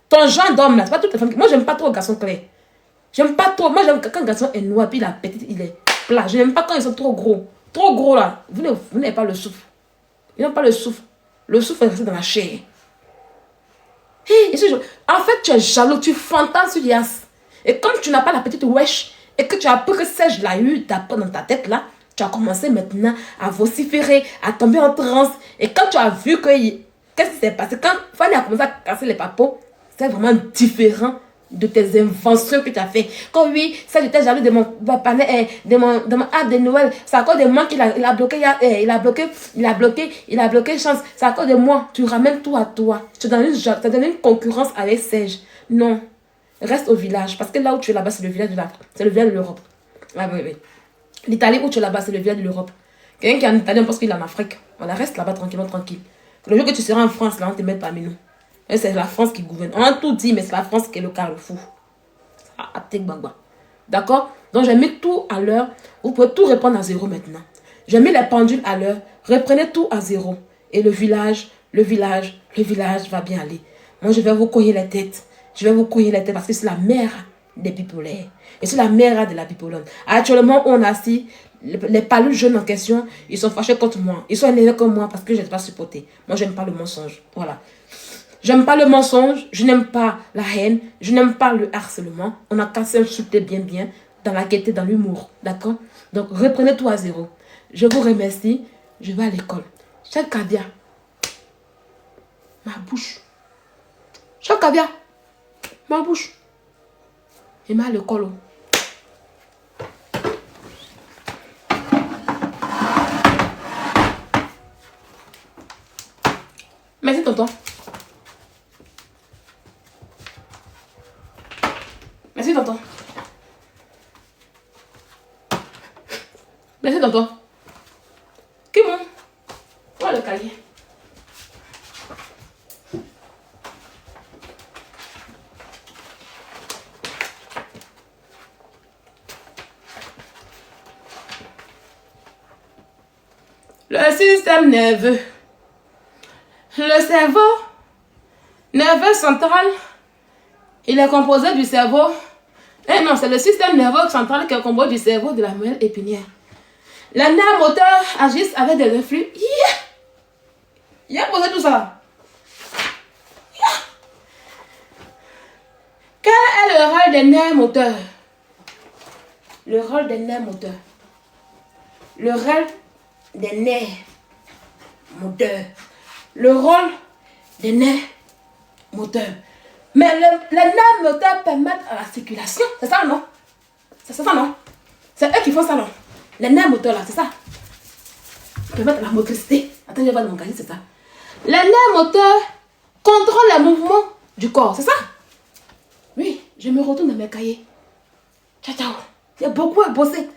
Ton genre d'homme là, c'est pas toute la famille. Moi, j'aime pas trop les garçons clairs. J'aime pas trop. Moi, j'aime quand un garçon est noir, puis la petite, il est plat. Je n'aime pas quand ils sont trop gros. Trop gros là. Vous n'avez pas le souffle. Ils n'ont pas le souffle. Le souffle est resté dans la chair. Hey, en fait, tu es jaloux, tu fantasmes sur Yas. Et comme tu n'as pas la petite wesh, et que tu as appris que Serge l'a eu d'abord dans ta tête là, tu as commencé maintenant à vociférer, à tomber en transe. Et quand tu as vu que... Qu'est-ce qui s'est passé? Quand Fanny a commencé à casser les papos, c'est vraiment différent de tes inventions que tu as fait. Quand oui, ça j'étais jaloux de mon panel, de mon app de Noël. C'est à cause de moi qu'il a bloqué, il a bloqué chance. C'est à cause de moi. Tu ramènes tout à toi. Tu donnes une concurrence avec Serge. Non. Reste au village. Parce que là où tu es là-bas, c'est le village de l'Europe. Ah oui, oui. L'Italie où tu es là-bas, c'est le village de l'Europe. Quelqu'un qui est en Italie, on pense qu'il est en Afrique. Voilà, reste là-bas tranquillement, tranquille. Le jour que tu seras en France, là, on te met parmi nous. Et c'est la France qui gouverne. On a tout dit, mais c'est la France qui est le carrefour. D'accord? Donc, j'ai mis tout à l'heure. Vous pouvez tout reprendre à zéro maintenant. J'ai mis les pendules à l'heure. Reprenez tout à zéro. Et le village va bien aller. Moi, je vais vous cogner les têtes. Je vais vous cogner les têtes parce que c'est la mère des bipolaires. Et c'est la mère de la bipolone. Actuellement, on a assis les palus jeunes en question. Ils sont fâchés contre moi. Ils sont énervés comme moi parce que je n'ai pas supporté. Moi, je n'aime pas le mensonge. Voilà. J'aime pas le mensonge. Je n'aime pas la haine. Je n'aime pas le harcèlement. On a qu'à s'insulter bien dans la gaieté, dans l'humour. D'accord? Donc, reprenez tout à zéro. Je vous remercie. Je vais à l'école. Chef Kadia. Ma bouche. Chef Kadia. Ma bouche. Et m'a le colo. Merci, tonton. Merci, tonton. Merci, tonton. Qui mon? Où est le cahier? Le système nerveux. Le cerveau nerveux central, il est composé du cerveau. Eh non, c'est le système nerveux central qui est composé du cerveau de la moelle épinière. Les nerfs moteurs agissent avec des reflux. Il a posé tout ça. Quel est le rôle des nerfs moteurs? Le rôle des nerfs moteurs. Le rôle des nerfs moteurs. Le rôle des nerfs moteurs. Mais les nerfs moteurs permettent à la circulation. C'est ça, non? C'est ça, non? C'est eux qui font ça, non? Les nerfs moteurs, là, c'est ça. permettent la motricité. Attends, je vais voir dans mon cahier, c'est ça. Les nerfs moteurs contrôlent les mouvements du corps, c'est ça? Oui, je me retourne dans mes cahiers. Ciao, ciao. Il y a beaucoup à bosser.